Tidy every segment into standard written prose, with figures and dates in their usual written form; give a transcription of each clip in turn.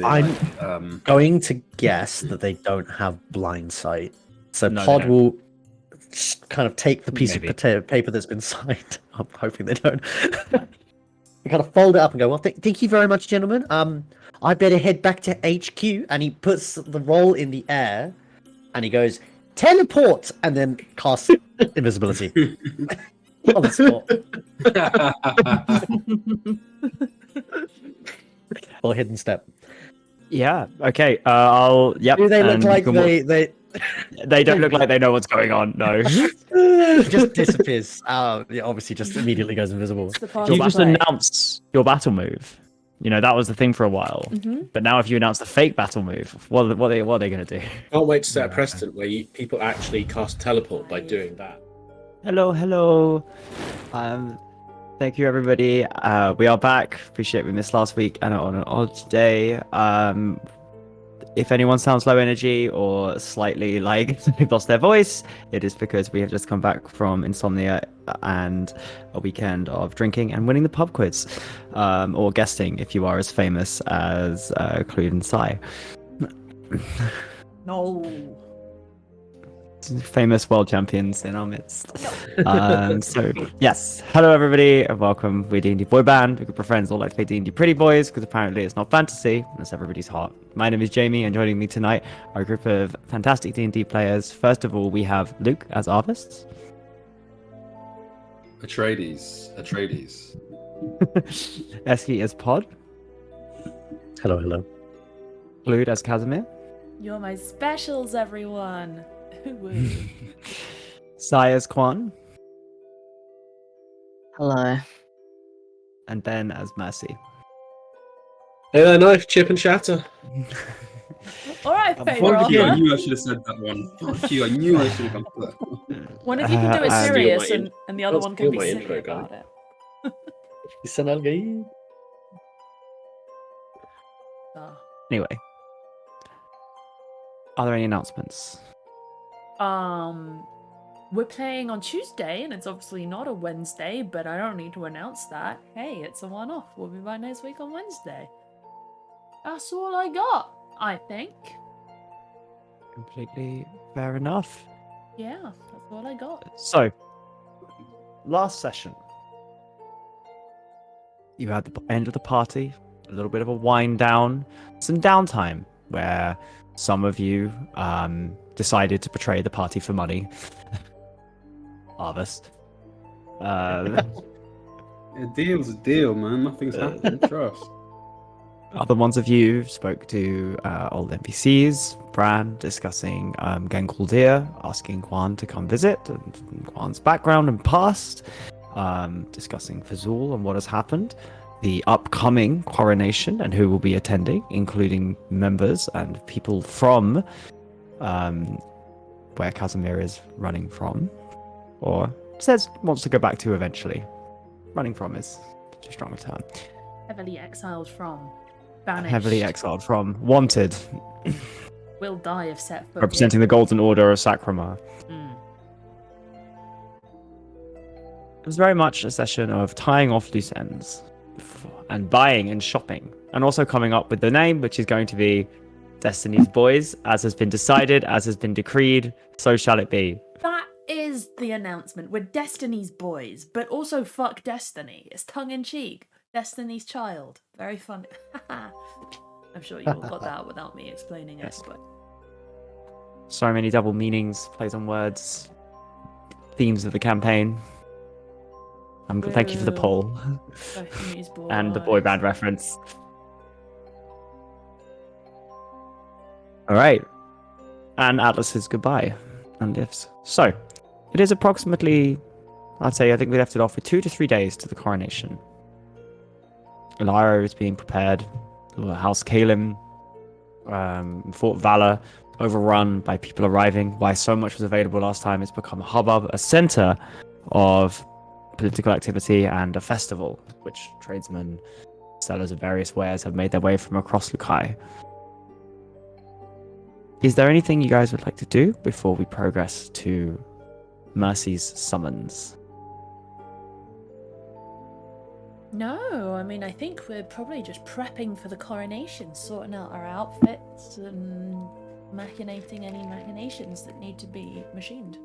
I'm like, going to guess that they don't have blind sight. So No, they Pod don't. will kind of take the piece Maybe. of paper that's been signed. I'm hoping they don't. And kind of fold it up and go, well, thank you very much, gentlemen. I better head back to HQ. And he puts the roll in the air and he goes, teleport! And then casts invisibility on the spot. Or hidden step. Yeah. Okay. I'll. Yep. Do they look and like you can- they They don't look like they know what's going on. No. just disappears? Yeah, obviously just immediately goes invisible. It's the party You just play. announced your battle move. You know that was the thing for a while. But now, if you announce the fake battle move, what are they going to do? Can't wait to set a precedent where people actually cast teleport by doing that. Hello. Thank you, everybody. We are back. Appreciate we missed last week and on an odd day. If anyone sounds low energy or slightly like they've lost their voice, it is because we have just come back from insomnia and a weekend of drinking and winning the pub quiz, or guesting if you are as famous as Clued and Sai. No. Famous world champions in our midst. So yes, hello everybody and welcome. We're D&D Boyband. We group of friends all like to play D&D Pretty Boys because apparently it's not fantasy, it's everybody's heart. My name is Jamie and joining me tonight are a group of fantastic D&D players. First of all, we have Luke as Arvist. Atreides. Eski as Pod. Hello. Clued as Casimir. You're my specials, everyone. Woo. Sai as Quan. Hello. And Ben as Mercy. Hey there, knife, chip and shatter. All right, Fuck favour you, I offer. knew I should have said that one. Fuck you, I knew I should have gone for that. One of you can do it I'll steal serious, my and the other I'll one can steal be my silly intro, guy. about it. Ah. Anyway. Are there any announcements? We're playing on Tuesday, and it's obviously not a Wednesday, but I don't need to announce that. Hey, it's a one-off. We'll be back next week on Wednesday. That's all I got, I think. Completely fair enough. Yeah, that's all I got. So, last session, you had the end of the party, a little bit of a wind down, some downtime where some of you decided to betray the party for money. Harvest. A deal's a deal, man. Nothing's happened. Trust. Other ones of you spoke to old NPCs, Bran, discussing Genguldir, asking Quan to come visit, and Quan's background and past, discussing Fazul and what has happened, the upcoming coronation and who will be attending, including members and people from where Casimir is running from, or says wants to go back to eventually. Running from is too strong a term. Heavily exiled from. Banished. Heavily exiled from. Wanted. Will die if set foot. Representing the Golden Order of Sacramar. Mm. It was very much a session of tying off loose ends and buying and shopping, and also coming up with the name, which is going to be Destiny's Boys, as has been decided, as has been decreed, so shall it be. That is the announcement. We're Destiny's boys, but also fuck Destiny. It's tongue in cheek. Destiny's child. Very funny. I'm sure you all got that without me explaining Yes. it. But So many double meanings, plays on words, themes of the campaign. Thank you for the poll Destiny's boys. and the boy band reference. All right. And Atlas says goodbye and lives. So, it is approximately, I think we left it off with 2 to 3 days to the coronation. Lyra is being prepared. House Kalim, Fort Valor, overrun by people arriving. Why so much was available last time, it's become a hubbub, a center of political activity and a festival, which tradesmen, sellers of various wares have made their way from across Lukai. Is there anything you guys would like to do before we progress to Mercy's summons? No, I mean, I think we're probably just prepping for the coronation, sorting out our outfits and machinating any machinations that need to be machined.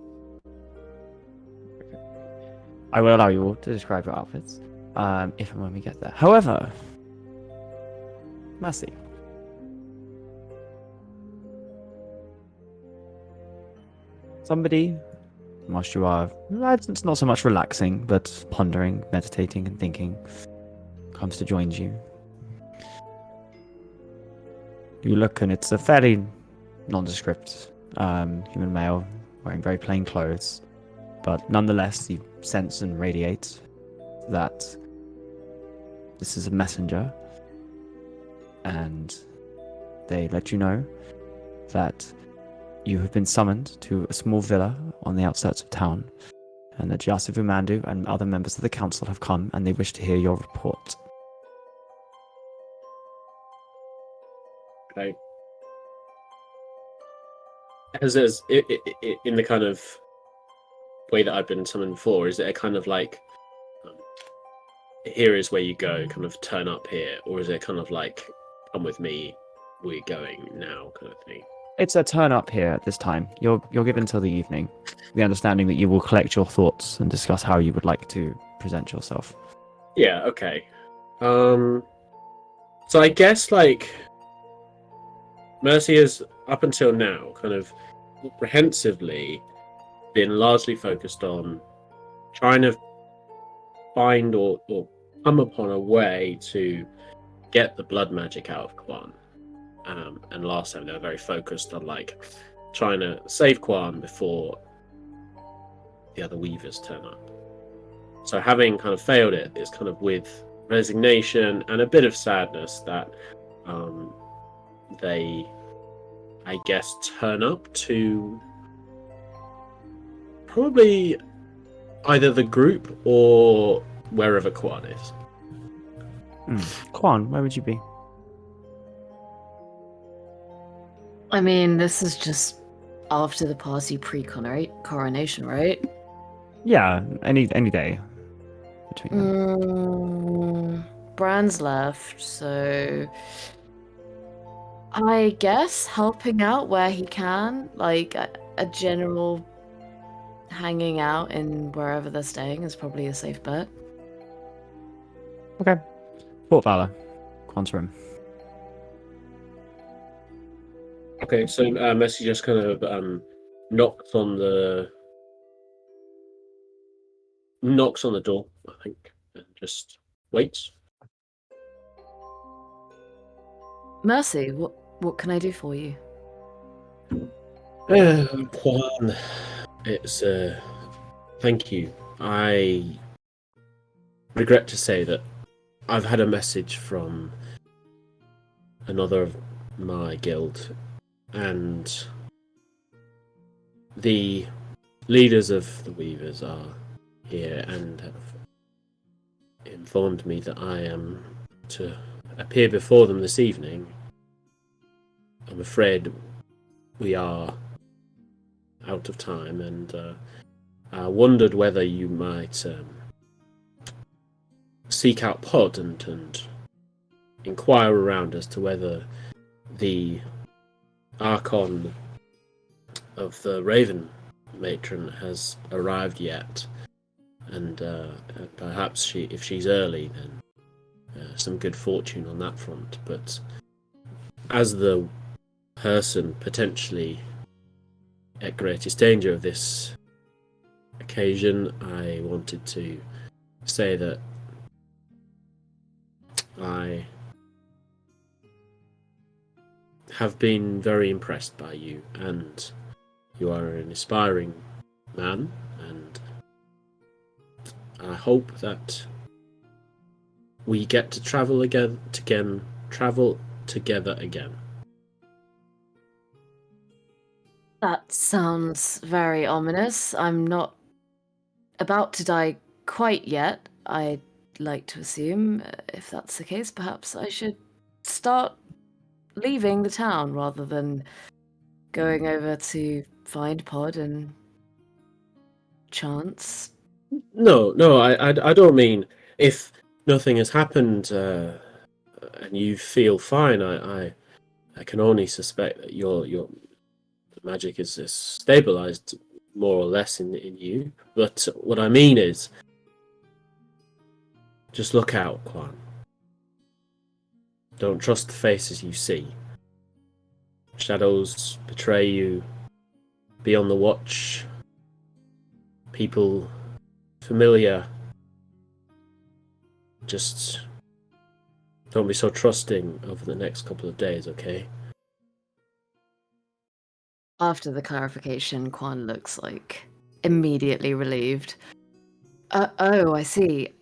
I will allow you all to describe your outfits, if and when we get there. However, Mercy. Somebody, whilst you are, it's not so much relaxing, but pondering, meditating, and thinking, comes to join you. You look, and it's a fairly nondescript human male wearing very plain clothes, but nonetheless, you sense and radiate that this is a messenger, and they let you know that you have been summoned to a small villa on the outskirts of town, and that Yasuvu Mandu and other members of the council have come, and they wish to hear your report. Okay. In the kind of way that I've been summoned before, is it a kind of like, here is where you go, kind of turn up here, or is it kind of like, come with me, we're going now, kind of thing? It's a turn up here at this time. You're given till the evening, the understanding that you will collect your thoughts and discuss how you would like to present yourself. Yeah, okay. So I guess like Mercy has up until now kind of comprehensively been largely focused on trying to find or come upon a way to get the blood magic out of Kwan. And last time they were very focused on like trying to save Kwan before the other Weavers turn up. So having kind of failed it, it's kind of with resignation and a bit of sadness that they, I guess, turn up to probably either the group or wherever Kwan is. Kwan, where would you be? I mean, this is just after the party pre-coronation, right? Yeah, any day between them. Bran's left, so I guess helping out where he can, like a general hanging out in wherever they're staying is probably a safe bet. Okay. Fort Valor. Kwan's room. Okay, so Messi just kind of knocks on the door, I think, and just waits. Mercy, what can I do for you? Kwan, it's thank you. I regret to say that I've had a message from another of my guild, and the leaders of the Weavers are here and have informed me that I am to appear before them this evening. I'm afraid we are out of time, and I wondered whether you might seek out Pod and inquire around as to whether the Archon of the Raven Matron has arrived yet, and perhaps if she's early, then some good fortune on that front. But as the person potentially at greatest danger of this occasion, I wanted to say that I have been very impressed by you, and you are an inspiring man, and I hope that we get to travel together again. That sounds very ominous. I'm not about to die quite yet. I'd like to assume, if that's the case, perhaps I should start leaving the town rather than going over to find Pod and Chance. No, I don't mean if nothing has happened, and you feel fine, I can only suspect that your magic is stabilized more or less in you. But what I mean is, just look out, Quan. Don't trust the faces you see. Shadows betray you. Be on the watch. People familiar. Just don't be so trusting over the next couple of days, okay? After the clarification, Quan looks like immediately relieved. Oh, I see.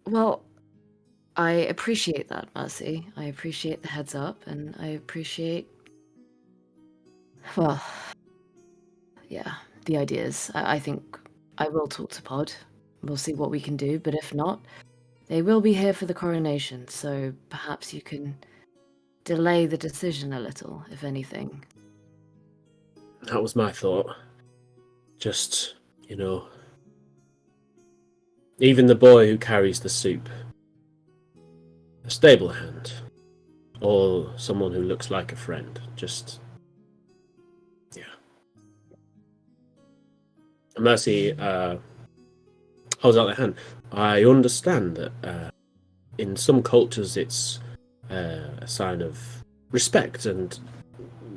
Well, I appreciate that, Mercy. I appreciate the heads up, and I appreciate... Well, yeah, the ideas. I think I will talk to Pod. We'll see what we can do, but if not, they will be here for the coronation, so perhaps you can delay the decision a little, if anything. That was my thought. Just, even the boy who carries the soup. A stable hand. Or someone who looks like a friend. Just, yeah. Mercy holds out their hand. I understand that in some cultures it's a sign of respect and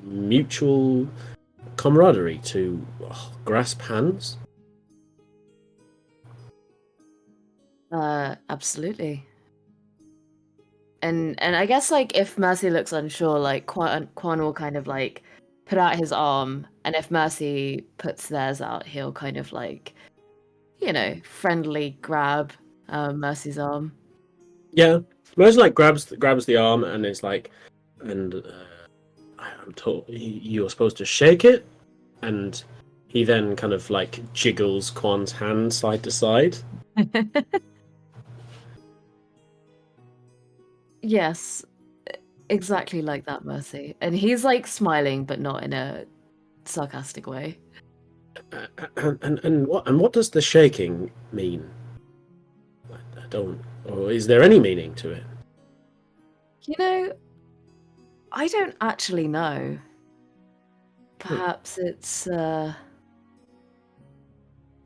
mutual camaraderie to grasp hands. Absolutely. And I guess like if Mercy looks unsure, like Quan will kind of like put out his arm, and if Mercy puts theirs out, he'll kind of like, friendly grab Mercy's arm. Yeah, Mercy like grabs the arm and is like, and I'm told you're supposed to shake it, and he then kind of like jiggles Quan's hand side to side. Yes, exactly like that, Mercy. And he's like smiling, but not in a sarcastic way. And what does the shaking mean? I don't. Or is there any meaning to it? I don't actually know. Perhaps it's No,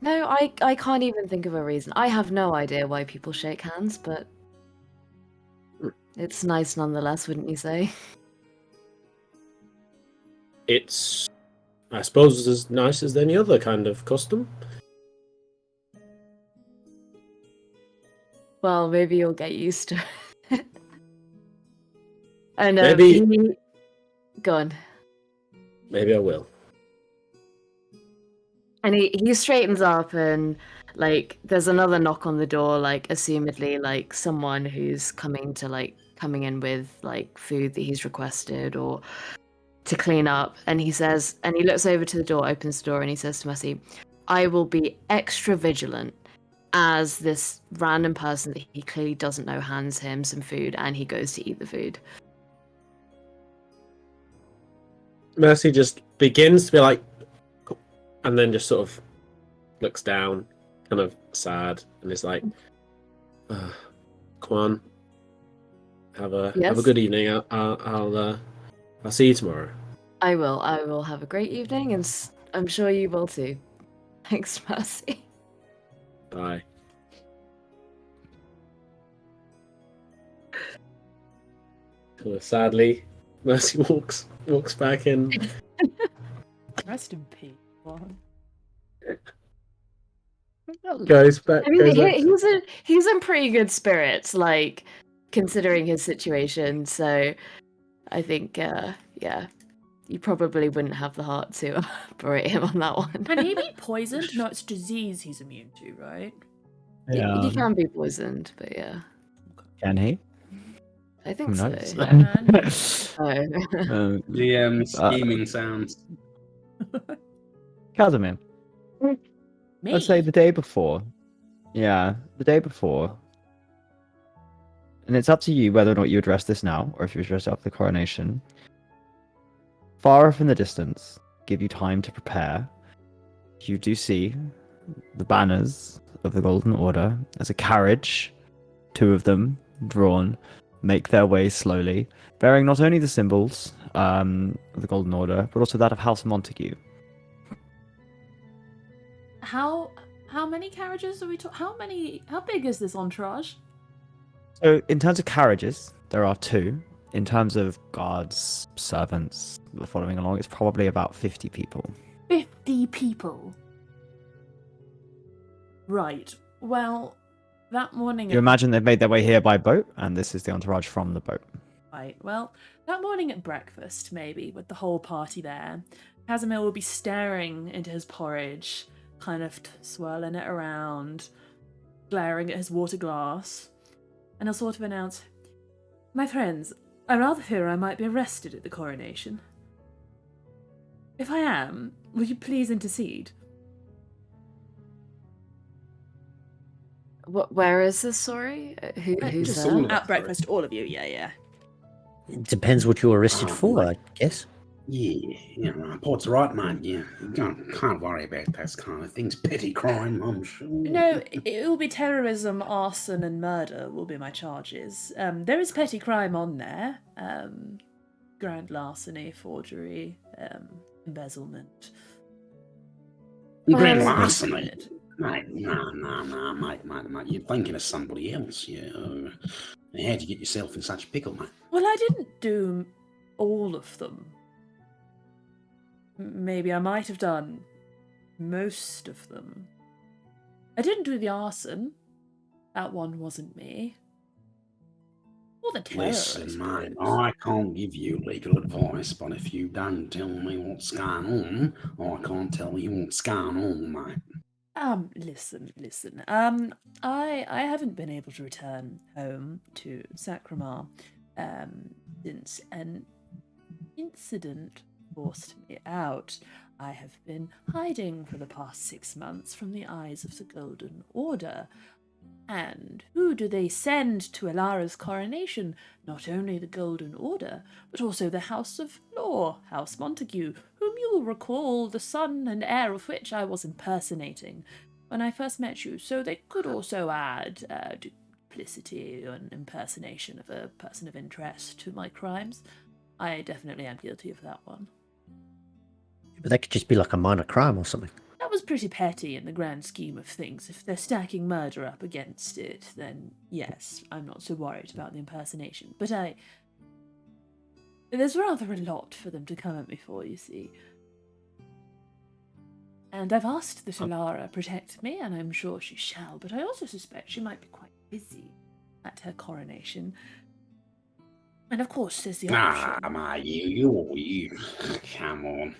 I can't even think of a reason. I have no idea why people shake hands, but it's nice nonetheless, wouldn't you say? It's, I suppose, as nice as any other kind of custom. Well, maybe you'll get used to it. And Maybe. Go on. Maybe I will. And he straightens up, and like there's another knock on the door, like assumedly like someone who's coming in with like food that he's requested or to clean up. And he says, and he looks over to the door, opens the door, and he says to Mercy, I will be extra vigilant as this random person that he clearly doesn't know hands him some food, and he goes to eat the food. Mercy just begins to be like, and then just sort of looks down, kind of sad, and is like, Quan, have a good evening. I'll see you tomorrow. I will have a great evening, and I'm sure you will too. Thanks, Mercy. Bye. So sadly, Mercy walks back in. Rest in peace. Juan. Goes back. I mean, he's in pretty good spirits, like considering his situation. So, I think, you probably wouldn't have the heart to berate him on that one. Can he be poisoned? No, it's disease he's immune to, right? Yeah. He can be poisoned, but yeah, Can he? I think Who so. knows? Oh. The scheming sounds. Casimir, Me? let's say the day before. Yeah, the day before. And it's up to you whether or not you address this now, or if you address it after the coronation. Far off in the distance, give you time to prepare. You do see the banners of the Golden Order as a carriage two of them drawn, make their way slowly, bearing not only the symbols of the Golden Order, but also that of House Montague. How many carriages are we talking? How big is this entourage? So, in terms of carriages, there are two. In terms of guards, servants following along, it's probably about 50 people. 50 people. Right. Well, that morning. You imagine they've made their way here by boat, and this is the entourage from the boat. Right. Well, that morning at breakfast, maybe with the whole party there, Casimir will be staring into his porridge, kind of swirling it around, glaring at his water glass, and he'll sort of announce, "My friends, I rather fear I might be arrested at the coronation. If I am, will you please intercede?" Where is this? Sorry, who's Just there? at breakfast, all of you. Yeah. It depends what you're arrested for, I guess. Yeah, Port's right, mate. Yeah, you can't worry about those kind of things. Petty crime, I'm sure. No, it will be terrorism, arson, and murder will be my charges. There is petty crime on there. Grand larceny, forgery, embezzlement. Grand Um, larceny. Mate, no, mate. You're thinking of somebody else. Yeah. How'd you get yourself in such a pickle, mate? Well, I didn't do all of them. Maybe I might have done most of them. I didn't do the arson. That one wasn't me. Or the terror. Listen, mate, I can't give you legal advice, but if you don't tell me what's going on, I can't tell you what's going on, mate. Listen. I haven't been able to return home to Sacramar since an incident forced me out. I have been hiding for the past 6 months from the eyes of the Golden Order. And who do they send to Alara's coronation? Not only the Golden Order, but also the House of Law, House Montague, whom you will recall the son and heir of which I was impersonating when I first met you. So they could also add duplicity and impersonation of a person of interest to my crimes. I definitely am guilty of that one. But that could just be like a minor crime or something. That was pretty petty in the grand scheme of things. If they're stacking murder up against it, then yes, I'm not so worried about the impersonation. But there's rather a lot for them to come at me for, you see. And I've asked that Alara protect me, and I'm sure she shall, but I also suspect she might be quite busy at her coronation. And of course, there's the option. Mate, you, come on.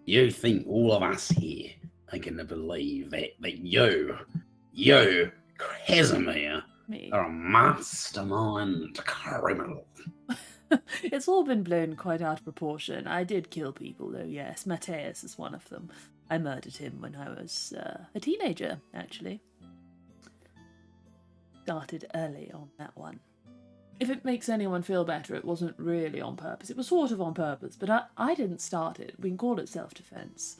You think all of us here are going to believe that you, Casimir, Me. are a mastermind criminal? It's all been blown quite out of proportion. I did kill people, though, yes. Mateus is one of them. I murdered him when I was a teenager, actually. Started early on that one. If it makes anyone feel better, it wasn't really on purpose. It was sort of on purpose, but I didn't start it. We can call it self-defense.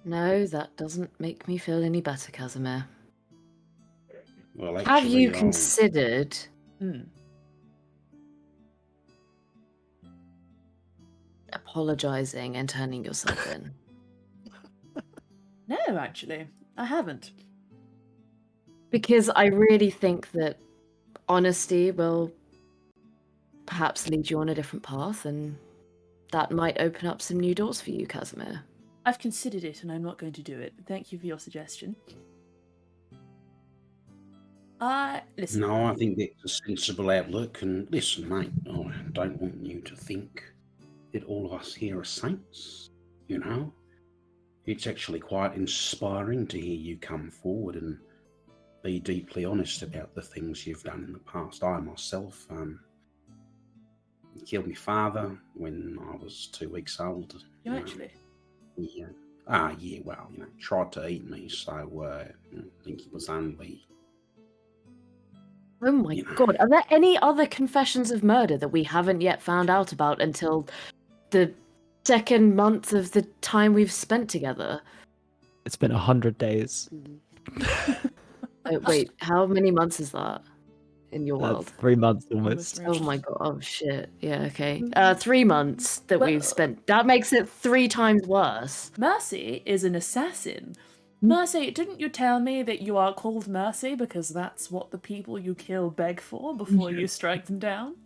No, that doesn't make me feel any better, Casimir. Well, Have you actually, considered apologizing and turning yourself in? No, actually, I haven't. Because I really think that honesty will perhaps lead you on a different path, and that might open up some new doors for you, Casimir. I've considered it, and I'm not going to do it. Thank you for your suggestion. Listen. No, I think that's a sensible outlook. And listen, mate, I don't want you to think that all of us here are saints, you know? It's actually quite inspiring to hear you come forward and be deeply honest about the things you've done in the past. I myself killed my father when I was 2 weeks old. You actually? Yeah. Yeah, well, tried to eat me, so I think it was only... Oh my god, are there any other confessions of murder that we haven't yet found out about until the second month of the time we've spent together? It's been 100 days. Wait, how many months is that in your That's world? 3 months almost. Almost Oh three. my god! Oh shit! Yeah, okay. 3 months that Well- we've spent. That makes it 3 times worse. Mercy is an assassin. Mercy, didn't you tell me that you are called Mercy because that's what the people you kill beg for before you strike them down?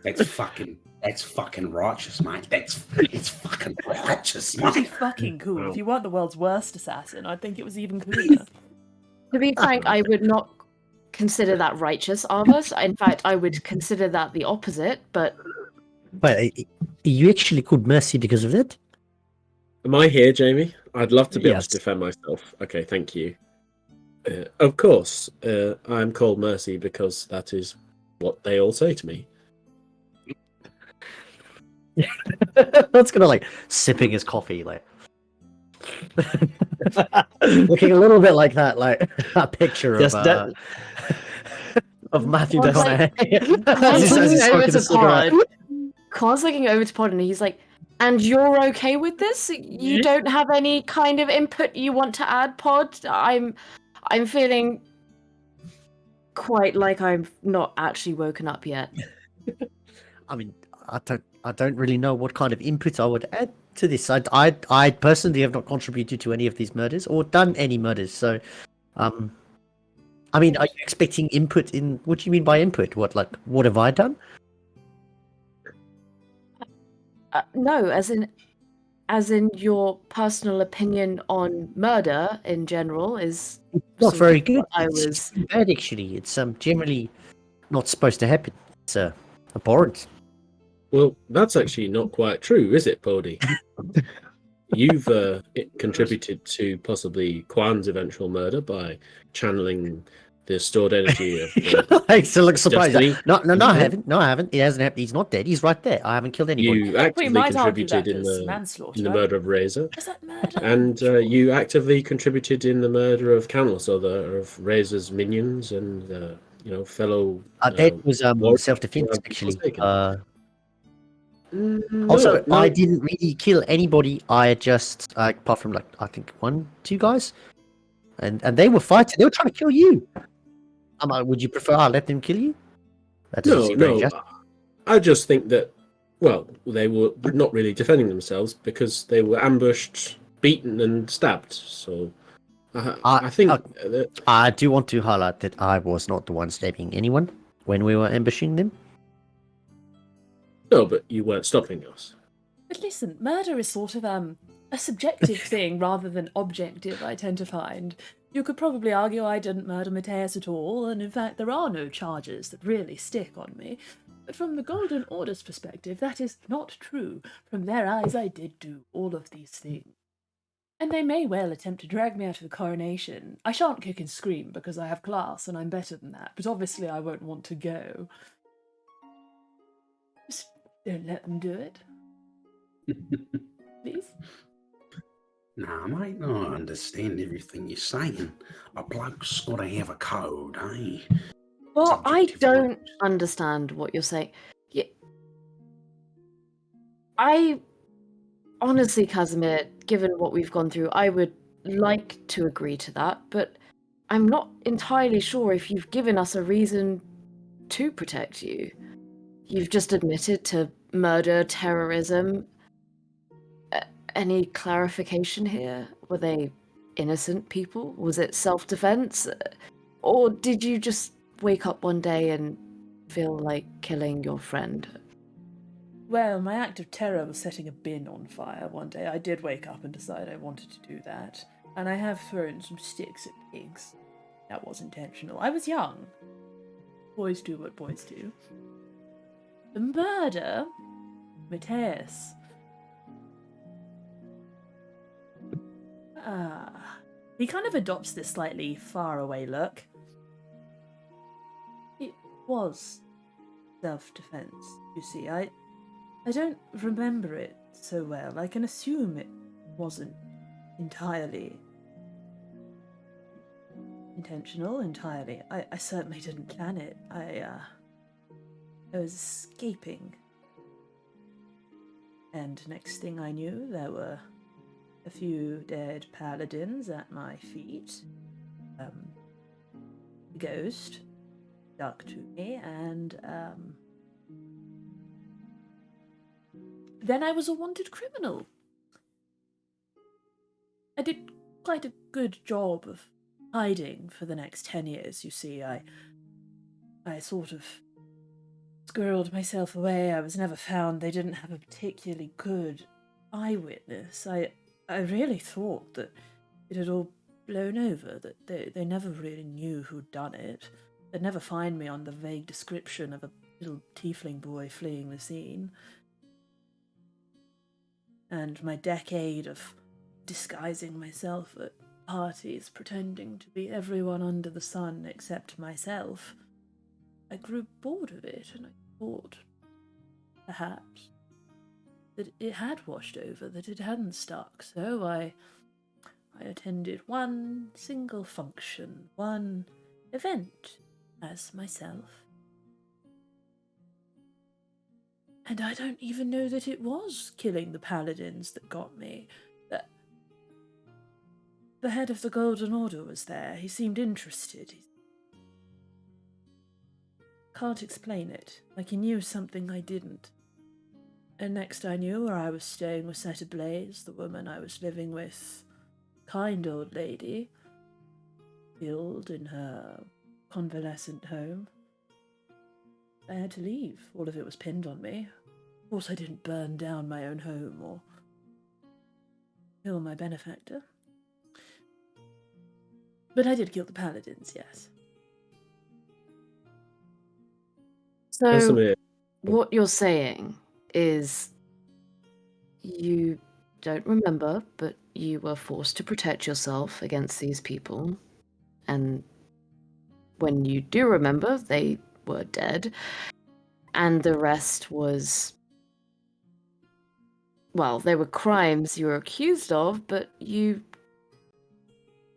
That's fucking righteous, mate. It's fucking righteous, Pretty mate. fucking cool. Wow. If you weren't the world's worst assassin, I'd think it was even cooler. To be frank, I would not consider that righteous of us. In fact, I would consider that the opposite. But Wait, you actually called Mercy because of that? Am I here, Jamie? I'd love to be able Yes. to defend myself. Okay, thank you. Of course, I'm called Mercy because that is what they all say to me. That's gonna like sipping his coffee, like looking a little bit like that, like a picture Yes, of that- of Matthew Well, like, McConaughey. Kwan's As he's looking over smoking to a cigarette. Pod. Kwan's looking over to Pod and he's like, "And you're okay with this? You don't have any kind of input you want to add, Pod? I'm feeling quite like I'm not actually woken up yet." I mean, I don't really know what kind of input I would add to this. I personally have not contributed to any of these murders or done any murders. So, I mean, are you expecting input in? What do you mean by input? What have I done? No, as in your personal opinion on murder in general is Not sort very of good. what I It's was. bad, actually. It's generally not supposed to happen. It's abhorrent. Well, that's actually not quite true, is it, Bodhi? You've contributed to possibly Kwan's eventual murder by channeling the stored energy of I still look surprised. Destiny. No, I Mhm. haven't. No, I haven't. It hasn't happened. He's not dead. He's right there. I haven't killed anybody. You actively might argue contributed that in as the manslaughter. murder of Razor, Is that murder? and you actively contributed in the murder of countless other of Razor's minions and fellow. That was warriors, self-defense, if I'm not actually. mistaken. Also, no. I didn't really kill anybody. I just, apart from like I think 1, 2 guys, and they were fighting. They were trying to kill you. I'm like, would you prefer I let them kill you? That doesn't seem very just. I just think that, well, they were not really defending themselves because they were ambushed, beaten, and stabbed. So, I think that I do want to highlight that I was not the one stabbing anyone when we were ambushing them. no, but you weren't stopping us. But listen, murder is sort of a subjective thing rather than objective, I tend to find. You could probably argue I didn't murder Mateus at all, and in fact there are no charges that really stick on me. But from the Golden Order's perspective, that is not true. From their eyes, I did do all of these things. And they may well attempt to drag me out of the coronation. I shan't kick and scream because I have class and I'm better than that, but obviously I won't want to go. Just don't let them do it. Please? Nah, mate, no, I understand everything you're saying. A bloke's got to have a code, eh? Well, I Subjective don't right. understand what you're saying. I honestly, Casimir, given what we've gone through, I would like to agree to that, but I'm not entirely sure if you've given us a reason to protect you. You've just admitted to murder, terrorism. Any clarification here? Were they innocent people? Was it self-defense? Or did you just wake up one day and feel like killing your friend? Well, my act of terror was setting a bin on fire one day. I did wake up and decide I wanted to do that. And I have thrown some sticks at pigs. That was intentional. I was young. Boys do what boys do. The murder? Mateus. He kind of adopts this slightly far-away look. It was self-defense, you see. I don't remember it so well. I can assume it wasn't entirely intentional, entirely. I certainly didn't plan it. I was escaping. And next thing I knew, there were a few dead paladins at my feet. ghost stuck to me, and then I was a wanted criminal. I did quite a good job of hiding for the next 10 years, you see. I sort of squirreled myself away. I was never found. They didn't have a particularly good eyewitness. I really thought that it had all blown over, that they never really knew who'd done it. They'd never find me on the vague description of a little tiefling boy fleeing the scene. And my decade of disguising myself at parties, pretending to be everyone under the sun except myself, I grew bored of it, and I thought, perhaps, that it had washed over, that it hadn't stuck. So I attended one single function, one event as myself. And I don't even know that it was killing the paladins that got me. The head of the Golden Order was there. He seemed interested. Can't explain it. Like he knew something I didn't. And next I knew, where I was staying was set ablaze. The woman I was living with, kind old lady, killed in her convalescent home. I had to leave. All of it was pinned on me. Of course I didn't burn down my own home or kill my benefactor. But I did kill the paladins, yes. So, Casimir, what you're saying is you don't remember, but you were forced to protect yourself against these people. And when you do remember, they were dead. And the rest was... well, they were crimes you were accused of, but you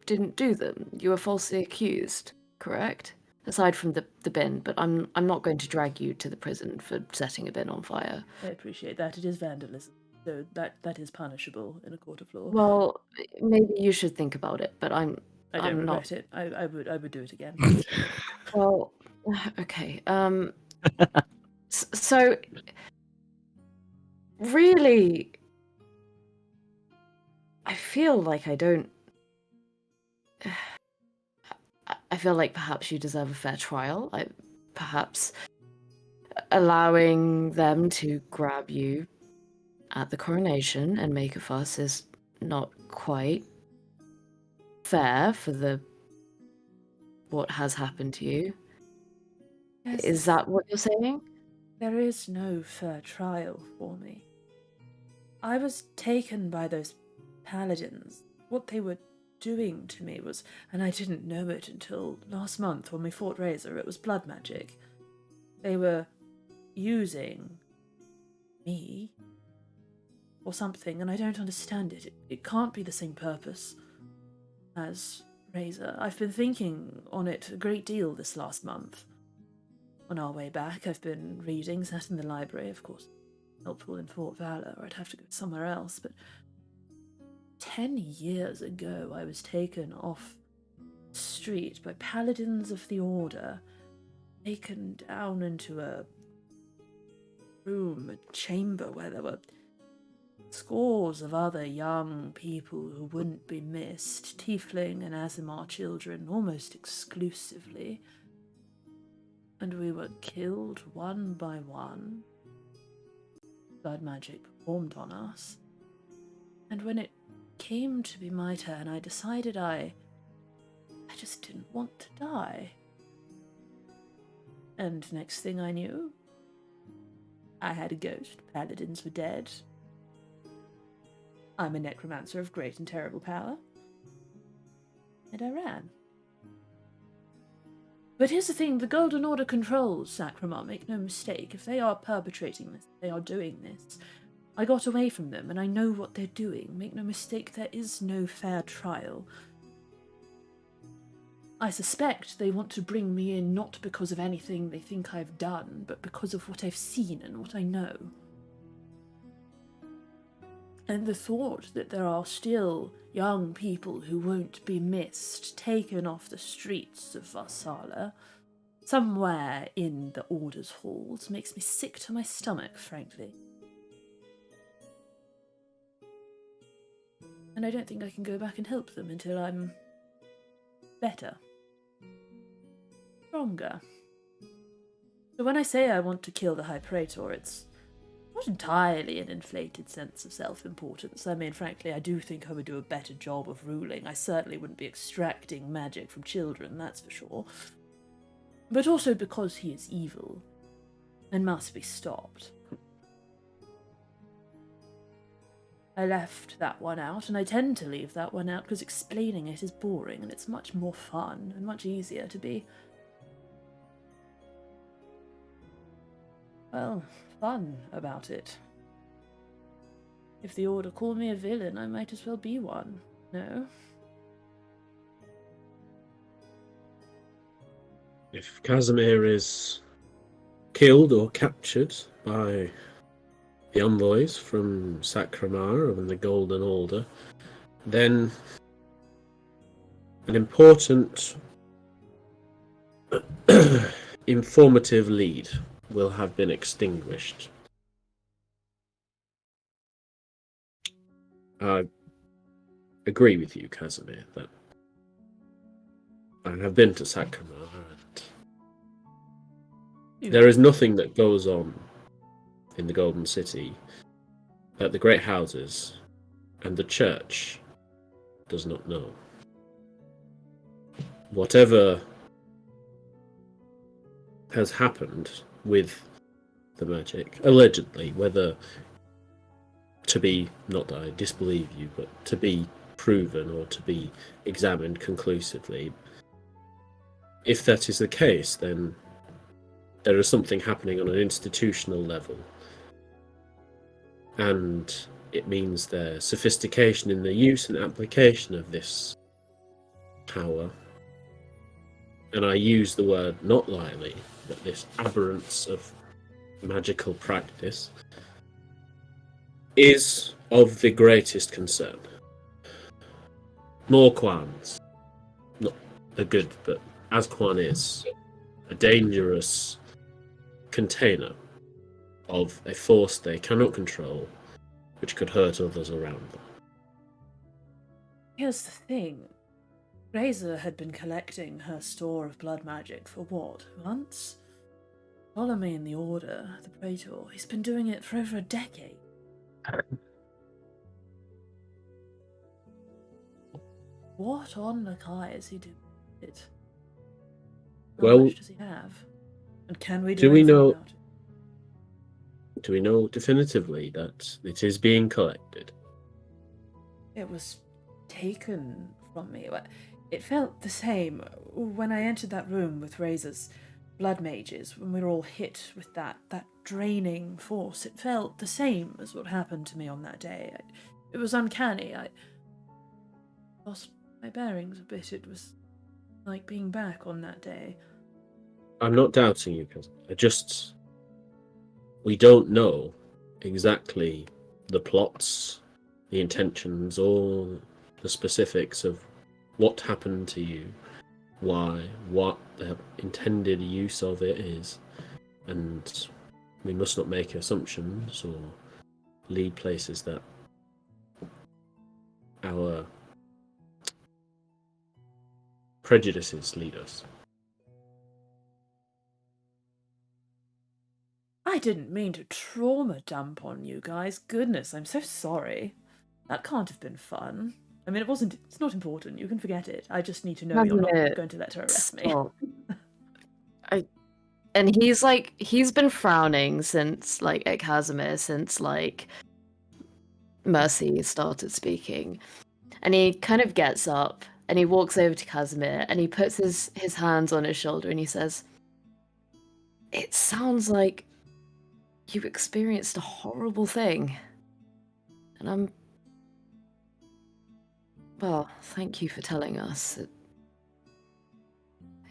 didn't do them. You were falsely accused, correct? Aside from the bin, but I'm not going to drag you to the prison for setting a bin on fire. I appreciate that. It is vandalism, so that is punishable in a court of law. Well, maybe you should think about it, but I don't I'm regret not. it. I would do it again. Well, okay. So really, I feel like I don't. I feel like perhaps you deserve a fair trial. Perhaps allowing them to grab you at the coronation and make a fuss is not quite fair for what has happened to you. Yes, Is that what you're saying? there is no fair trial for me. I was taken by those paladins. What they were doing to me was, and I didn't know it until last month when we fought Razor, it was blood magic. They were using me or something, and I don't understand it. It can't be the same purpose as Razor. I've been thinking on it a great deal this last month. On our way back, I've been reading, sat in the library, of course, helpful in Fort Valor, or I'd have to go somewhere else, but 10 years ago I was taken off the street by paladins of the Order, taken down into a room, a chamber where there were scores of other young people who wouldn't be missed, tiefling and Azimar children almost exclusively. And we were killed one by one. Blood magic performed on us. And when it came to be my turn, I decided I just didn't want to die. And next thing I knew, I had a ghost. Paladins were dead. I'm a necromancer of great and terrible power. And I ran. But here's the thing, the Golden Order controls Sacramar, make no mistake. If they are perpetrating this, if they are doing this, I got away from them and I know what they're doing. Make no mistake, there is no fair trial. I suspect they want to bring me in not because of anything they think I've done, but because of what I've seen and what I know. And the thought that there are still young people who won't be missed, taken off the streets of Varsala, somewhere in the Order's halls, makes me sick to my stomach, frankly. And I don't think I can go back and help them until I'm better. Stronger. So when I say I want to kill the High Praetor, it's not entirely an inflated sense of self-importance. I mean, frankly, I do think I would do a better job of ruling. I certainly wouldn't be extracting magic from children, that's for sure. But also because he is evil and must be stopped. I left that one out, and I tend to leave that one out because explaining it is boring, and it's much more fun and much easier to be, well, fun about it. If the Order call me a villain, I might as well be one, no? If Casimir is killed or captured by the envoys from Sacramar and the Golden Order, then an important informative lead will have been extinguished. I agree with you, Casimir, that I have been to Sacramar, and there is nothing that goes on in the Golden City that the great houses and the church does not know. Whatever has happened with the magic, allegedly, whether to be, not that I disbelieve you, but to be proven or to be examined conclusively, if that is the case, then there is something happening on an institutional level. And it means their sophistication in the use and application of this power, and I use the word not lightly, but this aberrance of magical practice, is of the greatest concern. More Quans, not a good, but as Quan is, a dangerous container of a force they cannot control, which could hurt others around them. Here's the thing. Razor had been collecting her store of blood magic for what, months? Ptolemy in the Order, the Praetor, he's been doing it for over a decade. What on the Kai is he doing with it? How Well, much does he have? And can we do we anything know- about it? Do we know definitively that it is being collected? It was taken from me. It felt the same when I entered that room with Razor's blood mages, when we were all hit with that draining force. It felt the same as what happened to me on that day. It was uncanny. I lost my bearings a bit. It was like being back on that day. I'm not doubting you, because we don't know exactly the plots, the intentions, or the specifics of what happened to you, why, what the intended use of it is, and we must not make assumptions or lead places that our prejudices lead us. I didn't mean to trauma dump on you guys. Goodness, I'm so sorry. That can't have been fun. I mean, it's not important. You can forget it. I just need to know you're not going to let her arrest me. And he's been frowning since, at Casimir, since, Mercy started speaking. And he kind of gets up, and he walks over to Casimir, and he puts his hands on his shoulder, and he says, "It sounds like you experienced a horrible thing. And well, thank you for telling us.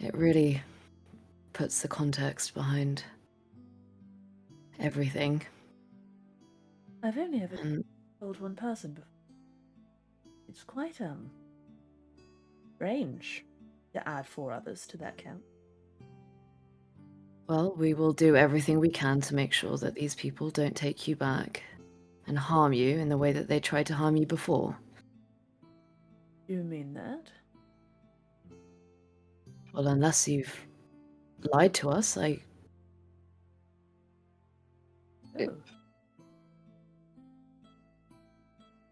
It really puts the context behind everything." I've only ever told one person before. It's quite strange to add 4 others to that count. Well, we will do everything we can to make sure that these people don't take you back and harm you in the way that they tried to harm you before. You mean that? Well, unless you've lied to us, Oh.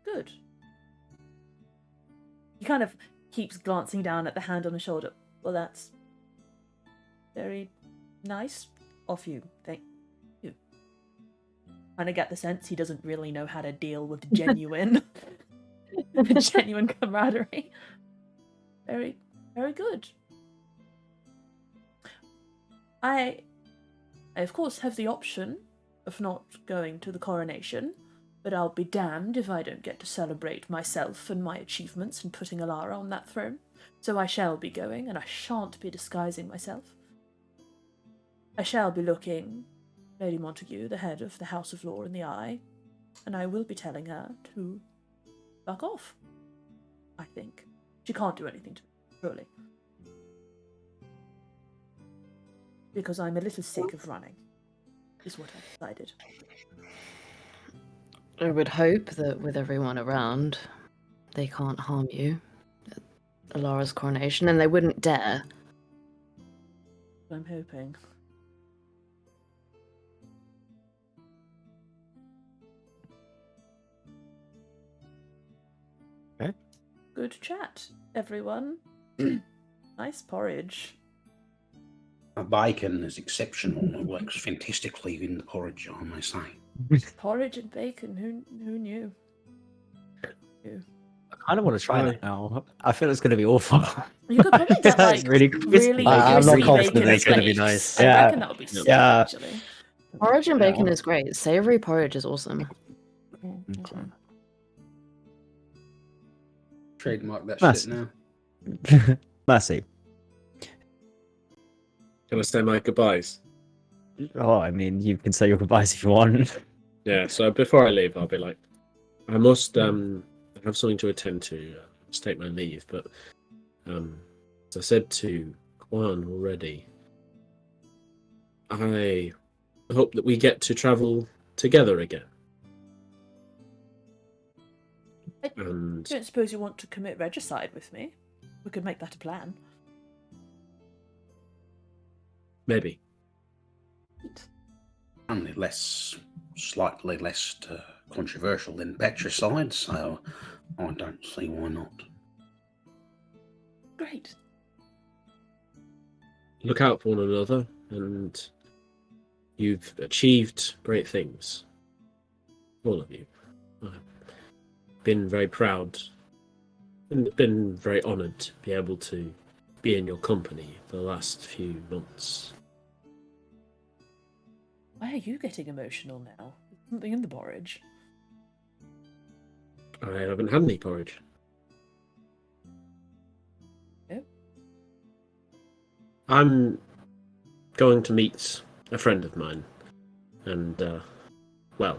Good. He kind of keeps glancing down at the hand on his shoulder. Well, that's very nice of you. Thank you. Kind of get the sense he doesn't really know how to deal with genuine, genuine camaraderie. Very, very good. I of course have the option of not going to the coronation, but I'll be damned if I don't get to celebrate myself and my achievements in putting Alara on that throne. So I shall be going, and I shan't be disguising myself. I shall be looking Lady Montague, the head of the House of Law, in the eye, and I will be telling her to fuck off. I think. She can't do anything to me, surely. Because I'm a little sick of running, is what I've decided. I would hope that with everyone around, they can't harm you at Alara's coronation, and they wouldn't dare. I'm hoping. Okay. Good chat, everyone. Nice porridge. Bacon is exceptional. It works fantastically in the porridge, I may say. Porridge and bacon, who knew? Who? I kind of want to try that now. I feel it's going to be awful. You could probably get That's like really crispy. I'm not crispy confident bacon it's gonna be flakes. nice. I Yeah. reckon that would be sick, Yeah. actually. Porridge and bacon is great. Savory porridge is awesome. Okay. Trademark that Nice. shit now. Mercy. Can I say my goodbyes? Oh, I mean, you can say your goodbyes if you want. Yeah, so before I leave, I'll be like, I must have something to attend to. Must take my leave, but as I said to Quan already, I hope that we get to travel together again. I And don't suppose you want to commit regicide with me? We could make that a plan. maybe. Only slightly less controversial than patricide, so I don't see why not. Great. Look out for one another, and you've achieved great things. All of you. I've been very proud and been very honoured to be able to be in your company for the last few months. Why are you getting emotional now? There's something in the porridge. I haven't had any porridge. Oh. I'm going to meet a friend of mine, and, well,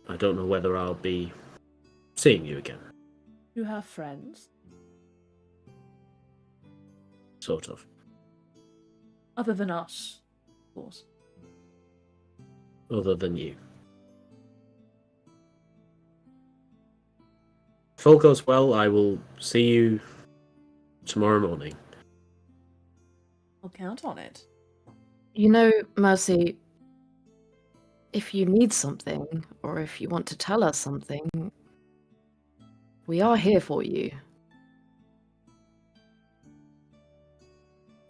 I don't know whether I'll be seeing you again, You have friends? sort of. Other than us, of course. Other than you. If all goes well, I will see you tomorrow morning. I'll count on it. You know, Mercy, if you need something, or if you want to tell us something, we are here for you.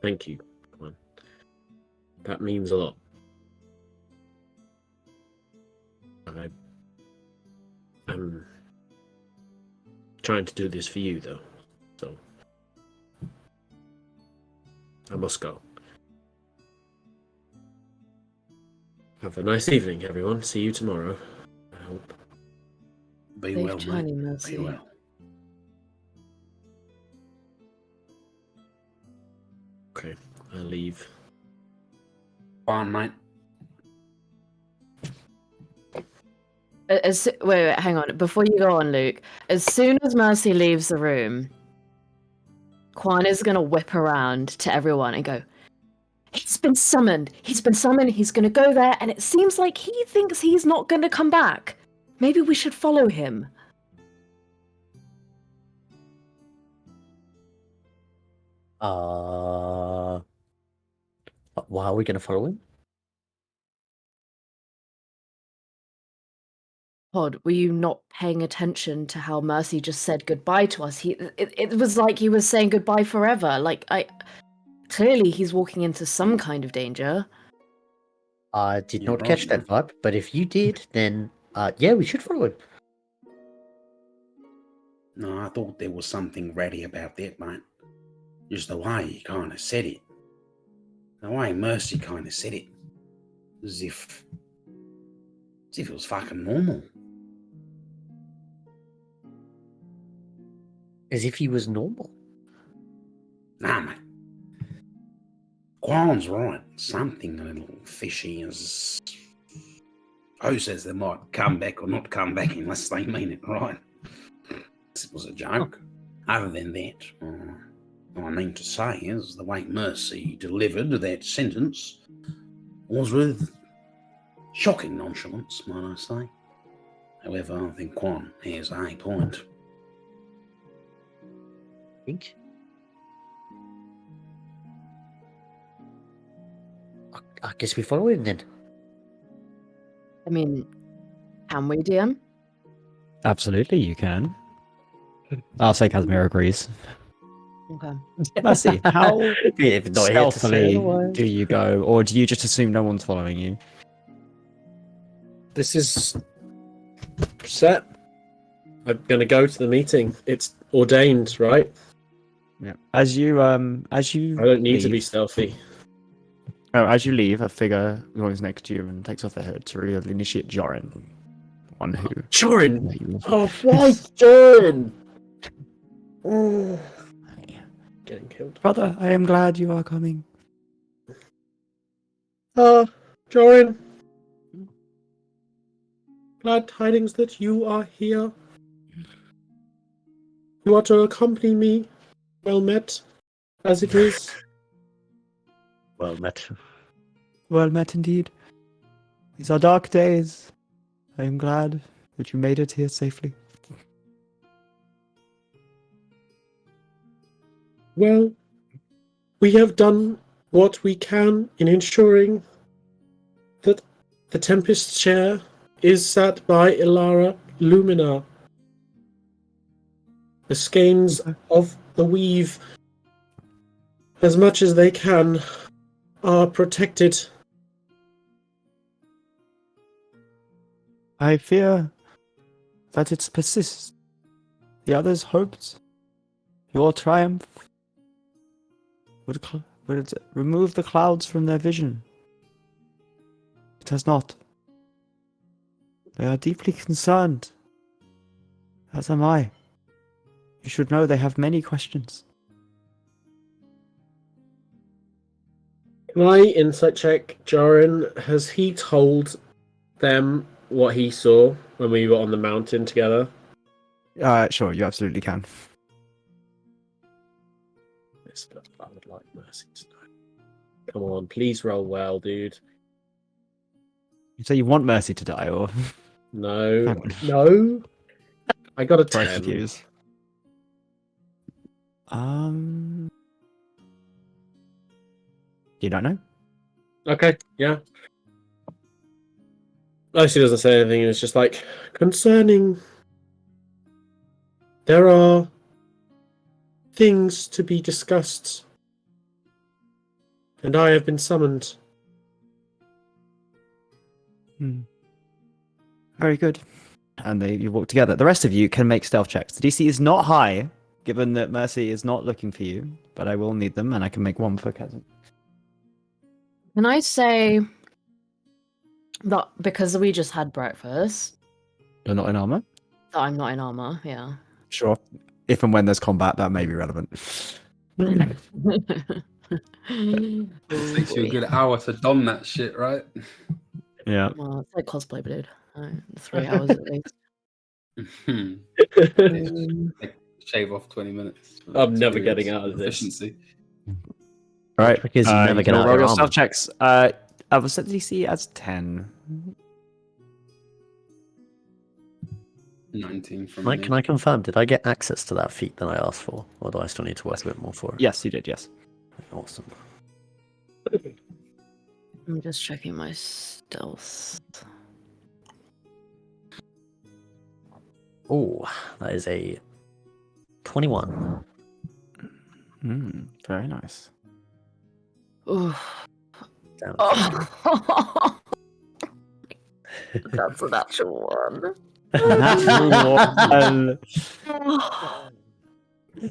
Thank you, Gwen. That means a lot. I'm trying to do this for you, though, so I must go. Have a nice evening, everyone. See you tomorrow, I hope. Be Safe well, journey, mate. Mercy. Be well. Okay, I'll leave. Fine, mate. Wait, hang on. Before you go on, Luke, as soon as Mercy leaves the room, Quan is going to whip around to everyone and go, he's been summoned. He's been summoned. He's going to go there, and it seems like he thinks he's not going to come back. Maybe we should follow him. Why are we going to follow him? Pod, were you not paying attention to how Mercy just said goodbye to us? It was like he was saying goodbye forever. Clearly he's walking into some kind of danger. I did You're not catch right, that vibe, but if you did, then yeah, we should follow him. No, I thought there was something ready about that, mate. Just the way he kind of said it. The way Mercy kind of said it. As if it was fucking normal. As if he was normal. Nah, mate. Quan's right. Something a little fishy is... Who says they might come back or not come back unless they mean it right? This was a joke. Other than that, all I mean to say is the way Mercy delivered that sentence was with shocking nonchalance, might I say. However, I think Quan has a point. Think. I guess we follow him then. I mean, can we, DM? Absolutely, you can. I'll say Casimir agrees. Okay. Mercy, how If not here to say stealthily otherwise. do you go, or do you just assume no one's following you? This is set. I'm gonna go to the meeting. It's ordained, right? Yeah. As you I don't need to be leave- stealthy. Oh, as you leave, a figure goes next to you and takes off their hood to reveal the initiate Jorin, one who. Jorin! that you- Oh, why Jorin? Oh. Getting killed. Brother, I am glad you are coming. Jorin. Glad tidings that you are here. You are to accompany me. Well met, as it is. Well met. Well met indeed. These are dark days. I am glad that you made it here safely. Well, we have done what we can in ensuring that the Tempest chair is sat by Ilara Lumina. The skeins of the weave, as much as they can, are protected. I fear that it persists. The others hoped your triumph would remove the clouds from their vision. It has not. They are deeply concerned, as am I. You should know they have many questions. Can I insight check Jorin? Has he told them what he saw when we were on the mountain together? Sure, you absolutely can. Yes, but I would like Mercy to know. Come on, please roll well, dude. You say you want Mercy to die, or No. Hang on. No. I got a very 10. confused? You don't know? Okay, yeah. Lucy doesn't say anything, and it's just like, concerning. There are things to be discussed, and I have been summoned. Very good. And you walk together. The rest of you can make stealth checks. The DC is not high, given that Mercy is not looking for you, but I will need them, and I can make one for Kazim. Can I say that because we just had breakfast, You're not in armor? that I'm not in armor? Yeah. Sure. If and when there's combat, that may be relevant. It takes you a good hour to don that shit, right? Yeah. Well, it's like cosplay, dude. 3 hours at least. Like, shave off 20 minutes. for I'm never experience getting out of and this. efficiency. All right. Because you never you get can out roll your your armor. self checks. I will set the DC as 10. 19 from Mike, me. can I confirm? Did I get access to that feat that I asked for, or do I still need to work a bit more for it? Yes, you did. Yes. Awesome. I'm just checking my stealth. Oh, that is a 21. Very nice. Ooh. Damn, Oh. That's a natural one. Natural one.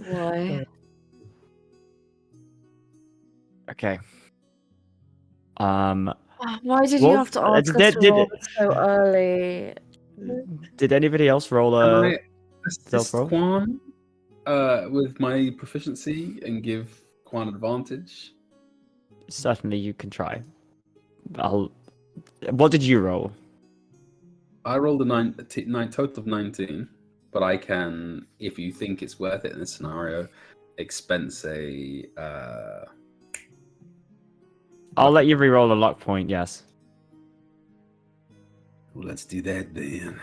Why? Okay. Why did Well, you have to ask us to roll this so early? Did anybody else roll Can a I assist stealth roll? Quan with my proficiency and give Quan advantage? Certainly, you can try. What did you roll? I rolled a total of 19, but I can, if you think it's worth it in this scenario, expense a. I'll let you re-roll a luck point. Yes. Well, let's do that then.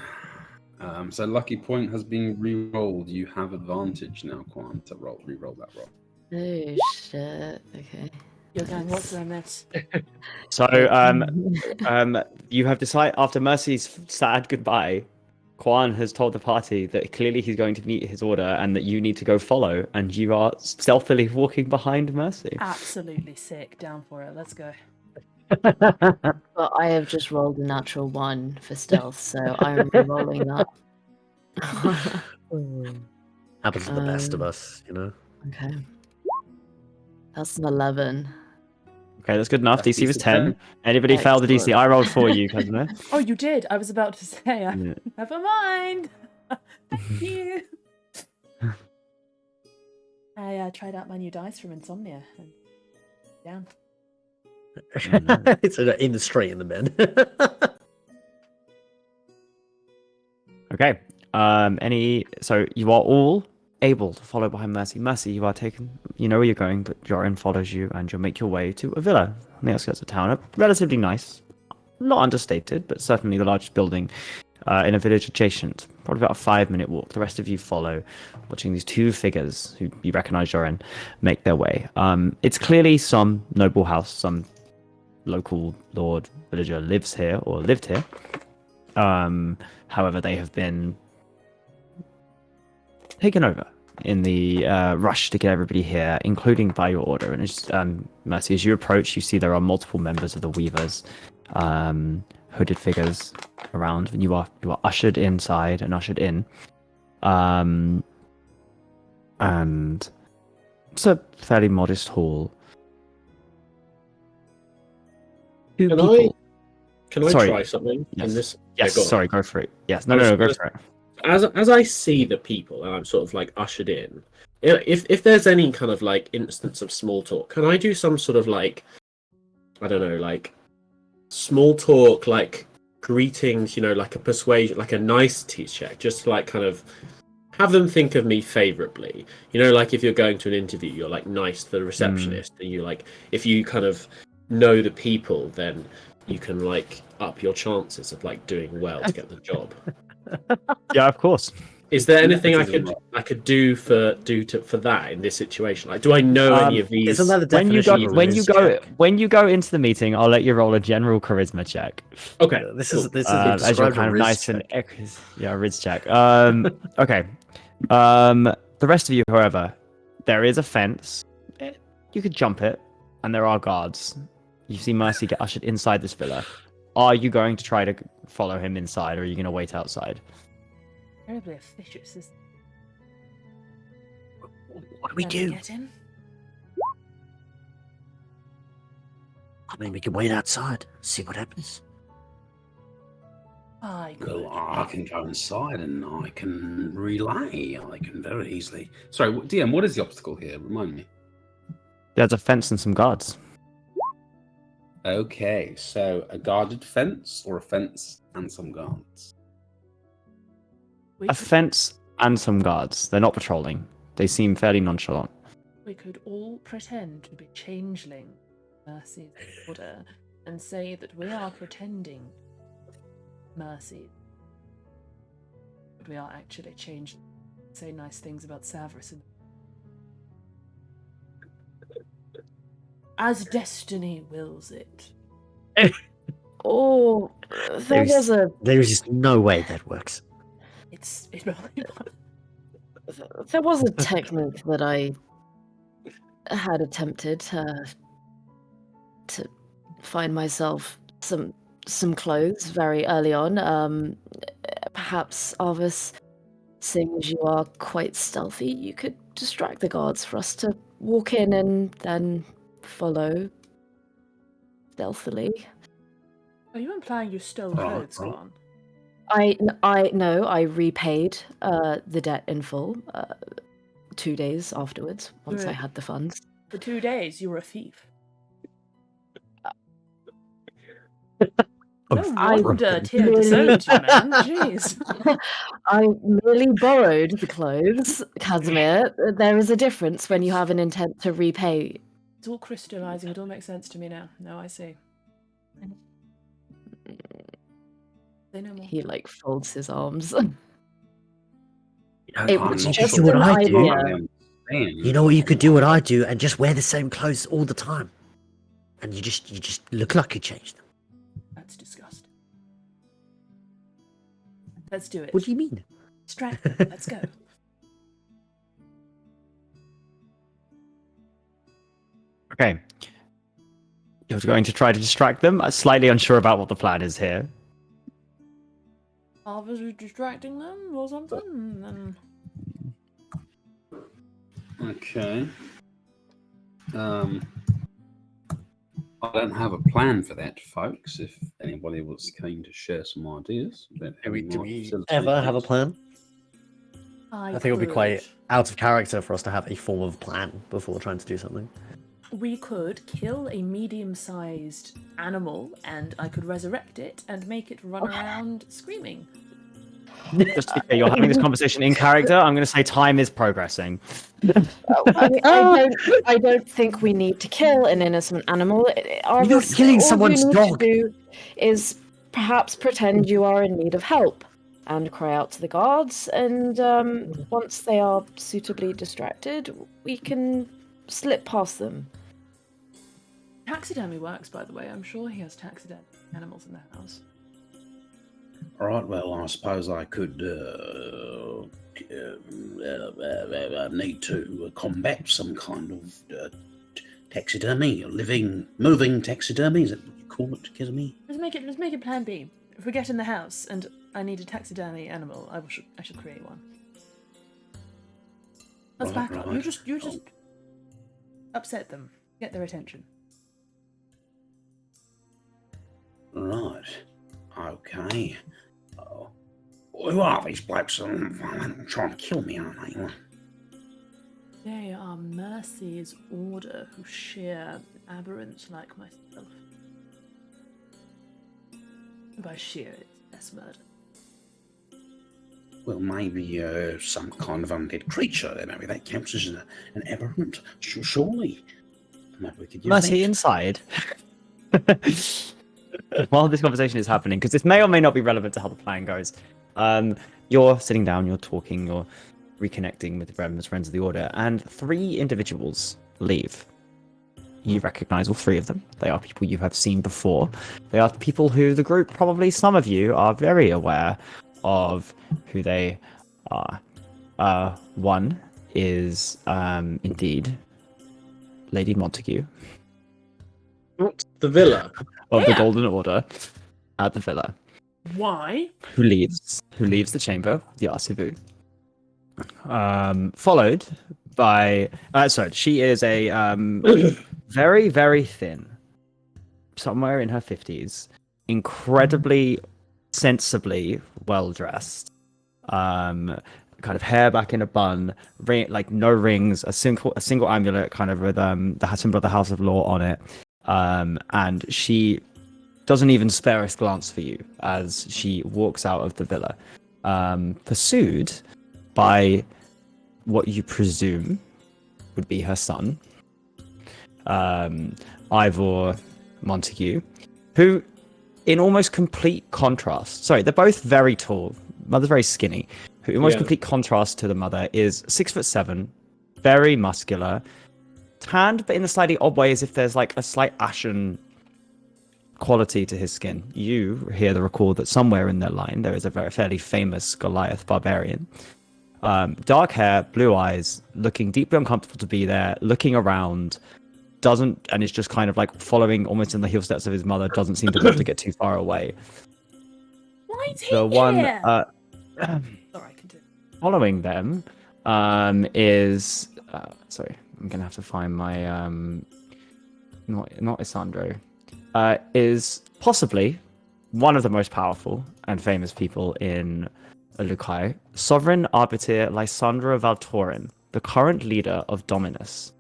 So lucky point has been re-rolled. You have advantage now, Quan, to re-roll that roll. Oh shit. Okay. You're going, what's the miss? So, you have decided after Mercy's sad goodbye, Quan has told the party that clearly he's going to meet his order and that you need to go follow, and you are stealthily walking behind Mercy. Absolutely sick. Down for it. Let's go. But I have just rolled a natural 1 for stealth, so I'm re-rolling that. Happens to the best of us, you know. Okay. That's an 11. Okay, that's good enough. That's DC was decent. 10. Anybody failed the DC? Excellent. I rolled for you, Casimir. Oh, you did. I was about to say. Yeah. Never mind. Thank you. I tried out my new dice from Insomnia. And down. It's in the straight in the bed. Okay. So you are all able to follow behind Mercy. Mercy, you are taken. You know where you're going, but Jorin follows you, and you'll make your way to a villa on the outskirts of town. Relatively nice, not understated, but certainly the largest building in a village adjacent. Probably about a 5-minute walk. The rest of you follow, watching these two figures who you recognise, Jorin, make their way. It's clearly some noble house, some local lord villager lives here or lived here. However, they have been taken over in the rush to get everybody here, including by your order. And it's Mercy, as you approach, you see there are multiple members of the Weavers, hooded figures around, and you are ushered inside and ushered in. And it's a fairly modest hall. Two people. Can I Sorry. try something Yes. in this? Yes, go on. sorry, go for it. Yes, no, go for it. As I see the people and I'm sort of like ushered in, if there's any kind of like instance of small talk, can I do some sort of like, I don't know, like small talk, like greetings, you know, like a persuasion, like a nicety check, just to like kind of have them think of me favorably. You know, like if you're going to an interview, you're like nice to the receptionist, and you like, if you kind of know the people, then you can like up your chances of like doing well to get the job. Yeah, of course. Is there anything I could do for that in this situation? Like, do I know any of these? Isn't that the When you definition go of a riz check? when you go into the meeting, I'll let you roll a general charisma check. Okay, This cool. is As you're described kind a of riz nice check. and riz check. Okay. The rest of you, however, there is a fence. You could jump it, and there are guards. You see Mercy get ushered inside this villa. Are you going to try to follow him inside, or are you going to wait outside? Terribly officious. Is What do we do? Get him? I mean, we can wait outside, see what happens. Well, I can go inside and I can relay. I can very easily. Sorry, DM, what is the obstacle here? Remind me. There's a fence and some guards. Okay, so a guarded fence or a fence and some guards? We A could, fence and some guards. They're not patrolling. They seem fairly nonchalant. we could all pretend to be changeling Mercy's order and say that we are pretending Mercy. But we are actually changeling. Say nice things about Severus and as destiny wills it. Oh, there was a There's just no way that works. there was a technique that I had attempted to find myself some clothes very early on. Perhaps Arvis, seeing as you are quite stealthy, you could distract the guards for us to walk in and then follow stealthily. Are you implying you stole Right, clothes, right. Gone? I repaid the debt in full 2 days afterwards once I Right. had the funds. For 2 days, you were a thief. No I- wonder Tyr disowned you, man. Jeez. I merely borrowed the clothes, Casimir. There is a difference when you have an intent to repay. It's all crystallizing. It all makes sense to me now. No, I see. Say no more. He like folds his arms. You know, It I'm was not just do what an I do. idea. understand. You know what you could do what I do and just wear the same clothes all the time. And you just look like you changed them. That's disgusting. Let's do it. What do you mean? Distract them. Let's go. Okay. You're going to try to distract them. I'm slightly unsure about what the plan is here. Arvis was distracting them or something. And then Okay. I don't have a plan for that, folks. If anybody was keen to share some ideas, about how Do might we facilitate ever have a this. plan? I think it would be quite could- out of character for us to have a form of plan before trying to do something. We could kill a medium-sized animal, and I could resurrect it and make it run around screaming. Just to be clear, you're having this conversation in character. I'm going to say time is progressing. I don't think we need to kill an innocent animal. You're not killing all someone's you need dog. to do is perhaps pretend you are in need of help and cry out to the guards. And once they are suitably distracted, we can slip past them. Taxidermy works, by the way. I'm sure he has taxidermy animals in the house. All right, well, I suppose I could need to combat some kind of taxidermy, living, moving taxidermy. Is that what you call it, Casimir? Let's make it plan B. If we get in the house and I need a taxidermy animal, I should create one. Let's Right, back up. right. You just upset them. Get their attention. Right. Okay. Who are these blokes? Trying to kill me, aren't they? They are Mercy's order who share aberrants like myself. By sheer, it's murder. Well, maybe some kind of undead creature. Then maybe that counts as an aberrant. Surely. Maybe we could use Mercy that. inside. While this conversation is happening, because this may or may not be relevant to how the plan goes. You're sitting down, you're talking, you're reconnecting with the friends of the order, and 3 individuals leave. You recognize all 3 of them. They are people you have seen before. They are people who the group, probably some of you, are very aware of who they are. One is indeed Lady Montague Not the villa. of the Yeah. Golden Order at the villa, Why? who leaves the chamber, the Arsivu. Followed by she is a very, very thin, somewhere in her 50s, incredibly sensibly well dressed, kind of hair back in a bun, like no rings, a single amulet kind of with the symbol of the House of Law on it, and she doesn't even spare a glance for you as she walks out of the villa, pursued by what you presume would be her son, Ivor Montague, who, in almost complete contrast, sorry, they're both very tall. Mother's very skinny. Who, in almost complete contrast to the mother, is 6'7", very muscular, tanned, but in a slightly odd way, as if there's like a slight ashen quality to his skin. You hear the recall that somewhere in their line there is a very fairly famous Goliath barbarian. Dark hair, blue eyes, looking deeply uncomfortable to be there, looking around, and is just kind of like following almost in the heel steps of his mother, doesn't seem to be able to get too far away. Why is he The one here? Sorry, continue. following them is sorry, I'm gonna have to find my not Isandro, is possibly one of the most powerful and famous people in Lukai, Sovereign Arbiter Lysandra Valtorin, the current leader of Dominus.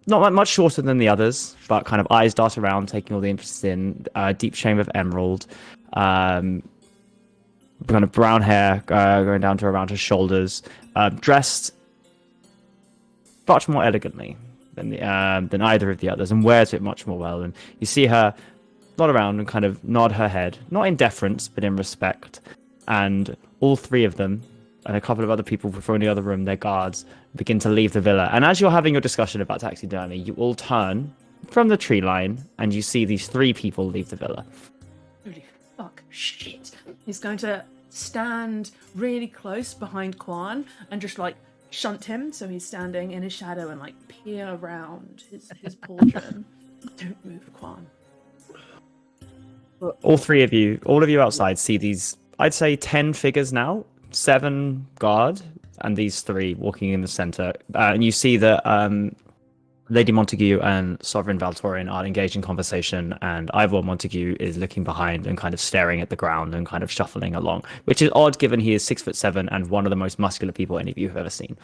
Not much shorter than the others, but kind of eyes dart around, taking all the interest in. Deep shame of emerald, kind of brown hair going down to around her shoulders, dressed much more elegantly than either of the others, and wears it much more well. And you see her nod around and kind of nod her head, not in deference, but in respect. And all three of them, and a couple of other people from the other room, their guards, begin to leave the villa. And as you're having your discussion about taxidermy, you all turn from the tree line, and you see these three people leave the villa. Holy fuck, shit. He's going to stand really close behind Quan and just like shunt him so he's standing in his shadow and like peer around his pauldron. Don't move, Quan. All of you outside see these, I'd say 10 figures now, 7 guard, and these 3 walking in the center. And you see that Lady Montague and Sovereign Valtorian are engaged in conversation, and Ivor Montague is looking behind and kind of staring at the ground and kind of shuffling along, which is odd given he is 6'7" and one of the most muscular people any of you have ever seen.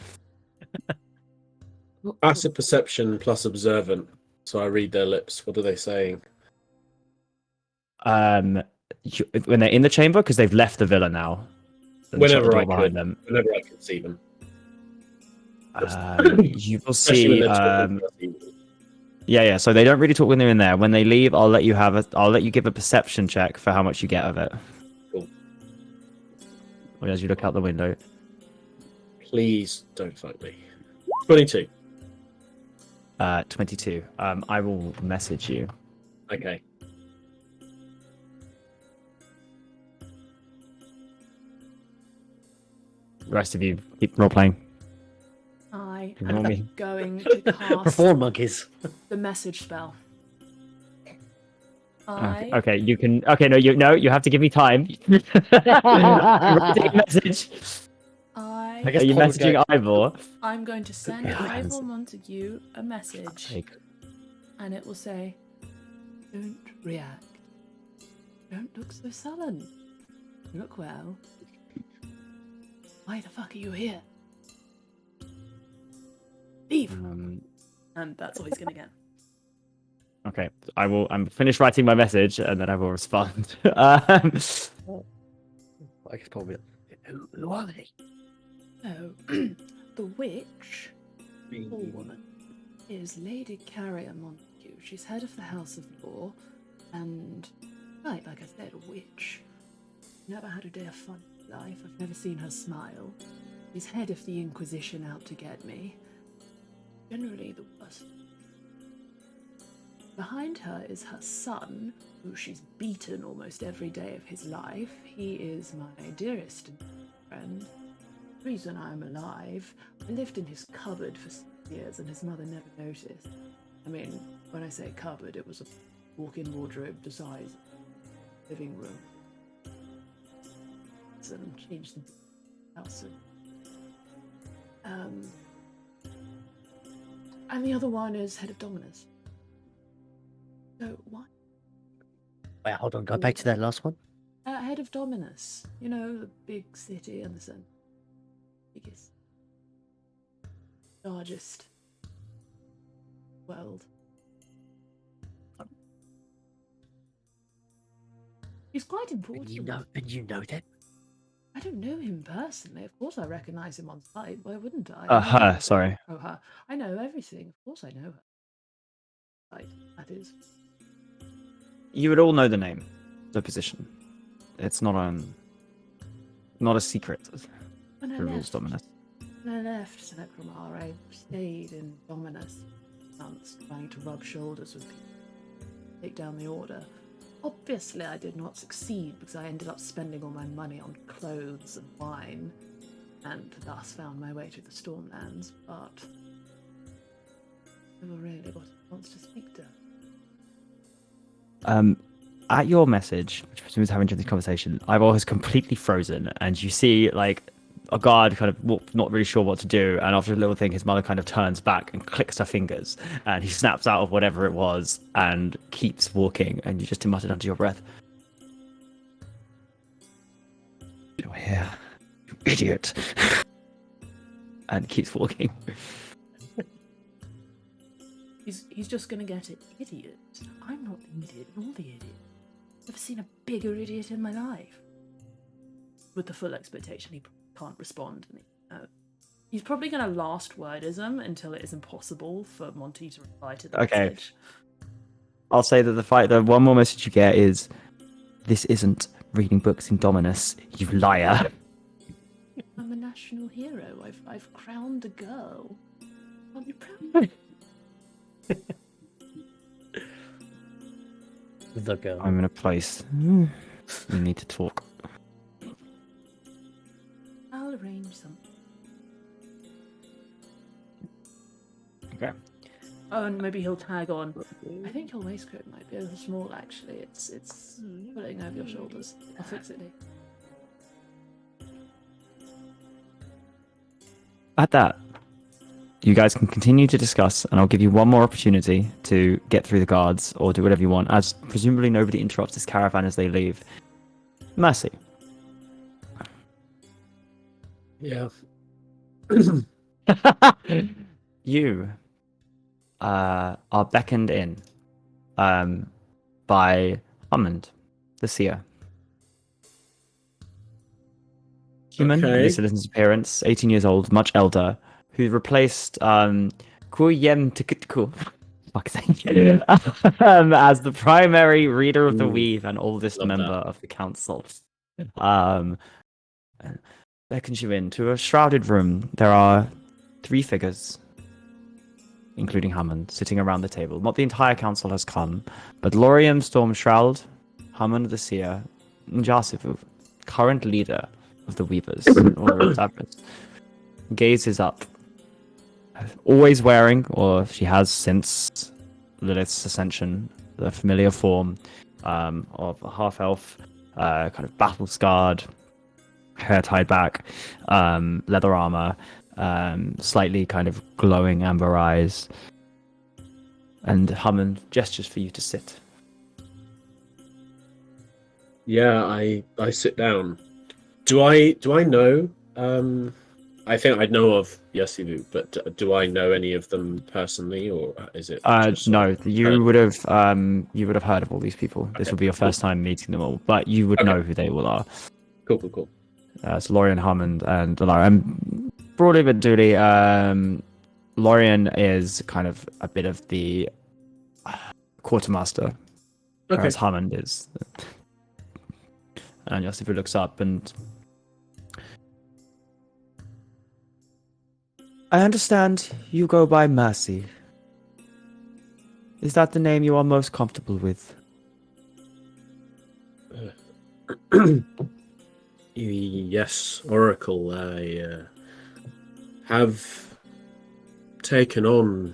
Passive perception plus observant. So I read their lips. What are they saying? When they're in the chamber, because they've left the villa now. Whenever I behind could, them. whenever I can see them. You will Especially when see. they're talking. Yeah. So they don't really talk when they're in there. When they leave, I'll let you give a perception check for how much you get of it. Cool. As you look out the window. Please don't fight me. 22. 22. I will message you. Okay. The rest of you keep role playing. I Ignore am me. going to cast Perform, monkeys. the message spell. I Okay, you can. Okay, you have to give me time. Writing a message. I Are guess you Paul would messaging Ivor? I'm going to send Yeah. Ivor Montague a message, and it will say, "Don't react. Don't look so sullen. Look well. Why the fuck are you here? Leave." And that's all he's gonna get. Okay, I'm finished writing my message, and then I will respond. I guess probably. Who are they? So, the witch, or woman, is Lady Carrier Montague. She's head of the House of Law, and, right, like I said, a witch. Never had a day of fun in life. I've never seen her smile. She's head of the Inquisition out to get me. Generally the worst. Behind her is her son, who she's beaten almost every day of his life. He is my dearest friend. The reason I'm alive. I lived in his cupboard for 6 years and his mother never noticed. I mean, when I say cupboard, it was a walk-in wardrobe the size of the living room. And changed the house. And the other one is head of Dominus. So why? Wait, hold on. Go back to that last one. Head of Dominus. You know, the big city in the center. Biggest. Largest. world. He's quite important. And you know that? I don't know him personally. Of course, I recognize him on sight. Why wouldn't I? Her, sorry. Oh, her. I know everything. Of course, I know her. Right, that is. You would all know the name, the position. It's not a secret. When I The rules left, Dominus. when I left Senecramar, I stayed in Dominus months, trying to rub shoulders with people, take down the order. Obviously, I did not succeed because I ended up spending all my money on clothes and wine, and thus found my way to the Stormlands, but never really got a chance to speak to her. At your message, which presumes having this conversation, I've always completely frozen, and you see like a guard kind of not really sure what to do, and after a little thing, his mother kind of turns back and clicks her fingers, and he snaps out of whatever it was and keeps walking, and you just muttered under your breath, "You're here, you idiot," and keeps walking. He's just gonna get it. Idiot. I'm not the idiot, nor the idiot. Never seen a bigger idiot in my life. With the full expectation he can't respond. He's probably gonna last wordism until it is impossible for Monty to reply to the message. I'll say that the one more message you get is, "This isn't reading books in Dominus, you liar." I'm a national hero. I've crowned a girl. Aren't you proud? The girl. I'm in a place. We need to talk. I'll arrange something. Okay. Oh, and maybe he'll tag on. I think your waistcoat might be a little small, actually. It's pulling over your shoulders. I'll fix it, Dave. At that, you guys can continue to discuss, and I'll give you one more opportunity to get through the guards or do whatever you want, as presumably nobody interrupts this caravan as they leave. Mercy. Yeah. You are beckoned in by Hammond, the seer. Human, Okay. at least citizen's appearance, 18 years old, much elder, who replaced Kuyem Tikitku as the primary reader of the weave and oldest Love member of the council. Beckons you into a shrouded room. There are 3 figures, including Hammond, sitting around the table. Not the entire council has come, but Lorium Stormshroud, Hammond the Seer, and Jasifu, current leader of the Weavers, or established, gazes up. Always wearing, or she has since Lilith's ascension, the familiar form of a half-elf, kind of battle-scarred, hair tied back, leather armor, slightly kind of glowing amber eyes, and Hammond gestures for you to sit. Yeah, I sit down. Do I know? I think I know of Yasivu, but do I know any of them personally, or is it? Just No, you heard? would have heard of all these people. This would be your first time meeting them all, but you would know who they all are. Cool. So Lorian, Hammond, and Delara. And broadly but duly, Lorian is kind of a bit of the quartermaster, whereas Hammond is. And Yasivu looks up and, "I understand you go by Mercy. Is that the name you are most comfortable with?" Yes, Oracle. I have taken on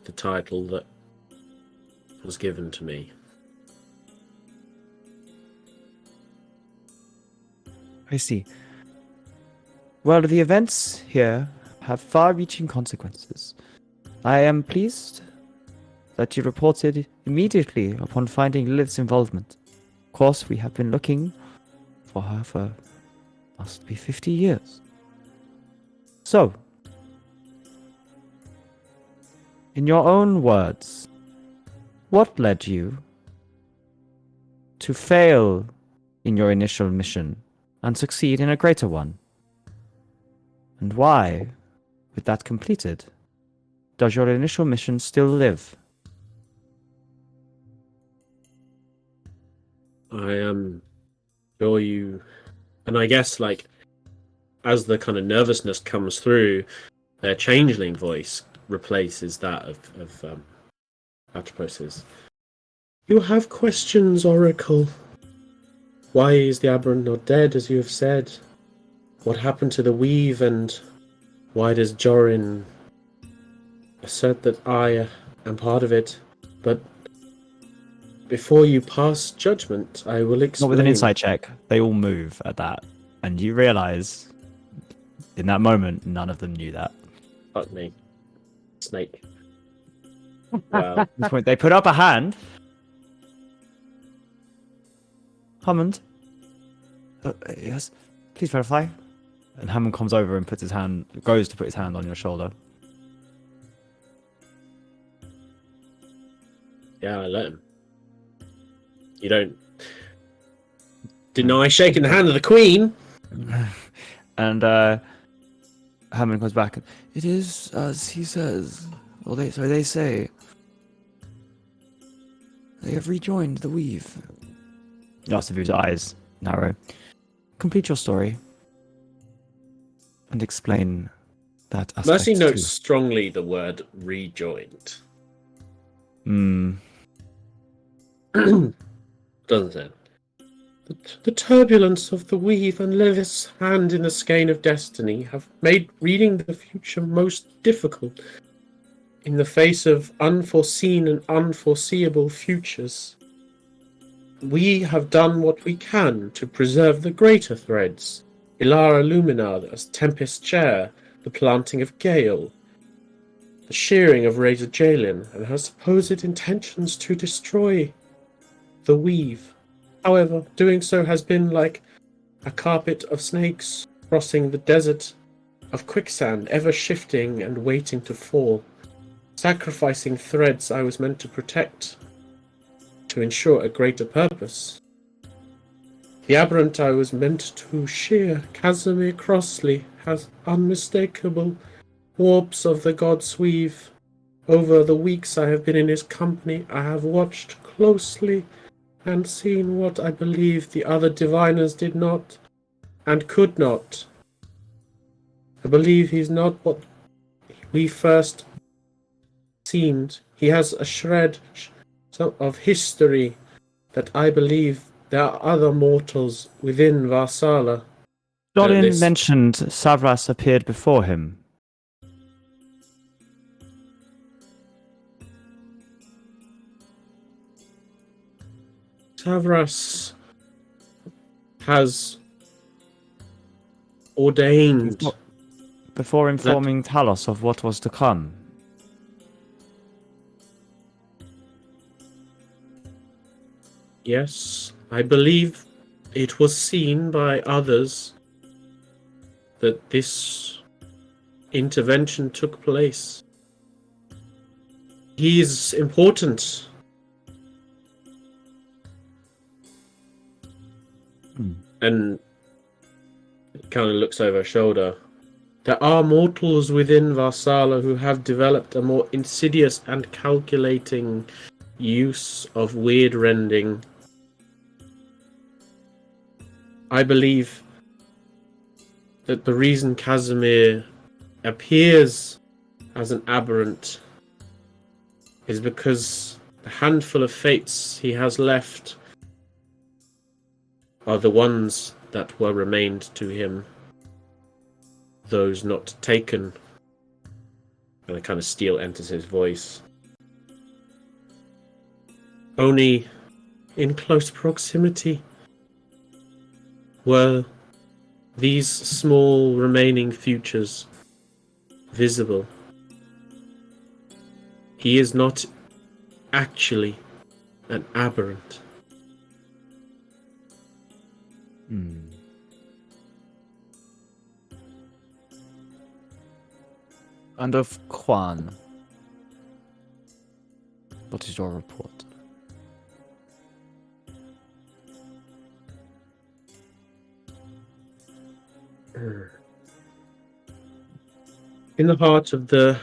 the title that was given to me. I see. Well, the events here have far-reaching consequences. I am pleased that you reported immediately upon finding Lilith's involvement. Of course, we have been looking for her for must be 50 years. So, In your own words, what led you to fail in your initial mission and succeed in a greater one? And why, with that completed, does your initial mission still live? I am sure you, and I guess like as the kind of nervousness comes through, their changeling voice replaces that of Atropos's. You have questions, Oracle. Why is the aberrant not dead, as you have said? What happened to the weave, and why does Jorin assert that I am part of it? But before you pass judgment, I will explain. Not with an insight check. They all move at that. And you realize, in that moment, none of them knew that. Fuck me. Snake. Wow. At this point, they put up a hand. Hammond. Yes, please verify. And Hammond comes over and goes to put his hand on your shoulder. Yeah, I let him. You don't deny shaking the hand of the Queen. And Hammond comes back. It is as he says. Well, they say. They have rejoined the weave. Yasavu's eyes narrow. Complete your story. And explain that aspect Mercy notes too. strongly the word rejoined. Doesn't it? The turbulence of the weave and Lilith's hand in the skein of destiny have made reading the future most difficult in the face of unforeseen and unforeseeable futures. We have done what we can to preserve the greater threads, Ilara Lumina as Tempest Chair, the planting of Gale, the shearing of Razor Jalin, and her supposed intentions to destroy the weave. However, doing so has been like a carpet of snakes crossing the desert of quicksand, ever shifting and waiting to fall, sacrificing threads I was meant to protect to ensure a greater purpose. The aberrant I was meant to shear, Casimir Crossley, has unmistakable warps of the god's weave. Over the weeks I have been in his company, I have watched closely and seen what I believe the other diviners did not and could not. I believe he's not what we first seemed. He has a shred of history that I believe there are other mortals within Varsala. Dorin mentioned Savras appeared before him. Savras has ordained Before informing Talos of what was to come. Yes, I believe it was seen by others that this intervention took place. He is important. And he kind of looks over her shoulder. There are mortals within Varsala who have developed a more insidious and calculating use of weird rending. I believe that the reason Casimir appears as an aberrant is because the handful of fates he has left are the ones that were remained to him, those not taken. And a kind of steel enters his voice. Only in close proximity were these small remaining futures visible. He is not actually an aberrant. And of Quan, What is your report? In the heart of the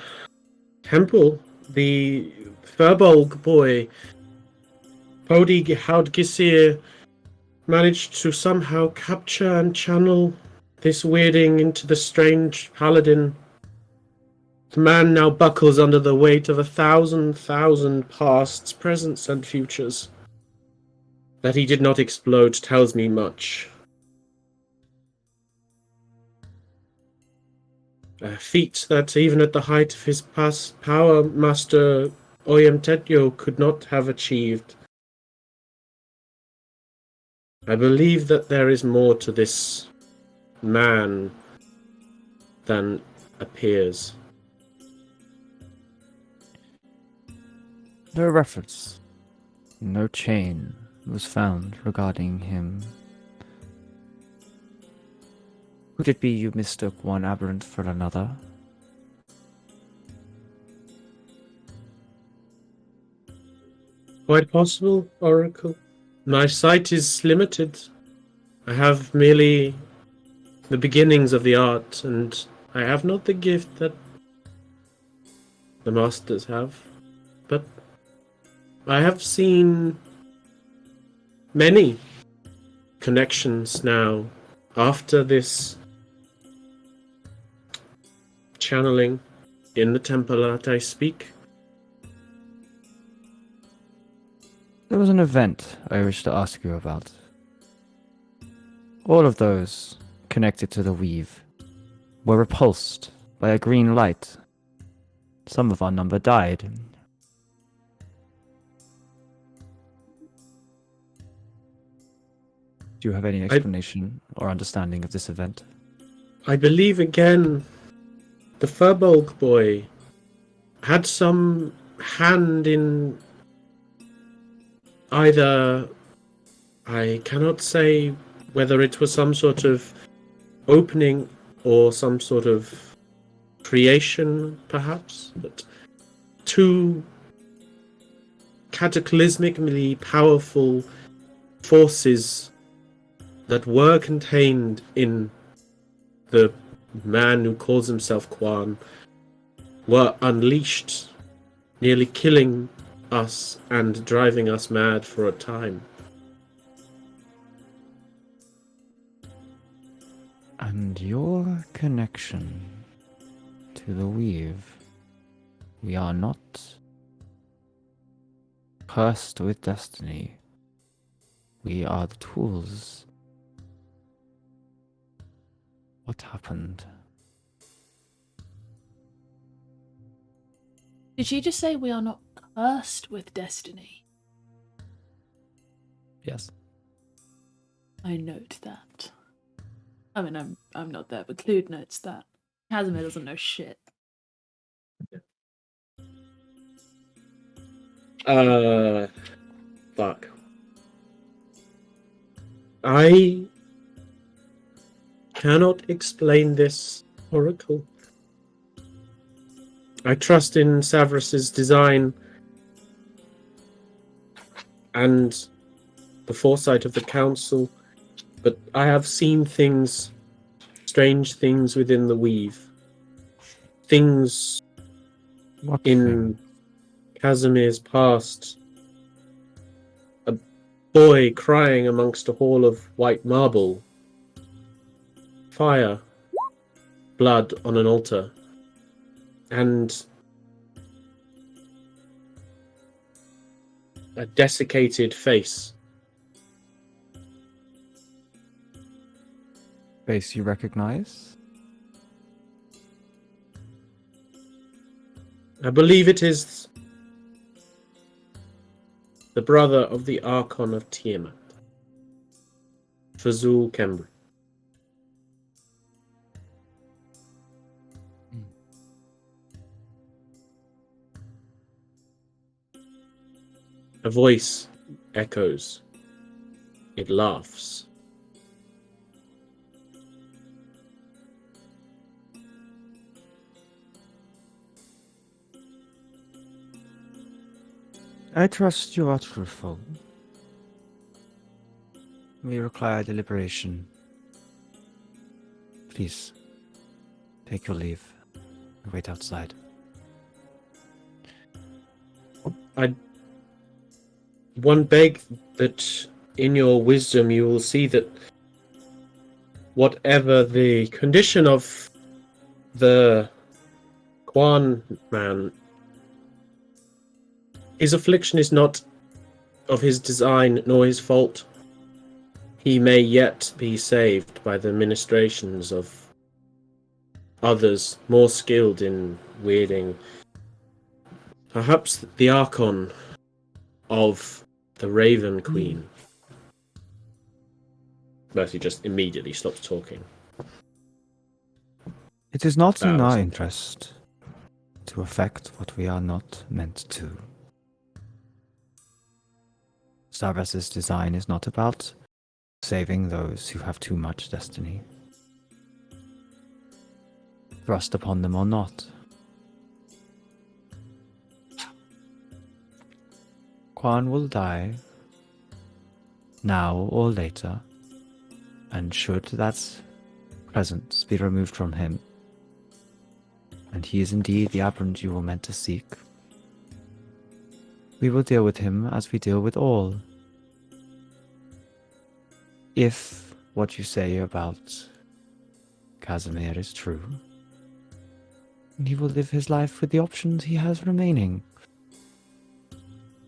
temple, the Furbolg boy, Podi Haudgisir, managed to somehow capture and channel this weirding into the strange paladin. The man now buckles under the weight of 1,000 pasts, presents, and futures. That he did not explode tells me much. A feat that even at the height of his power, Master Oyemtetyo could not have achieved. I believe that there is more to this man than appears. No reference, no chain was found regarding him. Could it be you mistook one aberrant for another? Quite possible, Oracle. My sight is limited. I have merely the beginnings of the art, and I have not the gift that the masters have. But I have seen many connections now after this channeling in the temple that I speak. There was an event I wish to ask you about. All of those connected to the weave were repulsed by a green light. Some of our number died. Do you have any explanation or understanding of this event? I believe again the Furbolg boy had some hand in either, I cannot say whether it was some sort of opening or some sort of creation, perhaps, but two cataclysmically powerful forces that were contained in the man who calls himself Quan were unleashed, nearly killing us and driving us mad for a time. And your connection to the weave. We are not cursed with destiny. We are the tools. What happened? Did she just say we are not cursed with destiny? Yes. I note that. I mean, I'm not there, but Clued notes that. Casimir doesn't know shit. Fuck. I cannot explain this, Oracle. I trust in Savras's design and the foresight of the council, but I have seen things, strange things within the weave. Things What in thing? Casimir's past. A boy crying amongst a hall of white marble. Fire. Blood on an altar. And a desiccated face. Face you recognize? I believe it is the brother of the Archon of Tiamat, Fazul Kembri. A voice echoes. It laughs. I trust you are truthful. We require deliberation. Please, take your leave. Wait outside. One beg that in your wisdom you will see that whatever the condition of the Quan man, his affliction is not of his design nor his fault. He may yet be saved by the ministrations of others more skilled in wielding. Perhaps the Archon of the Raven Queen. Mercy just immediately stops talking. It is not in Bows. our interest to affect what we are not meant to. Starbuss's design is not about saving those who have too much destiny. Thrust upon them or not. Quan will die, now or later, and should that presence be removed from him, and he is indeed the aberrant you were meant to seek, we will deal with him as we deal with all. If what you say about Casimir is true, he will live his life with the options he has remaining,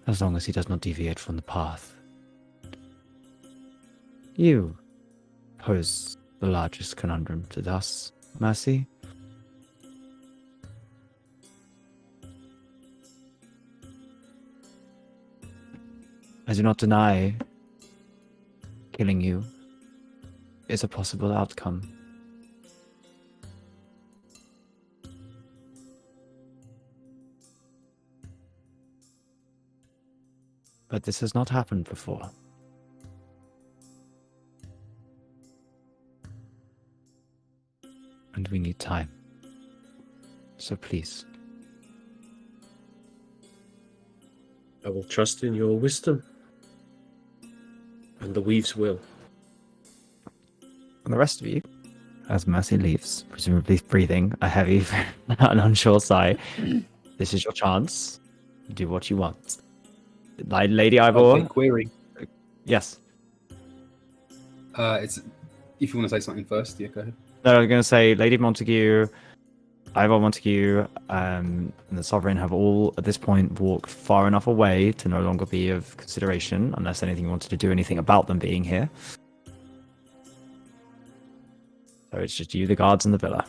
as long as he does not deviate from the path. You pose the largest conundrum to us, Mercy. I do not deny killing you is a possible outcome. But this has not happened before. And we need time. So please. I will trust in your wisdom. And the Weaves will. And the rest of you, as Mercy leaves, presumably breathing a heavy and unsure sigh, this is your chance. Do what you want. Lady Ivor. Okay, query. Yes. It's if you want to say something first, yeah, go ahead. No, I was going to say Lady Montague, Ivor Montague, and the Sovereign have all, at this point, walked far enough away to no longer be of consideration, unless anything wanted to do anything about them being here. So it's just you, the guards, and the villa.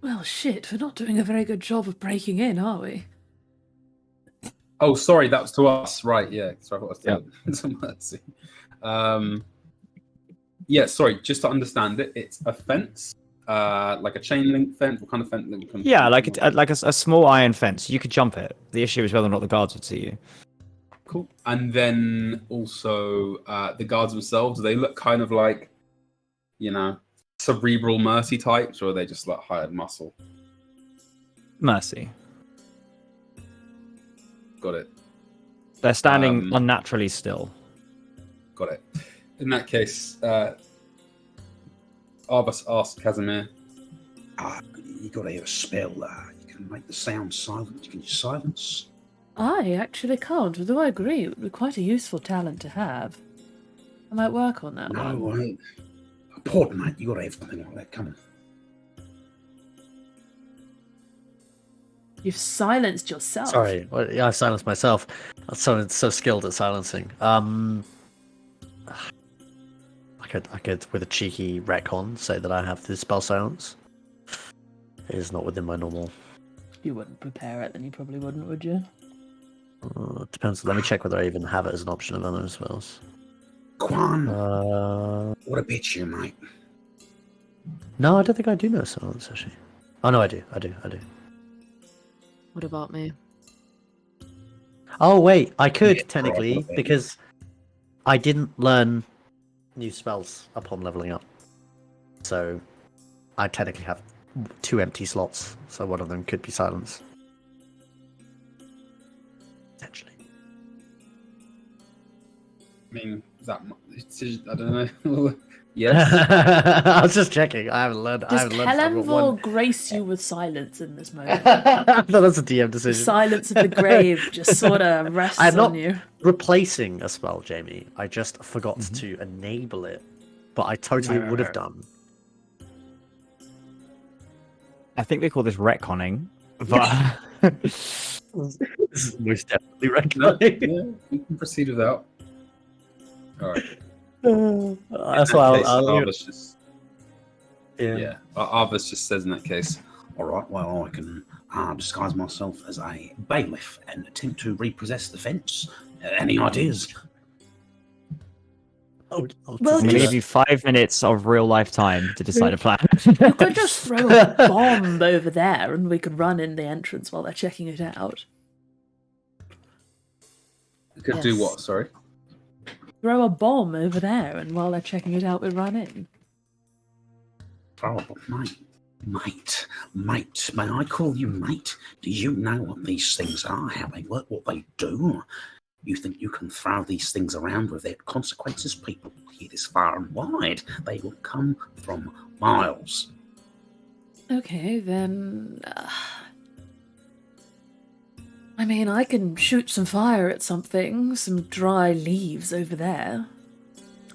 Well, shit, we're not doing a very good job of breaking in, are we? Oh, sorry, that was to us, right? Yeah, sorry, I thought it was to Mercy. Yeah, sorry, just to understand it, it's a fence, like a chain link fence. What kind of fence? Yeah, like a small iron fence. You could jump it. The issue is whether or not the guards would see you. Cool. And then also the guards themselves, they look kind of like, you know, cerebral Mercy types, or are they just like hired muscle? Mercy. Got it. They're standing unnaturally still. Got it. In that case, Arbus asked Casimir. You got to have a spell. You can make the sound silent. You can use silence. I actually can't, although I agree it would be quite a useful talent to have. I might work on that one. No, important, mate. You got to have something like that. Come on. You've silenced yourself. Sorry, well, yeah, I've silenced myself. I'm so skilled at silencing. I could, with a cheeky retcon, say that I have the spell silence. It is not within my normal. If you wouldn't prepare it, then you probably wouldn't, would you? It depends. Let me check whether I even have it as an option of other spells. Quan, Uh, what a bitch you, mate. no, I don't think I do know silence actually. Oh no, I do. What about me? Oh wait, I could Yeah, technically probably. because I didn't learn new spells upon leveling up, so I technically have 2 empty slots, so one of them could be silence. Potentially. I mean, I don't know. Yes. I was just checking. I haven't learned. Does I've got Kelenvor one. grace you with silence in this moment? I thought that's a DM The decision. silence of the grave just sort of rests I'm not on you. replacing a spell, Jamie. I just forgot Mhm. to enable it, but I totally would have done. I think they call this retconning, but This is most definitely No, recommended. yeah, you can proceed without. All right. That's why Arvis just yeah. Arvis just says in that case. All right, well, I can disguise myself as a bailiff and attempt to repossess the fence. Any ideas? I'll Well, I'm going to just- give you 5 minutes of real life time to decide a plan. You could just throw a bomb over there and we could run in the entrance while they're checking it out. You could do Yes. what? Sorry. Throw a bomb over there and while they're checking it out, we run in. Oh, mate, may I call you mate? Do you know what these things are, how they work, what they do? You think you can throw these things around without consequences? People hear this far and wide. They will come from miles. Okay, then. I mean, I can shoot some fire at something, some dry leaves over there.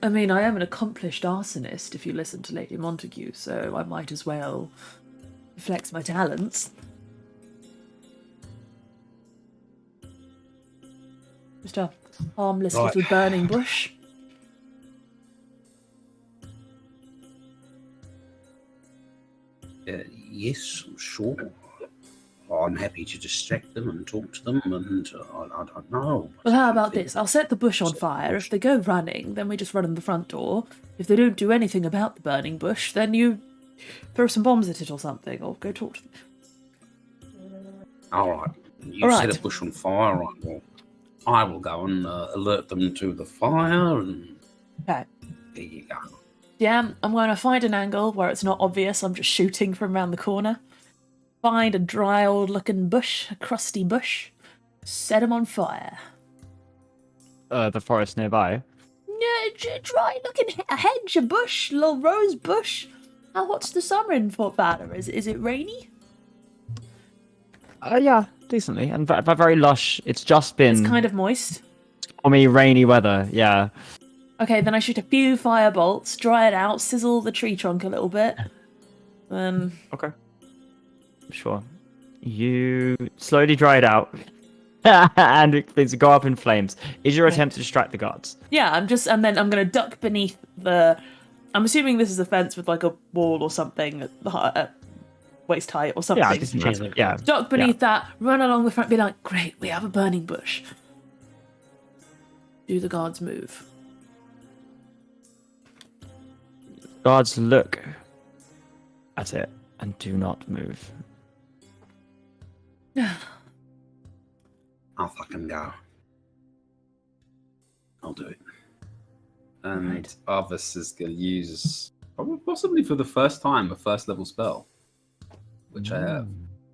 I mean, I am an accomplished arsonist if you listen to Lady Montague, so I might as well flex my talents. Just a harmless Right. little burning bush. Yes, sure. I'm happy to distract them and talk to them, and I don't know. Well, how about this? I'll set the bush on fire. If they go running, then we just run in the front door. If they don't do anything about the burning bush, then you throw some bombs at it or something, or go talk to them. All right. You All set right. a bush on fire. Right, well, I will go and alert them to the fire, and Okay. there you go. Yeah, I'm going to find an angle where it's not obvious I'm just shooting from around the corner. Find a dry old looking bush, a crusty bush. Set them on fire. The forest nearby. Yeah, dry looking hedge, a bush, little rose bush. Now, what's the summer in Fort Valor? Is it rainy? Yeah, decently. And very lush. It's just been It's kind of moist. stormy, rainy weather. Yeah. Okay, then I shoot a few fire bolts, dry it out, sizzle the tree trunk a little bit. Then Okay. Sure. You slowly dry it out, and things go up in flames. Is your attempt to distract the guards? yeah, and then I'm gonna duck beneath the. I'm assuming this is a fence with like a wall or something at waist height or something. Yeah, it doesn't matter. Yeah. Duck beneath that, run along the front, be like, great, we have a burning bush. Do the guards move? Guards look at it and do not move. I'll fucking go. I'll do it. And Right. Arvis is going to use, probably possibly for the first time, a first level spell, which I have.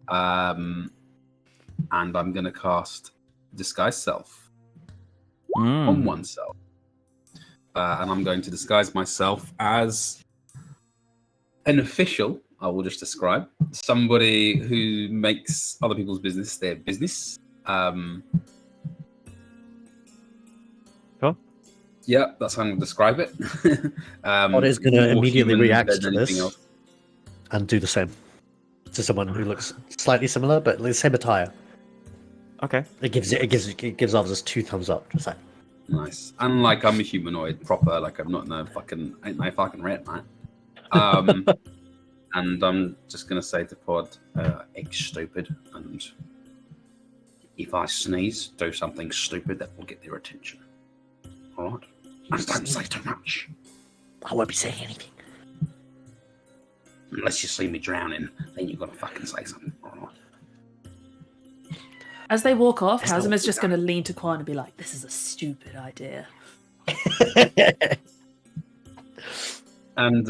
And I'm going to cast Disguise Self on oneself. And I'm going to disguise myself as an official, I will just describe. Somebody who makes other people's business their business. Sure. Yeah, that's how I'm going to describe it. What is going to more immediately human react than to anything this else. and do the same to someone who looks slightly similar, but the same attire. Okay. It gives others 2 thumbs up. Just like Nice. And like I'm a humanoid proper, like I'm not no fucking ain't no fucking rat, mate. And I'm just gonna say to Pod, X stupid, and if I sneeze, do something stupid that will get their attention. Alright? And don't say too much. I won't be saying anything. Unless you see me drowning, then you've got to fucking say something. Alright? As they walk off, It's not Kazim is what just we going to lean to Quan and be like, this is a stupid idea. And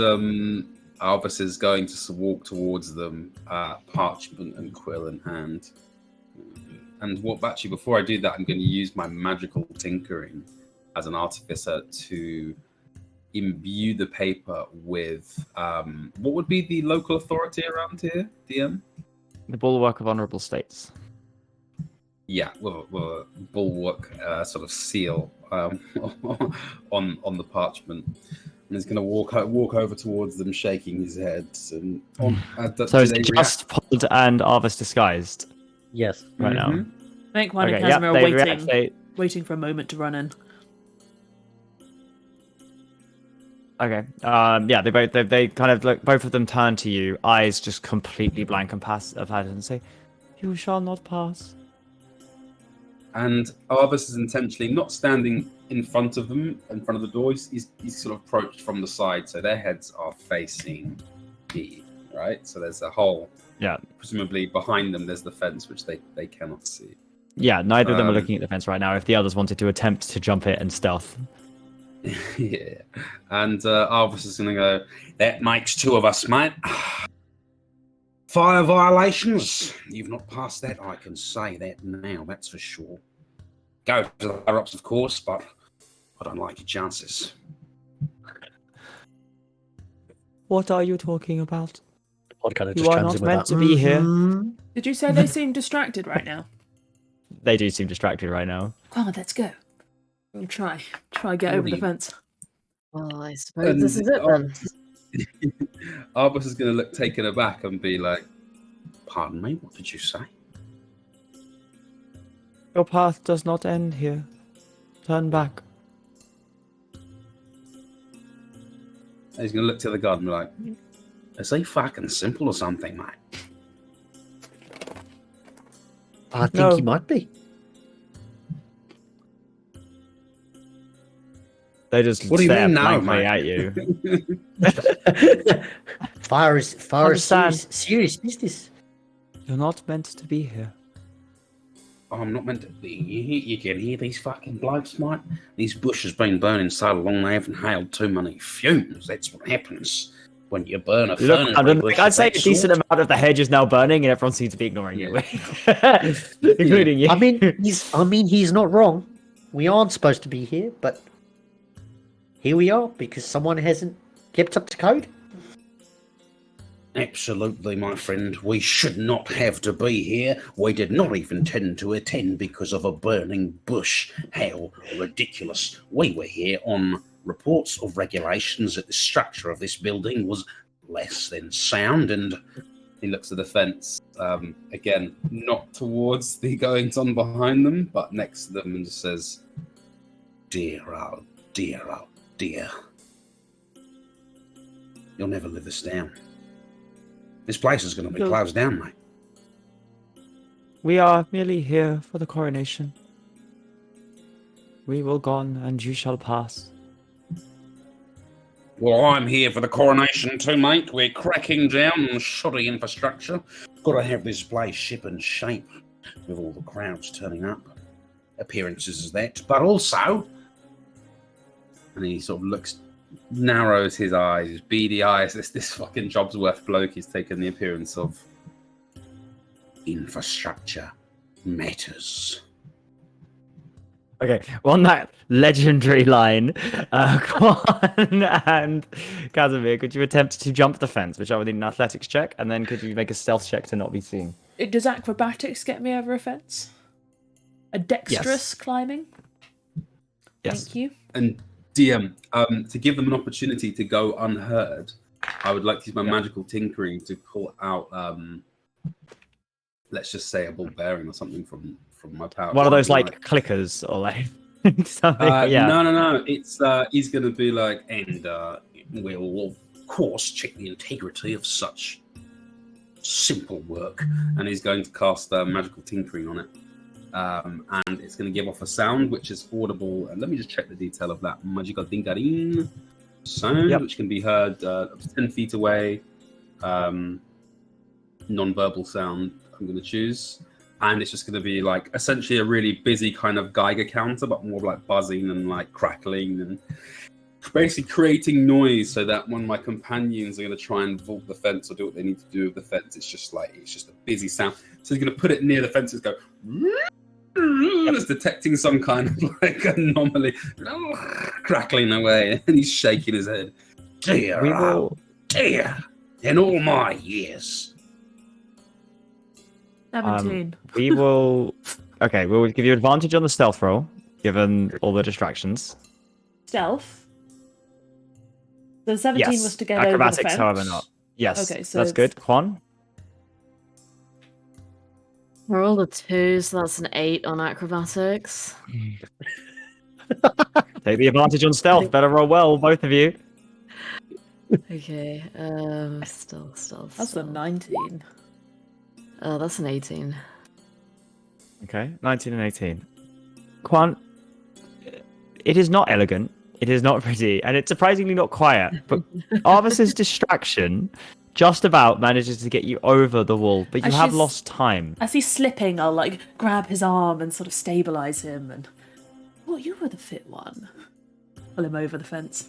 Albus is going to walk towards them, parchment and quill in hand. And actually, before I do that, I'm going to use my magical tinkering as an artificer to imbue the paper with what would be the local authority around here, DM? The Bulwark of Honourable States. Yeah, with a bulwark sort of seal on the parchment. And he's going to walk over towards them, shaking his head. And so is it just Pod and Arvis disguised? Yes. Right now. I think mine and Okay, Casimir are they waiting for a moment to run in. Okay. Yeah, they kind of look. Both of them turn to you, eyes just completely blank and passive, and say, "You shall not pass." And Arvis is intentionally not standing in front of them, in front of the door. He's sort of approached from the side, so their heads are facing me, right? So there's a hole. Yeah. Presumably behind them, there's the fence, which they cannot see. Yeah, neither of them are looking at the fence right now. If the others wanted to attempt to jump it and stealth. Yeah. And Arvis is going to go, that makes two of us, mate. Fire violations. You've not passed that, I can say that now, that's for sure. Go to the higher-ups, of course, but I don't like your chances. What are you talking about? Pod kind of You just are chimes not in with meant that. to be here. Did you say they seem distracted right now? They do seem distracted right now. Come on, let's go. We'll try get over the fence. Well, I suppose this is it then. Arbus is going to look taken aback and be like, pardon me, what did you say? Your path does not end here. Turn back. And he's going to look to the guard and be like, is he fucking simple or something, mate? I think he might be. They just What do you stare mean now, blankly mate? at you. Fire is serious business. You're not meant to be here. Oh, I'm not meant to be. You can hear these fucking blokes, mate. These bushes been burning so long they haven't inhaled too many fumes. That's what happens when you burn a furnace. I'd say a decent amount of the hedge is now burning, and everyone seems to be ignoring you, including you. I mean, he's not wrong. We aren't supposed to be here, but here we are because someone hasn't kept up to code. Absolutely, my friend. We should not have to be here. We did not even intend to attend because of a burning bush. How ridiculous. We were here on reports of regulations that the structure of this building was less than sound, and he looks at the fence, again, not towards the goings-on behind them, but next to them, and just says, dear, oh dear, oh dear. You'll never live this down. This place is going to be closed down, mate. We are merely here for the coronation. We will gone, and you shall pass. Well, I'm here for the coronation too, mate. We're cracking down on shoddy infrastructure. Got to have this place ship and shape with all the crowds turning up. Appearances is that, but also... And he sort of narrows his eyes, his beady eyes. This fucking Jobsworth bloke he's taken the appearance of. Infrastructure matters. Okay, well, on that legendary line, Quan and Casimir, could you attempt to jump the fence, which I would need an athletics check, and then could you make a stealth check to not be seen? Does acrobatics get me over a fence? A dexterous climbing? Yes. Thank you. And DM, to give them an opportunity to go unheard, I would like to use my magical tinkering to call out, let's just say a ball bearing or something from my power. One of those like clickers or like something. Yeah. No. It's he's going to be like, and we'll of course check the integrity of such simple work, and he's going to cast magical tinkering on it. And it's going to give off a sound which is audible. And let me just check the detail of that magical tinkering sound, which can be heard up to 10 feet away. Non-verbal sound I'm going to choose. And it's just going to be like essentially a really busy kind of Geiger counter, but more like buzzing and like crackling. And basically creating noise so that when my companions are going to try and vault the fence or do what they need to do with the fence, it's just a busy sound. So he's going to put it near the fence and go. It's detecting some kind of like anomaly, crackling away, and he's shaking his head. Dear, dear, in all my years. 17. We will. Okay, we'll give you advantage on the stealth roll, given all the distractions. Stealth? So 17 Yes, was to get over the acrobatics, fence. however, not. Yes, Okay, so that's good. Quan? Roll a 2, so that's an 8 on acrobatics. Take the advantage on stealth. Better roll well, both of you. Okay, stealth. That's a 19. Oh, that's an 18. Okay, 19 and 18. Quan, it is not elegant, it is not pretty, and it's surprisingly not quiet, but Arvis's distraction just about manages to get you over the wall, but you have lost time. As he's slipping, I'll like grab his arm and sort of stabilize him and... Oh, you were the fit one. Pull him over the fence.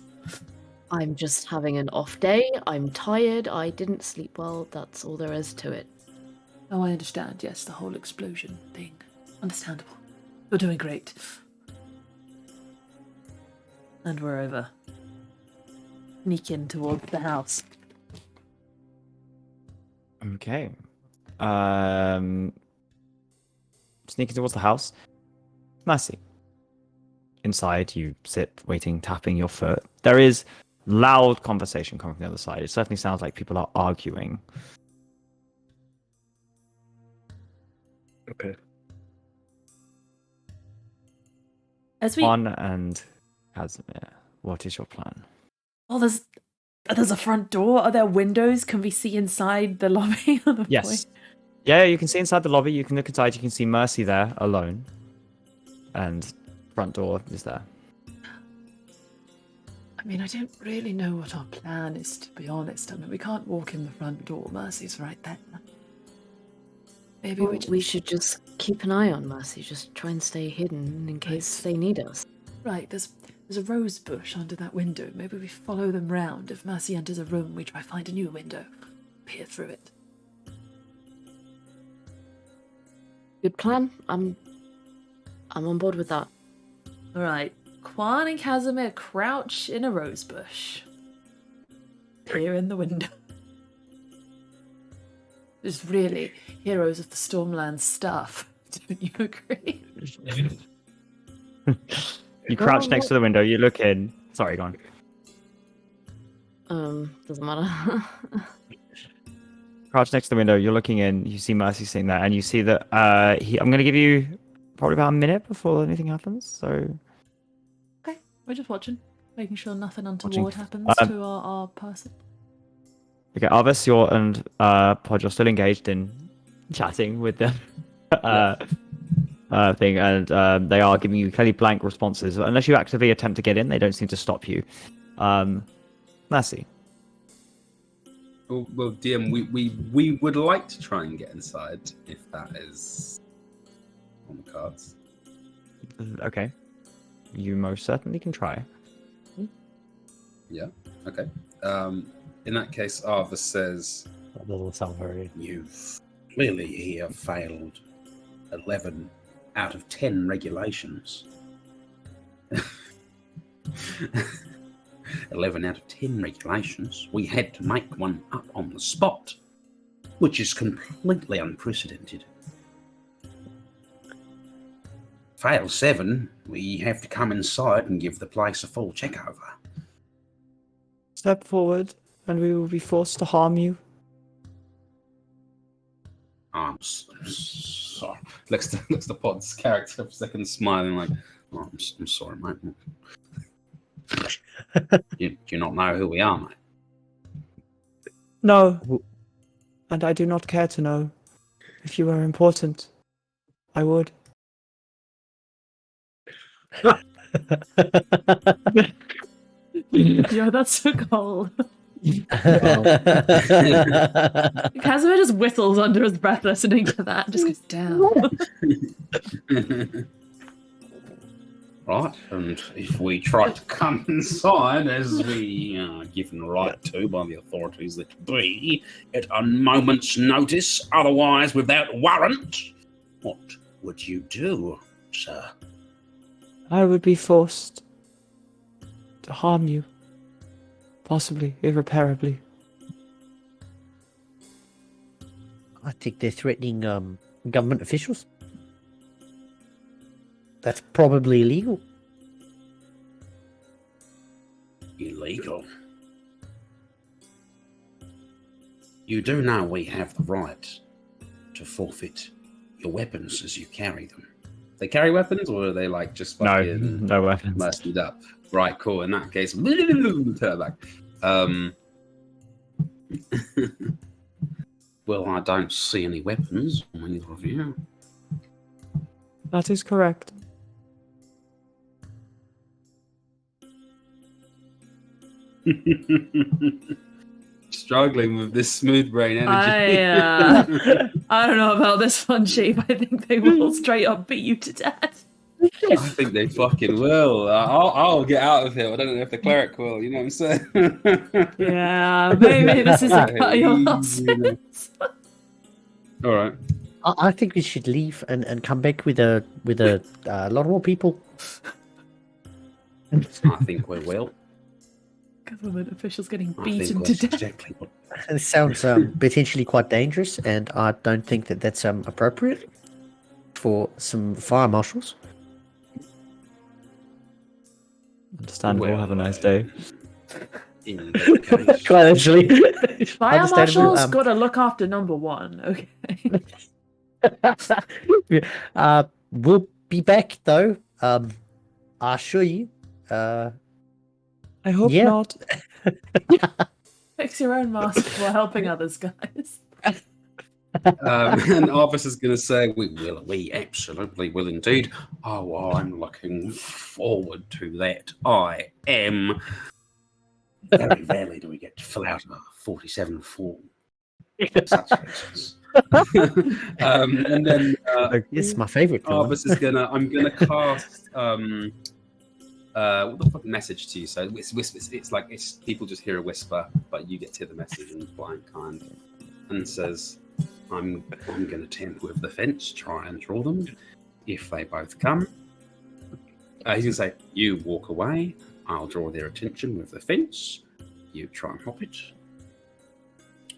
I'm just having an off day. I'm tired. I didn't sleep well. That's all there is to it. Oh, I understand. Yes, the whole explosion thing. Understandable. You're doing great. And we're over. Sneaking towards the house. Okay. Sneaking towards the house. Mercy. Inside, you sit, waiting, tapping your foot. There is loud conversation coming from the other side. It certainly sounds like people are arguing. Okay. Juan and Casimir, what is your plan? Oh, there's a front door. Are there windows? Can we see inside the lobby? Yes. Yeah, you can see inside the lobby. You can look inside. You can see Mercy there alone. And front door is there. I mean, I don't really know what our plan is, to be honest. I mean, we can't walk in the front door. Mercy's right there. Maybe we should just keep an eye on Mercy. Just try and stay hidden in case they need us. Right, there's a rose bush under that window. Maybe we follow them round. If Mercy enters a room, we try find a new window. Peer through it. Good plan. I'm on board with that. Alright. Quan and Casimir crouch in a rose bush. Peer in the window. Just really heroes of the Stormland stuff. Don't you agree? You crouch next to the window, you look in. Sorry, go on. Doesn't matter. Crouch next to the window, you're looking in, you see Mercy sitting there, and you see that I'm going to give you probably about a minute before anything happens, so... Okay, we're just watching. Making sure nothing untoward happens to our person. Okay, Arvis, you're and Pod, you're still engaged in chatting with them. Thing, and they are giving you clearly blank responses. Unless you actively attempt to get in, they don't seem to stop you. Mercy. Well, DM, we would like to try and get inside if that is on the cards. Okay. You most certainly can try. Yeah. Okay. In that case, Arvis says, That doesn't sound very... You've clearly here failed 11 out of 10 regulations. 11 out of 10 regulations. We had to make one up on the spot, which is completely unprecedented. Fail 7, we have to come inside and give the place a full check-over. Step forward, and we will be forced to harm you. I'm sorry. Looks to Pod's character for a second, smiling like, oh, I'm sorry, mate. Do you not know who we are, mate? No. And I do not care to know. If you were important, I would. Yo, that's so cold. Casimir just whistles under his breath listening to that and just goes down. right? And if we try to come inside, as we are given right to by the authorities that be, at a moment's notice, otherwise without warrant, what would you do, sir? I would be forced to harm you. Possibly irreparably. I think they're threatening government officials. That's probably illegal. Illegal. You do know we have the right to forfeit your weapons as you carry them. They carry weapons, or are they like just fucking No weapons. messed up? Right, cool. In that case, turn it back. Well, I don't see any weapons on either of you. That is correct. Struggling with this smooth brain energy. I don't know about this one, Chief. I think they will straight up beat you to death. I think they fucking will. I'll get out of here. I don't know if the cleric will. You know what I'm saying? Yeah, maybe this is a your losses. All right. I think we should leave and come back with a lot more people. I think we will. Government officials getting I beaten think to that's death. exactly what. It sounds potentially quite dangerous, and I don't think that that's appropriate for some fire marshals. Understandable. Well, Have a nice day. In that case, Quite actually. Fire Understandable, marshals gotta look after number one, okay? We'll be back though. I assure you. I hope Yeah. not. Fix your own mask before helping others, guys. And Arvis is going to say, we absolutely will indeed. Oh, I'm looking forward to that. I am. Very rarely do we get to fill out a 47 form. Such reasons. and then It's my favorite. Arvis is gonna. I'm gonna cast. What the fuck message to you? So it's like people just hear a whisper, but you get to hear the message in blind kind, and says, I'm going to tamper with the fence, try and draw them. If they both come, he's going to say, you walk away, I'll draw their attention with the fence, you try and hop it.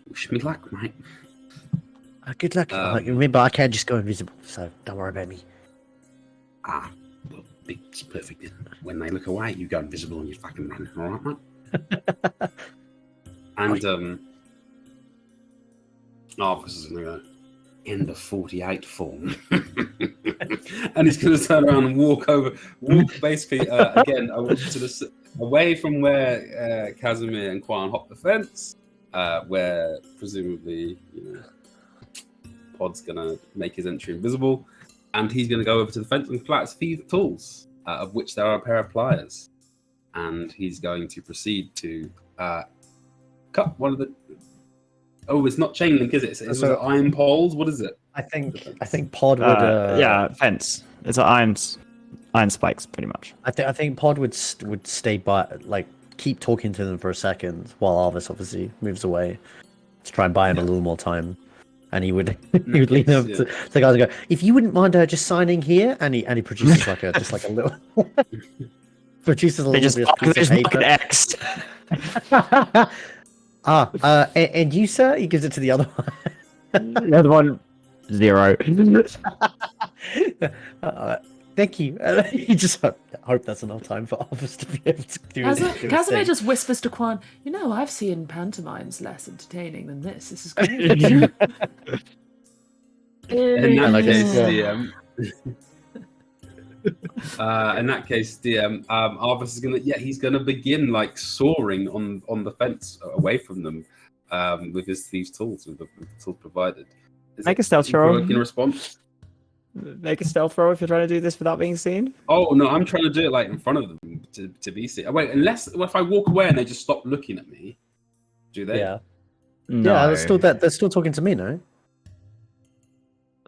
Wish me luck, mate. Good luck. Remember, I can't just go invisible, so don't worry about me. Well, it's perfect then. When they look away, you go invisible and you fucking run, alright, mate? And, Arvis is going to go, end of 48 form. and he's going to turn around and walk basically again away from where Casimir and Quan hop the fence, where presumably Pod's going to make his entry invisible, and he's going to go over to the fence and collect a few tools, of which there are a pair of pliers, and he's going to proceed to cut one of the. Oh, it's not chain link, is it? It's iron poles. What is it? I think Pod would. Fence. It's iron spikes, pretty much. I think Pod would stay by, like, keep talking to them for a second while Arvis obviously moves away to try and buy him a little more time, and he would lean up to the guys and go, "If you wouldn't mind just signing here," and he produces like a little produces a little bit of piece of paper. X. And you, sir? He gives it to the other one. The other one, 0. Thank you. You just hope that's enough time for Arvis to be able to do it. Casimir just whispers to Quan, I've seen pantomimes less entertaining than this. This is great. In that case, DM, Arvis is he's gonna begin like soaring on the fence away from them, with his thieves' tools, with the tools provided. Make a stealth throw. In response. Make a stealth throw if you're trying to do this without being seen. Oh no, I'm trying to do it like in front of them to be seen. Oh, wait, if I walk away and they just stop looking at me, do they? Yeah. No. Yeah, they're still talking to me, no?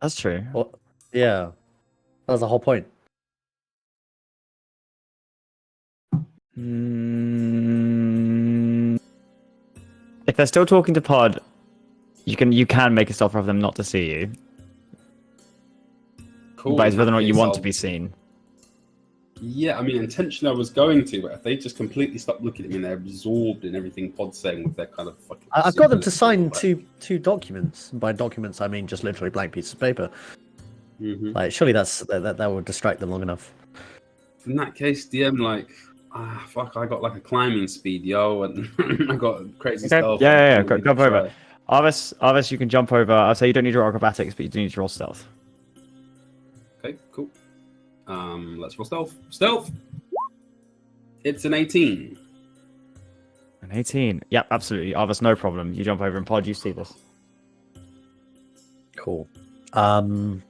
That's true. Well, yeah. That was the whole point. If they're still talking to Pod, you can make a stealth roll for them not to see you. Cool. But it's whether or not you Okay, want so- to be seen. Yeah, I mean, intentionally I was going to, but if they just completely stop looking at me and they're absorbed in everything Pod's saying with their kind of fucking... I've got them to super- sign two documents. By documents, I mean just literally blank pieces of paper. Mhm. Like, surely that will distract them long enough. In that case, DM, like, fuck, I got like a climbing speed, yo, and I got crazy Okay. stuff. Yeah. Go over. Arvis, you can jump over. I'll say you don't need to roll acrobatics, but you do need to roll stealth. Okay, cool. Let's roll stealth. Stealth! It's an 18. An 18. Yep, absolutely. Arvis, no problem. You jump over and Pod, you see this. Cool. Gonna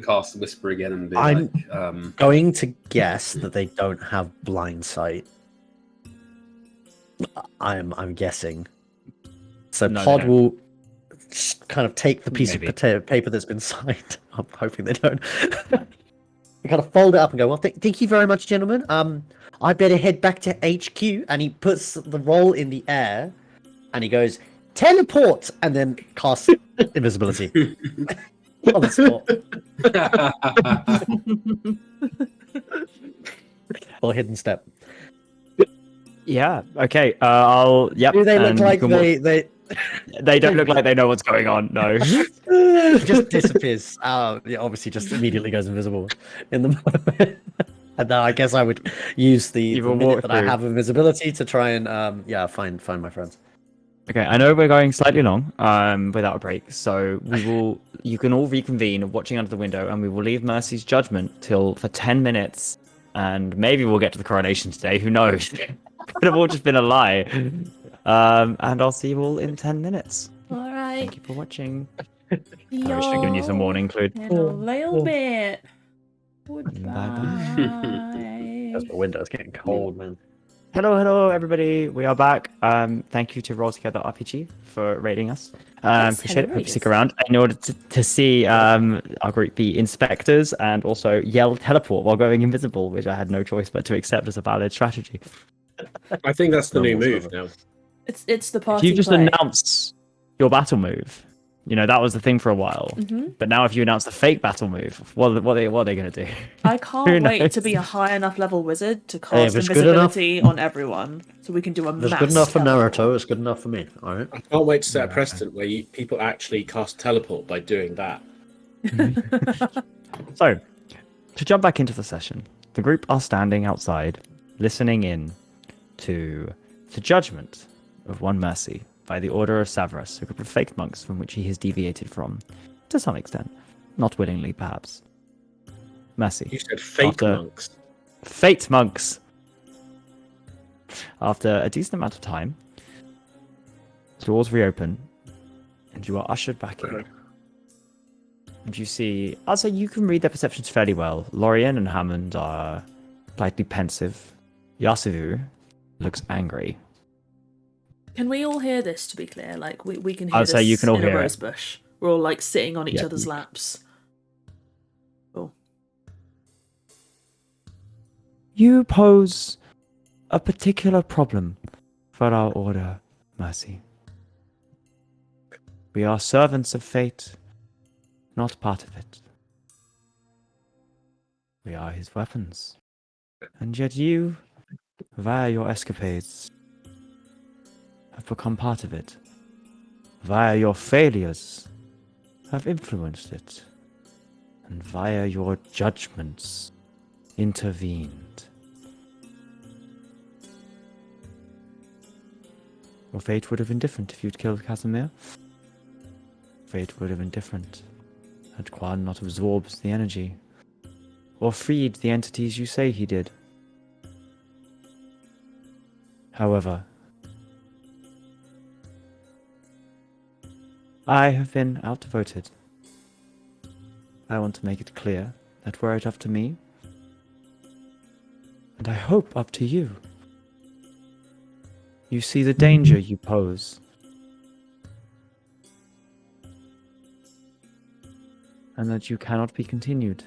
cast Whisper again and be I'm- like, Going to guess that they don't have blind sight. I'm guessing. So No, they Pod don't. will just kind of take the piece Maybe. of paper that's been signed. I'm hoping they don't. They kind of fold it up and go, well, thank you very much, gentlemen. I better head back to HQ. And he puts the roll in the air and he goes, teleport! And then casts invisibility on the spot. Or hidden step. Yeah. Okay. I'll. Yep. Do they look and you like can They don't look like they know what's going on. No. just disappears. Yeah, obviously, just immediately goes invisible in the moment. And then I guess I would use the Evil minute that I walkthrough. have invisibility to try and find my friends. Okay, I know we're going slightly long, without a break, so you can all reconvene watching under the window, and we will leave Mercy's judgment for 10 minutes, and maybe we'll get to the coronation today, who knows? Could have all just been a lie. And I'll see you all in 10 minutes. All right. Thank you for watching. I I should have given you some warning, Clued. In a little bit. Bye-bye. That's my window. It's getting cold, man. Hello, everybody. We are back. Thank you to Roll Together RPG for rating us. Yes, Appreciate it. Hope you hilarious. stick around in order to see our group be inspectors and also yell teleport while going invisible, which I had no choice but to accept as a valid strategy. I think that's the new Normal move stuff. now. It's the If party. you just play. announce your battle move, that was the thing for a while. Mhm. But now if you announce the fake battle move, what are they going to do? I Who can't wait to knows? be a high enough level wizard to Hey, cast if it's good enough- invisibility on everyone, so we can do a If it's mass good enough for teleport. Naruto, it's good enough for me. All right. I can't wait to set a precedent where people actually cast teleport by doing that. So, to jump back into the session, the group are standing outside, listening in to the judgment of one Mercy by the Order of Severus, a group of fake monks from which he has deviated from, to some extent. Not willingly, perhaps. Mercy. You said fake After- monks. Fate monks! After a decent amount of time, the doors reopen, and you are ushered back in. And you see, I'll say you can read their perceptions fairly well. Lorien and Hammond are slightly pensive. Yasuvu looks angry. Can we all hear this? To be clear, like we can hear I'd this say you can all in hear a it. rose bush. We're all like sitting on each Yeah. other's laps. Cool. You pose a particular problem for our order, Mercy. We are servants of fate, not part of it. We are his weapons. And yet you, via your escapades, have become part of it. Via your failures, have influenced it. And via your judgments, intervened. Your fate would have been different if you'd killed Casimir. Fate would have been different had Quan not absorbed the energy, or freed the entities you say he did. However, I have been outvoted. I want to make it clear that were it up to me, and I hope up to you, you see the danger you pose. And that you cannot be continued.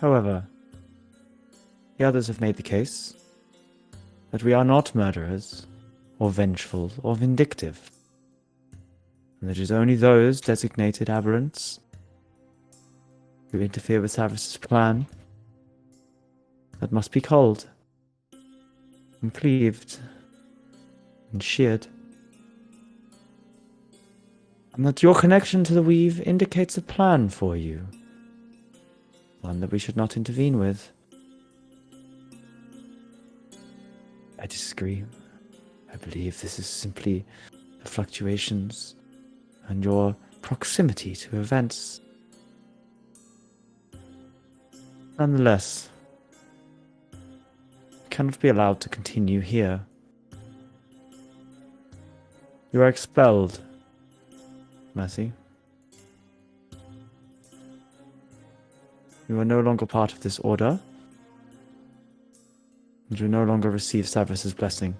However, the others have made the case that we are not murderers, or vengeful, or vindictive. And it is only those designated aberrants who interfere with Cyrus's plan that must be culled, and cleaved, and sheared. And that your connection to the weave indicates a plan for you, one that we should not intervene with. I disagree. I believe this is simply the fluctuations and your proximity to events. Nonetheless, you cannot be allowed to continue here. You are expelled, Mercy. You are no longer part of this order, and you no longer receive Severus's blessing.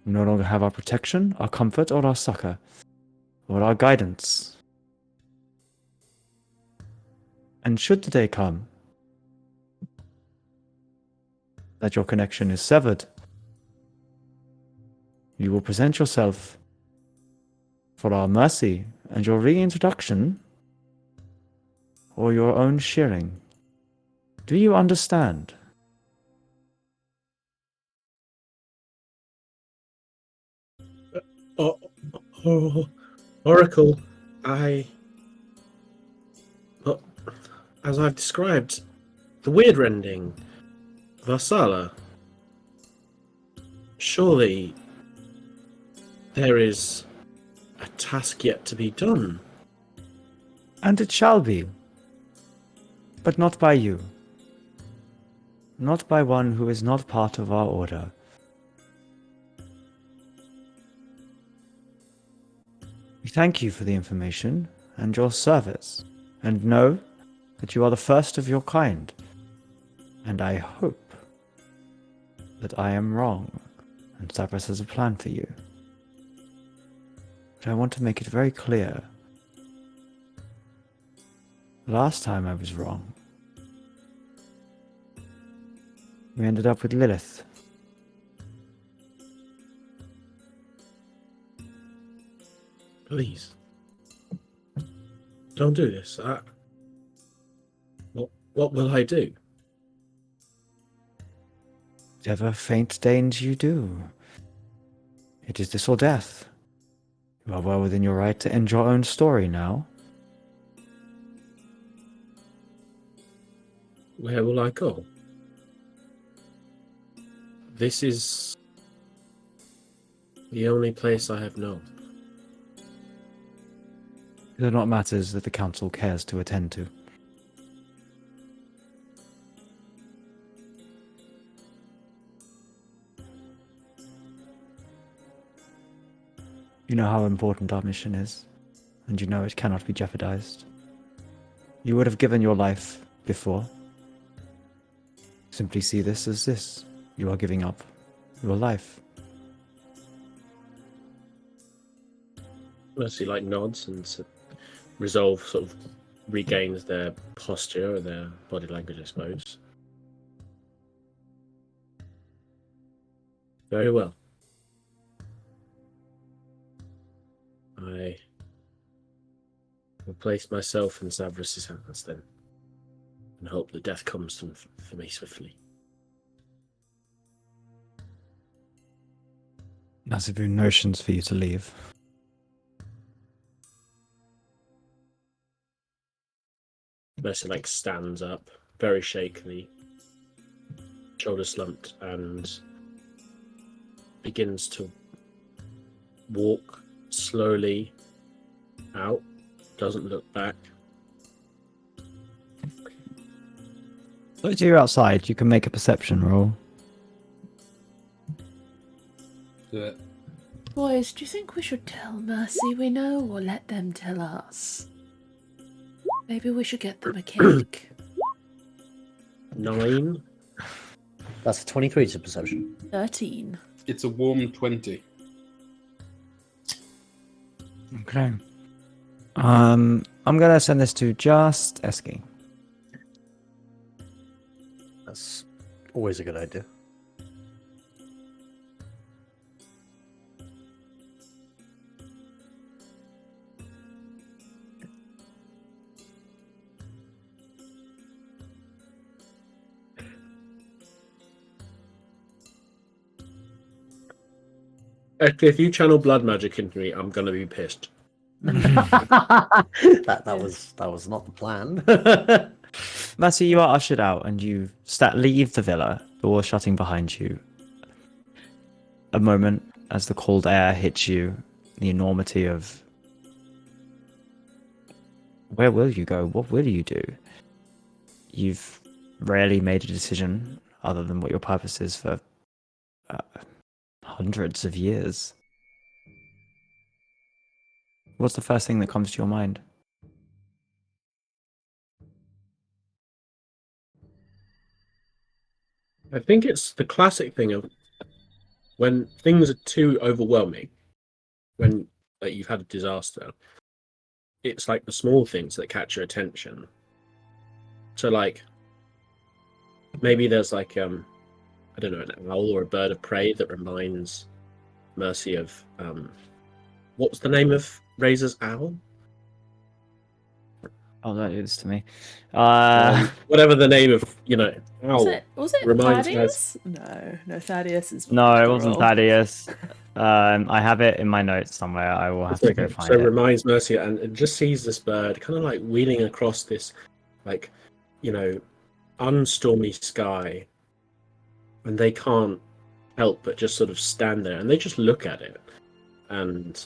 You no longer have our protection, our comfort, or our succor, or our guidance. And should the day come that your connection is severed, you will present yourself for our mercy and your reintroduction, or your own shearing. Do you understand? Oracle, But as I've described, the weird rending, Varsala, surely there is a task yet to be done. And it shall be, but not by you. Not by one who is not part of our order. We thank you for the information and your service, and know that you are the first of your kind. And I hope that I am wrong, and Cyprus has a plan for you. But I want to make it very clear. Last time I was wrong. We ended up with Lilith. Please, don't do this. What will I do? Whatever faint deigns you do. It is this or death. You are well within your right to end your own story now. Where will I go? This is the only place I have known. These are not matters that the council cares to attend to. You know how important our mission is, and you know it cannot be jeopardized. You would have given your life before. Simply see this as this. You are giving up your life. Mercy nods and Resolve sort of regains their posture or their body language, I suppose. Very well. I will place myself in Severus's hands then, and hope that death comes for me swiftly. Massive notions for you to leave. Mercy stands up, very shakily, shoulders slumped, and begins to walk slowly out, doesn't look back. So as you're outside, you can make a perception roll. Do it. Boys, do you think we should tell Mercy we know, or let them tell us? Maybe we should get them a cake. 9. That's a 23 to perception. 13. It's a warm 20. Okay. I'm gonna send this to just Eski. That's always a good idea. If you channel blood magic into me, I'm gonna be pissed. that was not the plan. Mercy, you are ushered out, and you leave the villa, door shutting behind you. A moment as the cold air hits you, the enormity of where will you go? What will you do? You've rarely made a decision other than what your purpose is for hundreds of years. What's the first thing that comes to your mind? I think it's the classic thing of when things are too overwhelming, when you've had a disaster, it's like the small things that catch your attention. So like maybe there's like I don't know, an owl or a bird of prey that reminds Mercy of what was the name of Razor's owl? Oh, don't do this to me. Whatever the name of, owl. Was it reminds Thaddeus? No, Thaddeus is. No, it wasn't wrong. Thaddeus. I have it in my notes somewhere. I will have to go find So it. reminds Mercy, and it just sees this bird kind of like wheeling across this, like, unstormy sky, and they can't help but just sort of stand there, and they just look at it, and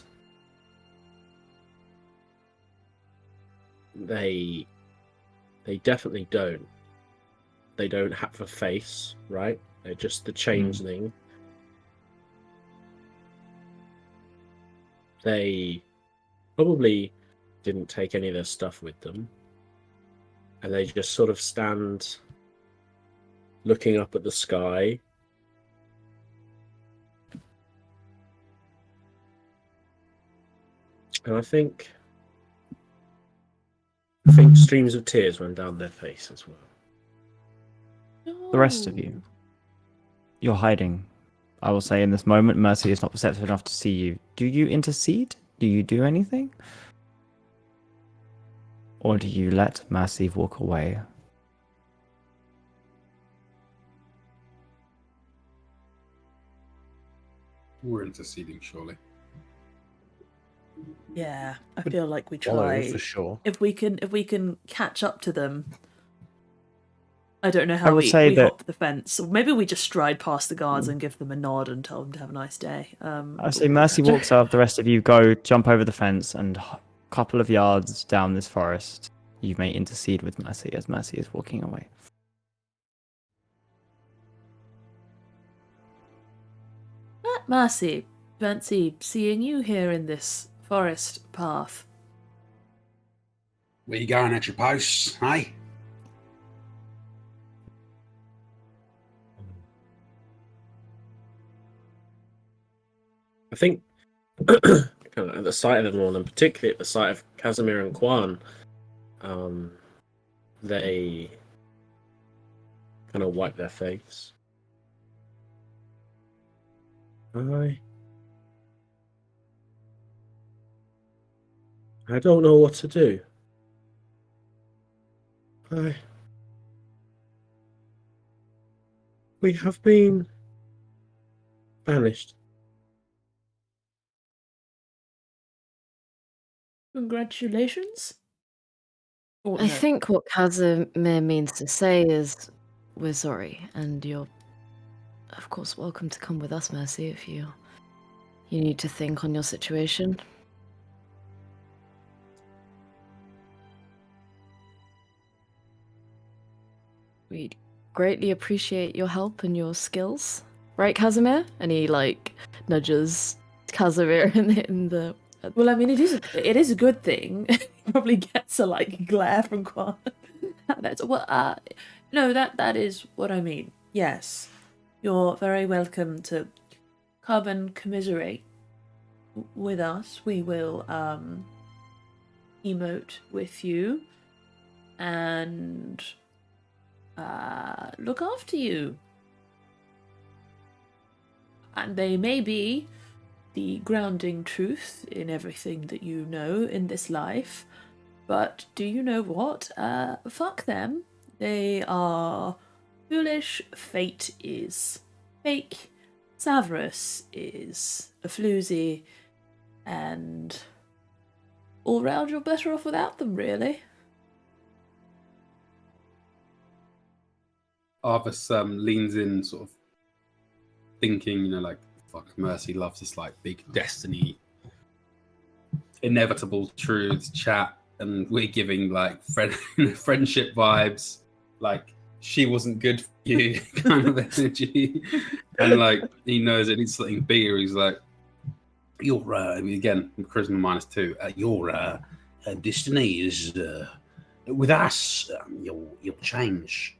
they definitely don't. They don't have a face, right? They're just the changeling. They probably didn't take any of their stuff with them. And they just sort of stand looking up at the sky. And I think streams of tears run down their face as well. The rest of you, you're hiding. I will say in this moment, Mercy is not perceptive enough to see you. Do you intercede? Do you do anything? Or do you let Mercy walk away? We're interceding, surely. Yeah, I feel like we Follow, try. for sure. If we can catch up to them. I don't know I how would we say that- hop the fence. Or maybe we just stride past the guards and give them a nod and tell them to have a nice day. I say Mercy walks up, the rest of you go jump over the fence, and a couple of yards down this forest, you may intercede with Mercy as Mercy is walking away. Mercy, fancy seeing you here in this forest path. Where you going at your posts, hey? I think kind of at the sight of them all, and particularly at the sight of Casimir and Quan, they kind of wipe their face. I don't know what to do. We have been banished. Congratulations. Or I no. think what Casimir means to say is we're sorry, and you're, of course, welcome to come with us, Mercy, if you need to think on your situation. We'd greatly appreciate your help and your skills. Right, Casimir? And he, nudges Casimir in the... Well, I mean, it is a good thing. He probably gets a glare from Quan. That's no, that is what I mean. Yes, you're very welcome to come and commiserate with us. We will emote with you, and look after you. And they may be the grounding truth in everything that you know in this life, but do you know what? Fuck them. They are foolish. Fate is fake. Severus is a floozy, and all round you're better off without them, really. Arvis leans in, sort of thinking, like, fuck, Mercy loves this, like, big destiny, inevitable truths chat, and we're giving, like, friendship vibes, like, she wasn't good for you kind of energy. And, like, he knows it needs something bigger. He's like, you're, again, charisma -2, your destiny is, with us, you'll change.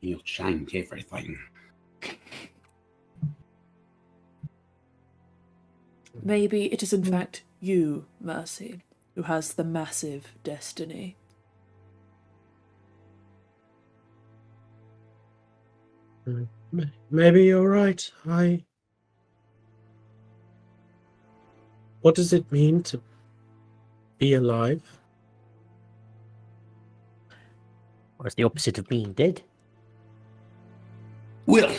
You'll change everything. Maybe it is in fact you, Mercy, who has the massive destiny. Maybe you're right. What does it mean to be alive? Or it's the opposite of being dead. Well,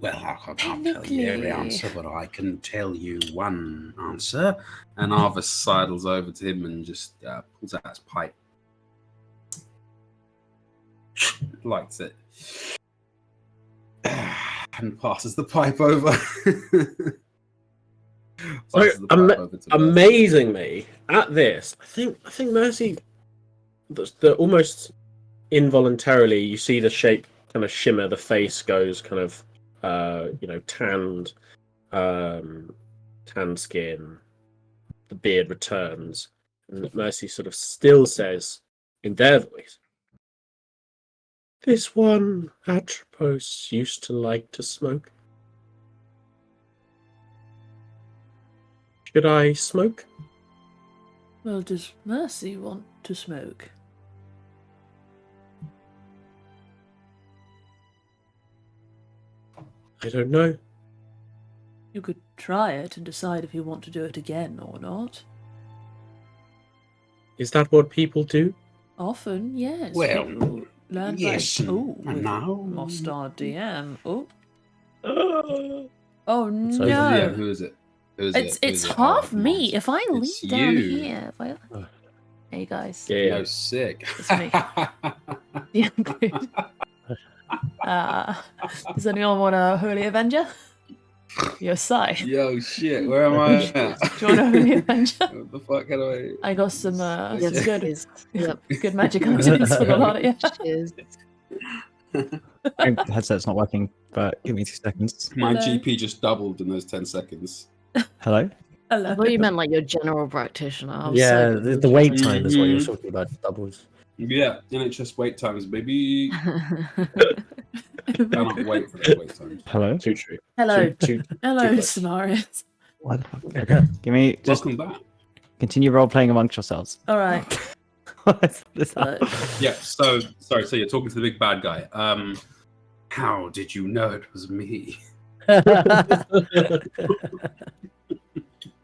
I can't tell you every Technically. answer, but I can tell you one answer. And Arvis sidles over to him and just pulls out his pipe. Lights it. And passes the pipe over. Passes the pipe over to Mercy. Amazingly, at this, I think Mercy, the almost involuntarily, you see the shape kind of shimmer, the face goes kind of, tanned skin, the beard returns, and Mercy sort of still says in their voice, "This one Atropos used to like to smoke. Should I smoke?" Well, does Mercy want to smoke? I don't know. You could try it and decide if you want to do it again or not. Is that what people do? Often, yes. Well, people learn yes by... and Oh, we've no. lost our DM. Oh, Oh, oh So- no! Yeah, who is it? Who is It's it? Who is it? half Oh, me. nice. If I lean It's down you. here, if I... Hey guys. yeah. No, sick. It's me. Yeah, good. Does anyone want a Holy Avenger? Your side. Yo, shit, where am I at? Do you want a Holy Avenger? What the fuck? How do I got some Yes, good, please. Yep. good magic items for the lot of you. Cheers. My headset's not working, but give me 2 seconds. My Hello. GP just doubled in those 10 seconds. Hello? Hello. I thought you meant like your general practitioner. I was Yeah, so the wait time is what you're Mhm. talking about. Doubles. Yeah, NHS wait times, baby. Cannot wait for those wait times. Hello? Too true. Hello. Too Hello, close. Samarians. What the fuck? Give me just Welcome back. continue role playing amongst yourselves. All right. What is Uh, that? Yeah, so you're talking to the big bad guy. How did you know it was me?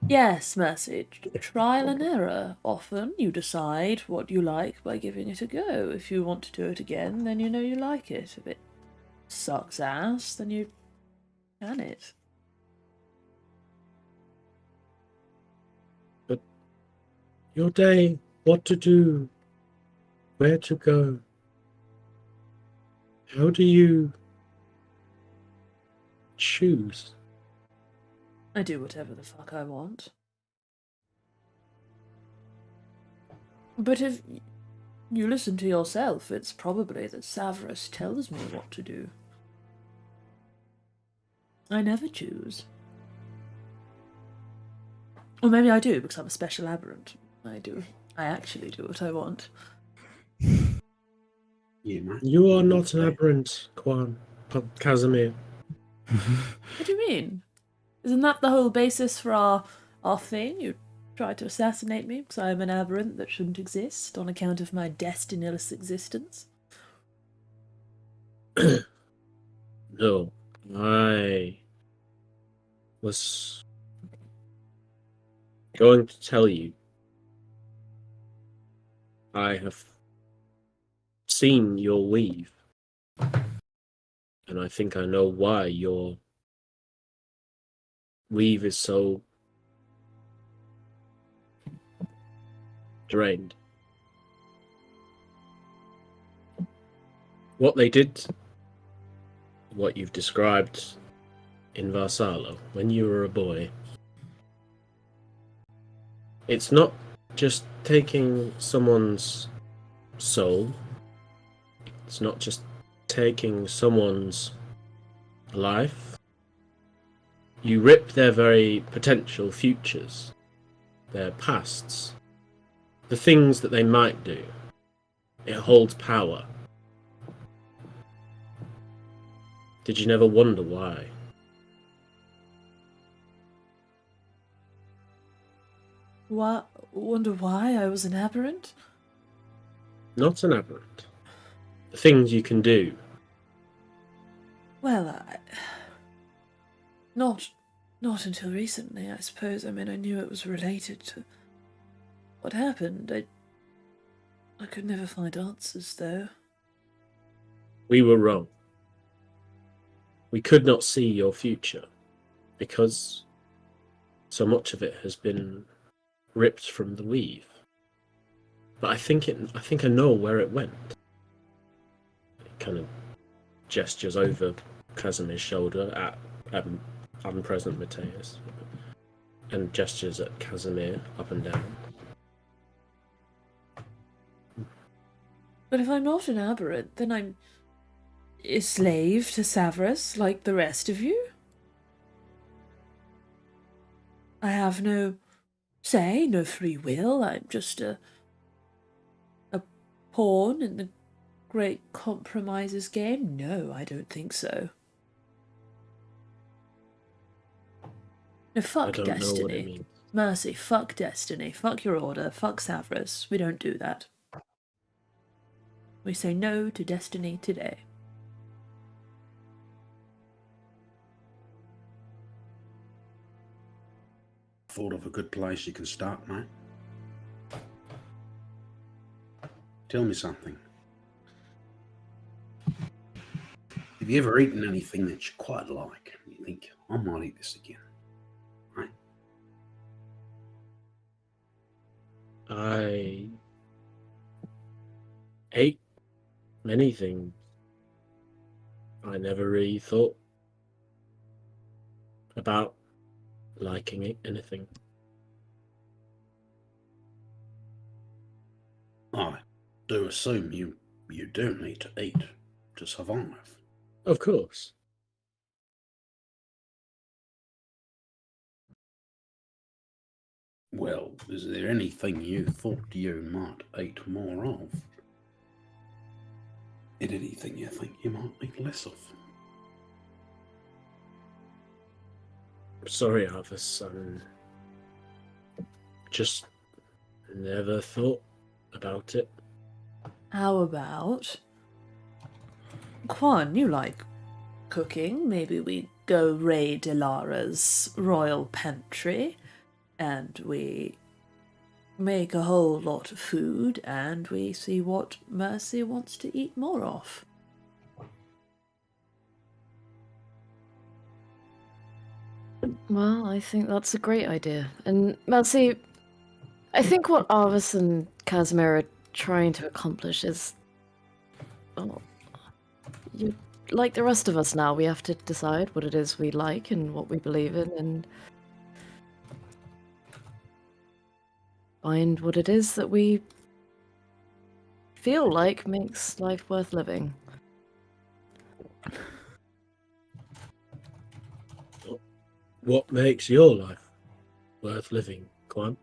yes, Mercy. Trial and error. Often you decide what you like by giving it a go. If you want to do it again, then you know you like it. If it sucks ass, then you can it. Your day, what to do, where to go. How do you choose? I do whatever the fuck I want. But if you listen to yourself, it's probably that Severus tells me what to do. I never choose. Or maybe I do, because I'm a special aberrant. I do. I actually do what I want. Yeah, man. You are not an aberrant, Casimir. What do you mean? Isn't that the whole basis for our thing? You tried to assassinate me because I'm an aberrant that shouldn't exist on account of my destinyless existence. No, I was going to tell you I have seen your weave, and I think I know why your weave is so drained. What they did, what you've described in Varsalo when you were a boy, it's not just taking someone's soul, it's not just taking someone's life. You rip their very potential futures, their pasts, the things that they might do. It holds power. Did you never wonder why? Wonder why I was an aberrant? Not an aberrant. The things you can do. Well, not until recently, I suppose. I mean, I knew it was related to what happened. I could never find answers, though. We were wrong. We could not see your future because so much of it has been ripped from the weave. But I think I know where it went. It kind of gestures over Casimir's shoulder at unpresent Mateus, and gestures at Casimir up and down. But if I'm not an aberrant, then I'm a slave to Severus, like the rest of you? I have no say, no free will. I'm just a pawn in the great compromises game? No, I don't think so. No, fuck I don't destiny. know what it means. Mercy, fuck destiny. Fuck your order. Fuck Severus. We don't do that. We say no to destiny today. Thought of a good place you can start, mate. Tell me something. Have you ever eaten anything that you quite like? You think, I might eat this again. Right? I ate many things. I never really thought about liking anything. I do assume you do need to eat to survive. Of course. Well, is there anything you thought you might eat more of? And anything you think you might eat less of? Sorry, Arvis. Just never thought about it. How about... Quan, you like cooking. Maybe we go raid Ilara's royal pantry and we make a whole lot of food and we see what Mercy wants to eat more of. Well, I think that's a great idea. And Mercy, I think what Arvis and Casimir are trying to accomplish is... Well, you, like the rest of us now, we have to decide what it is we like and what we believe in and find what it is that we feel like makes life worth living. What makes your life worth living, Quan?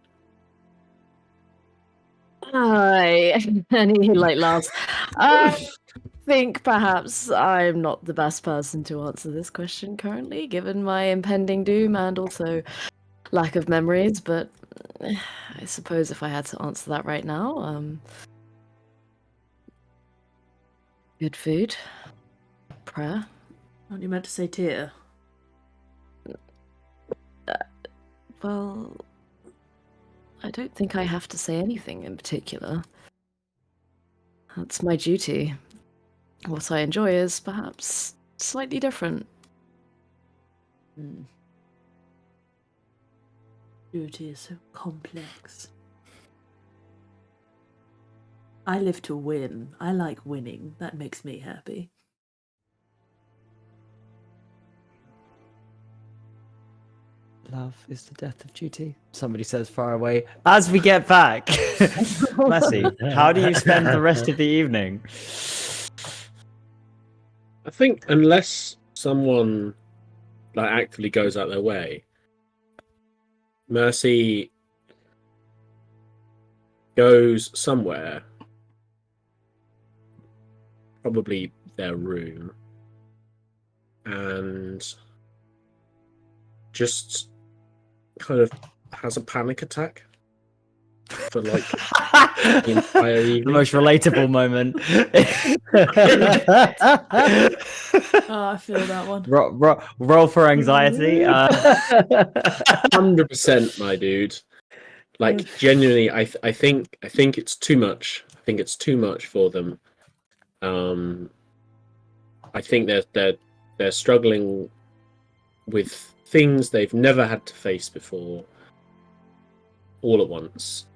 And he laughs. I think perhaps I'm not the best person to answer this question currently, given my impending doom and also lack of memories, but I suppose if I had to answer that right now, good food. prayer. Aren't you meant to say tear? Well, I don't think I have to say anything in particular. That's my duty. What I enjoy is perhaps slightly different. Duty is so complex. I live to win. I like winning. That makes me happy. Love is the death of duty. Somebody says far away. As we get back, Messi, how do you spend the rest of the evening? I think unless someone like actively goes out their way, Mercy goes somewhere, probably their room, and just kind of has a panic attack for like the entire The evening. most relatable moment. Oh, I feel that one. Roll for anxiety. 100%, my dude. Like genuinely, I think it's too much. I think it's too much for them. I think they're struggling with things they've never had to face before, all at once,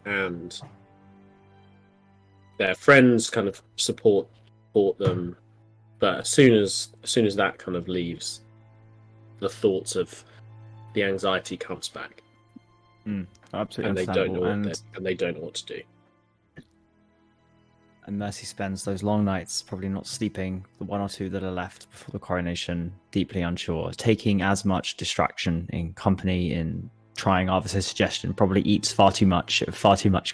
and their friends kind of support them. But as soon as that kind of leaves, the thoughts of the anxiety comes back. Absolutely and they don't know understandable. and they don't know what to do. And Mercy spends those long nights probably not sleeping, the one or two that are left before the coronation, deeply unsure, taking as much distraction in company, in trying Arvis's suggestion, probably eats far too much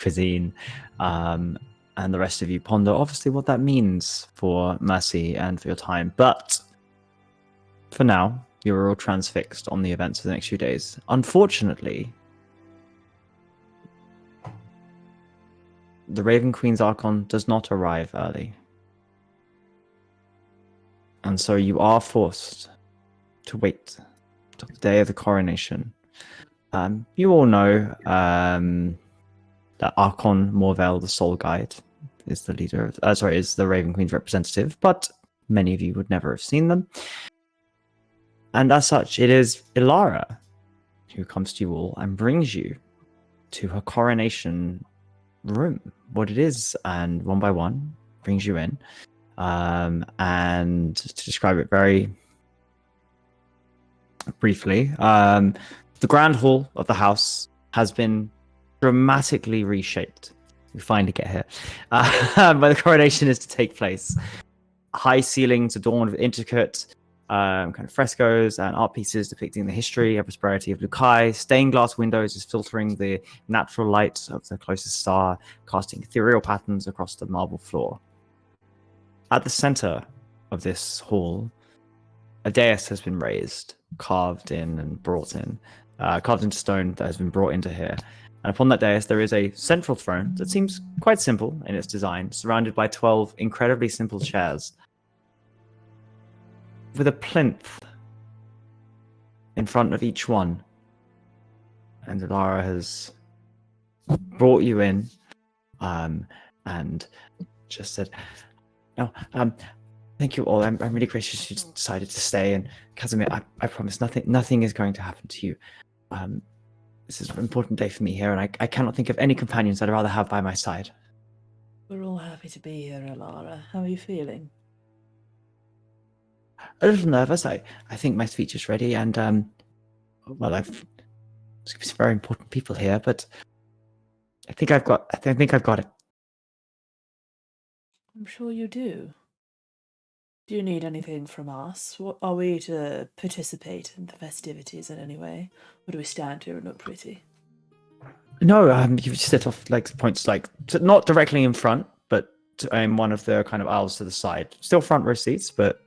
cuisine. And the rest of you ponder, obviously, what that means for Mercy and for your time. But for now, you're all transfixed on the events of the next few days. Unfortunately, the Raven Queen's Archon does not arrive early. And so you are forced to wait till the day of the coronation. You all know that Archon Morvel, the Soul Guide, is the leader of, is the Raven Queen's representative, but many of you would never have seen them. And as such, it is Ilara who comes to you all and brings you to her coronation room, what it is, and one by one brings you in. And to describe it very briefly, the grand hall of the house has been dramatically reshaped. We finally get here. But the coronation is to take place. High ceilings adorned with intricate kind of frescoes and art pieces depicting the history and prosperity of Lukai. Stained glass windows is filtering the natural light of the closest star, casting ethereal patterns across the marble floor. At the center of this hall, a dais has been raised, carved into stone that has been brought into here. And upon that dais, there is a central throne that seems quite simple in its design, surrounded by 12 incredibly simple chairs, with a plinth in front of each one. And Ilara has brought you in and just said, "No, thank you all. I'm really gracious you decided to stay. And Casimir, I promise nothing is going to happen to you. This is an important day for me here, and I cannot think of any companions I'd rather have by my side." We're all happy to be here, Ilara. How are you feeling? A little nervous. I think my speech is ready, and there's some very important people here, but I think I've got it. I'm sure you do. Do you need anything from us? What, are we to participate in the festivities in any way? Or do we stand here and look pretty? No, you sit off like points not directly in front, but in one of the kind of aisles to the side. Still front row seats, but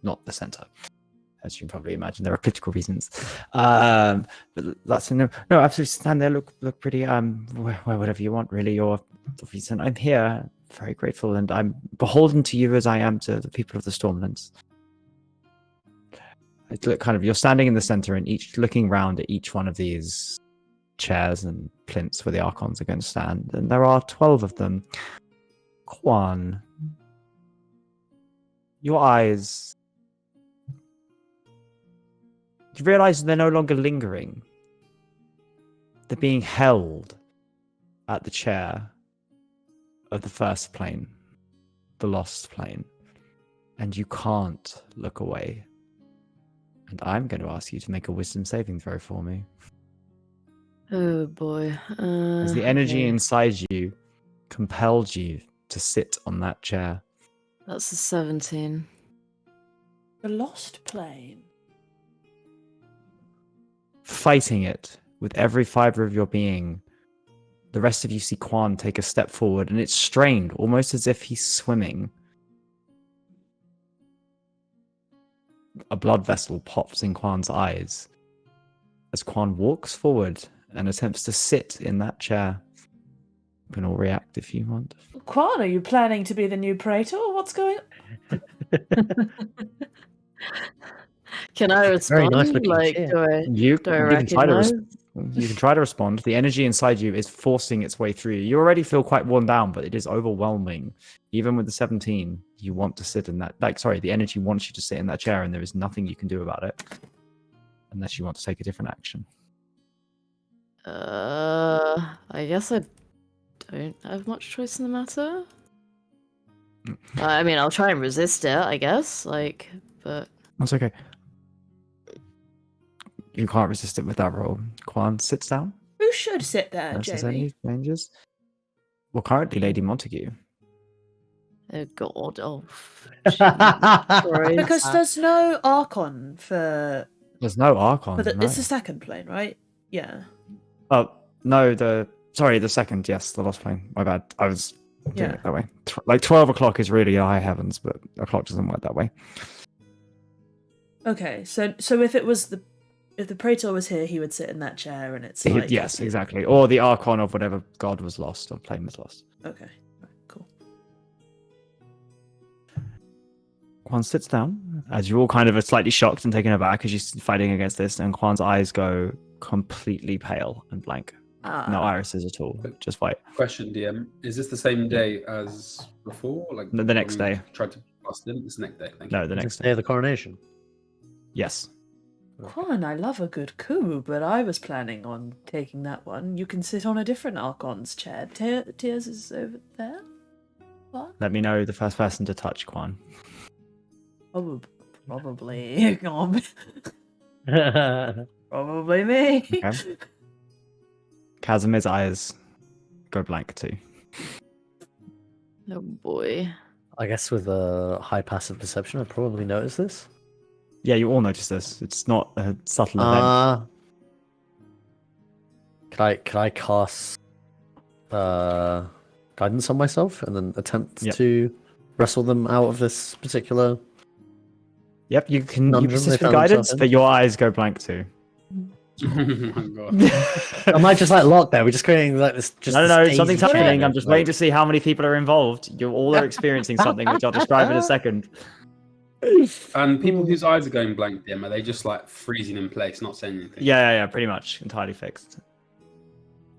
not the center. As you can probably imagine, there are political reasons. But that's no, absolutely stand there, look pretty. Wear whatever you want, really. You're the reason I'm here very grateful, and I'm beholden to you as I am to the people of the Stormlands. It's kind of, you're standing in the center and looking round at each one of these chairs and plinths where the Archons are going to stand, and there are 12 of them. Quan, your eyes, you realize they're no longer lingering. They're being held at the chair of the first plane, the lost plane, and you can't look away. And I'm going to ask you to make a wisdom saving throw for me. Oh boy. As the energy okay. inside you compelled you to sit on that chair. That's a 17. The lost plane. Fighting it with every fiber of your being, the rest of you see Quan take a step forward, and it's strained, almost as if he's swimming. A blood vessel pops in Quan's eyes as Quan walks forward and attempts to sit in that chair. You can all react if you want. Quan, are you planning to be the new Praetor? What's going on? Can I respond? nice looking Like, chair. do I You can try to recognize? you can try to respond. The energy inside you is forcing its way through you. You already feel quite worn down, but it is overwhelming. Even with the 17, you want to sit in that. The energy wants you to sit in that chair, and there is nothing you can do about it unless you want to take a different action. I guess I don't have much choice in the matter. I mean, I'll try and resist it, I guess. But That's okay. You can't resist it with that roll. Quan sits down. Who should sit there, Unless there's Jamie? any changes. Well, currently, Lady Montague. oh god, oh. Because there's no Archon for There's no Archon. the, no. it's the second plane, right? Yeah. Oh, no, the second, yes, the lost plane. My bad. I was doing Yeah. it that way. 12 o'clock is really high heavens, but a clock doesn't work that way. Okay, so if the Praetor was here, he would sit in that chair, and it's like Yes, exactly. Or the Archon of whatever god was lost or plane was lost. Okay, right, cool. Quan sits down, as you're all kind of slightly shocked and taken aback as you're fighting against this, and Quan's eyes go completely pale and blank. No irises at all, just white. Question, DM: is this the same day as before? Like The next when we day. Tried to bust in this next day. Thank No, you. the next Day day. of the coronation. Yes. Quan, I love a good coup, but I was planning on taking that one. You can sit on a different Archon's chair. Tears is over there. What? Let me know the first person to touch Quan. Probably. Probably me. Okay. Casimir's eyes go blank too. Oh boy. I guess with a high passive perception, I'd probably notice this. Yeah, you all notice this. It's not a subtle event. Could I cast guidance on myself and then attempt Yep. to wrestle them out of this particular? Yep, you can you Conundrum persist they with found guidance, themselves in. but your eyes go blank too. Oh my god. Am I just like locked there? We're just creating like this. Just No, this something's daisy chain happening. I'm of, just like- waiting to see how many people are involved. You all are experiencing something, which I'll describe in a second. And people whose eyes are going blank, DM, are they just like freezing in place, not saying anything? Yeah, pretty much entirely fixed.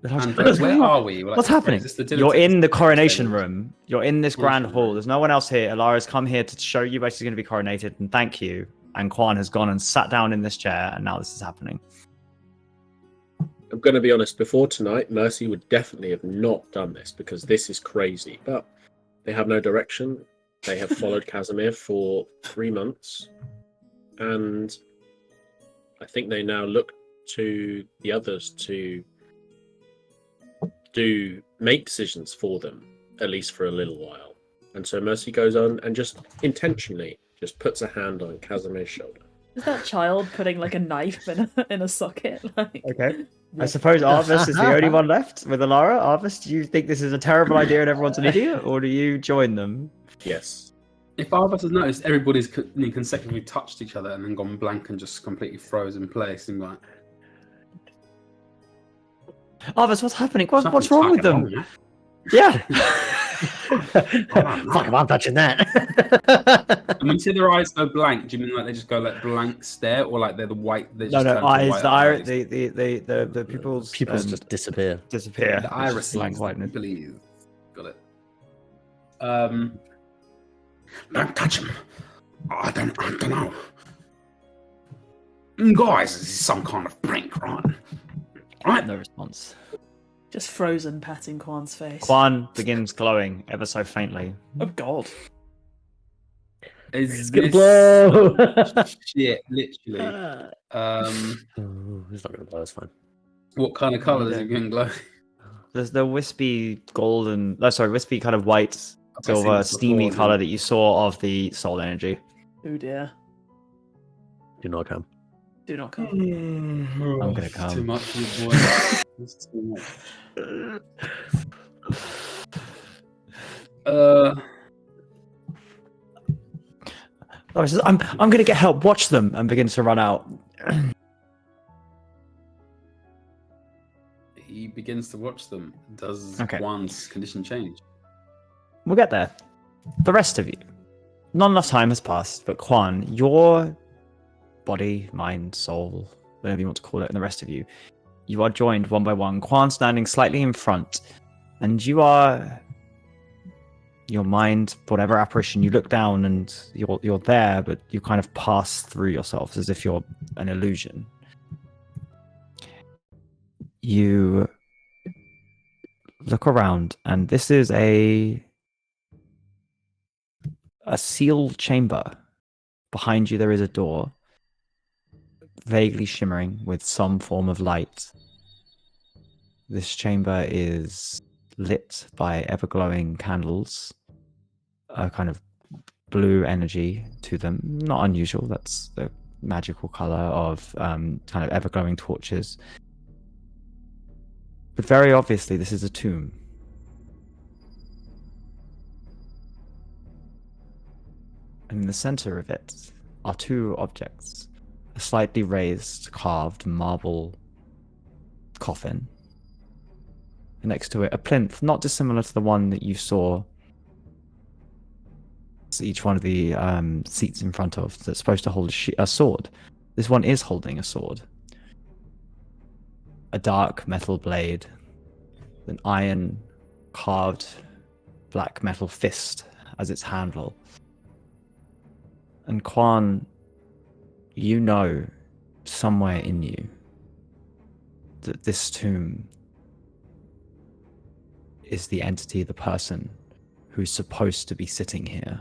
And where are we? Like, What's happening? is this the dinner You're table? in the coronation room. You're in this grand Coronation hall. room. There's no one else here. Alara's come here to show you where she's going to be coronated and thank you. And Quan has gone and sat down in this chair, and now this is happening. I'm going to be honest, before tonight, Mercy would definitely have not done this because this is crazy. But they have no direction. They have followed Casimir for 3 months. And I think they now look to the others to make decisions for them, at least for a little while. And so Mercy goes on and just intentionally just puts a hand on Casimir's shoulder. Is that child putting like a knife in a socket? Like, Okay. I suppose Arvis is the only one left with Alara. Arvis, do you think this is a terrible idea and everyone's an idiot, or do you join them? Yes. If all of us has noticed, everybody's consecutively touched each other and then gone blank and just completely froze in place and like. Arvis, what's happening? What's something's wrong with fucking them? wrong, yeah? Yeah. Fuck, I'm touching that. And when you say their eyes go blank, do you mean like they just go like blank stare, or like they're the white? They No, just no, turn to eyes. white The eyes. the pupils. Pupils just disappear. disappear. The It's irises, just blank the whiteness. pupils. Got it. Don't touch him. I don't know. Guys, this is some kind of prank, right? Right? No response. Just frozen patting Kwan's face. Kwan begins glowing ever so faintly. Oh god. Is gonna this blow. shit? Literally. He's not gonna blow. It's fine. What kind of color does it going glow? There's the wispy golden, wispy kind of white, I've seen silver, this steamy before, color that you saw of the soul energy. Oh dear. Do not come. Do not come. I'm gonna come. Too much, little boy. It's too much. Oh, he says, I'm gonna get help. Watch them, and begins to run out. He begins to watch them. Does Okay. Juan's condition change? We'll get there. The rest of you. Not enough time has passed, but Quan, your body, mind, soul, whatever you want to call it, and the rest of you, you are joined one by one. Quan standing slightly in front, and you are your mind, whatever apparition, you look down and you're there, but you kind of pass through yourself as if you're an illusion. You look around, and this is a sealed chamber. Behind you, there is a door, vaguely shimmering with some form of light. This chamber is lit by ever-glowing candles, a kind of blue energy to them. Not unusual, that's the magical color of kind of ever-glowing torches. But very obviously, this is a tomb. And in the center of it are two objects. A slightly raised, carved marble coffin. And next to it, a plinth, not dissimilar to the one that you saw each one of the seats in front of, that's supposed to hold a sword. This one is holding a sword. A dark metal blade, an iron carved black metal fist as its handle. And Quan, you know somewhere in you that this tomb is the entity, the person who's supposed to be sitting here.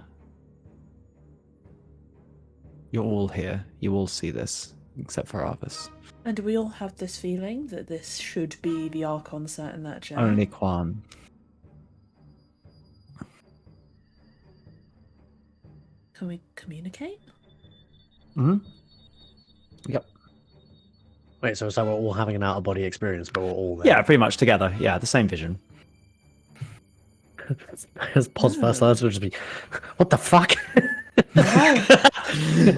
You're all here. You all see this, except for Arvis. And do we all have this feeling that this should be the Archon sat in that chair? Only Quan. Can we communicate? Mm-hmm. Yep. Wait, so we're all having an out-of-body experience, but we're all there. Yeah, pretty much together. Yeah, the same vision. His Pod's first lines would just be, what the fuck? Oh,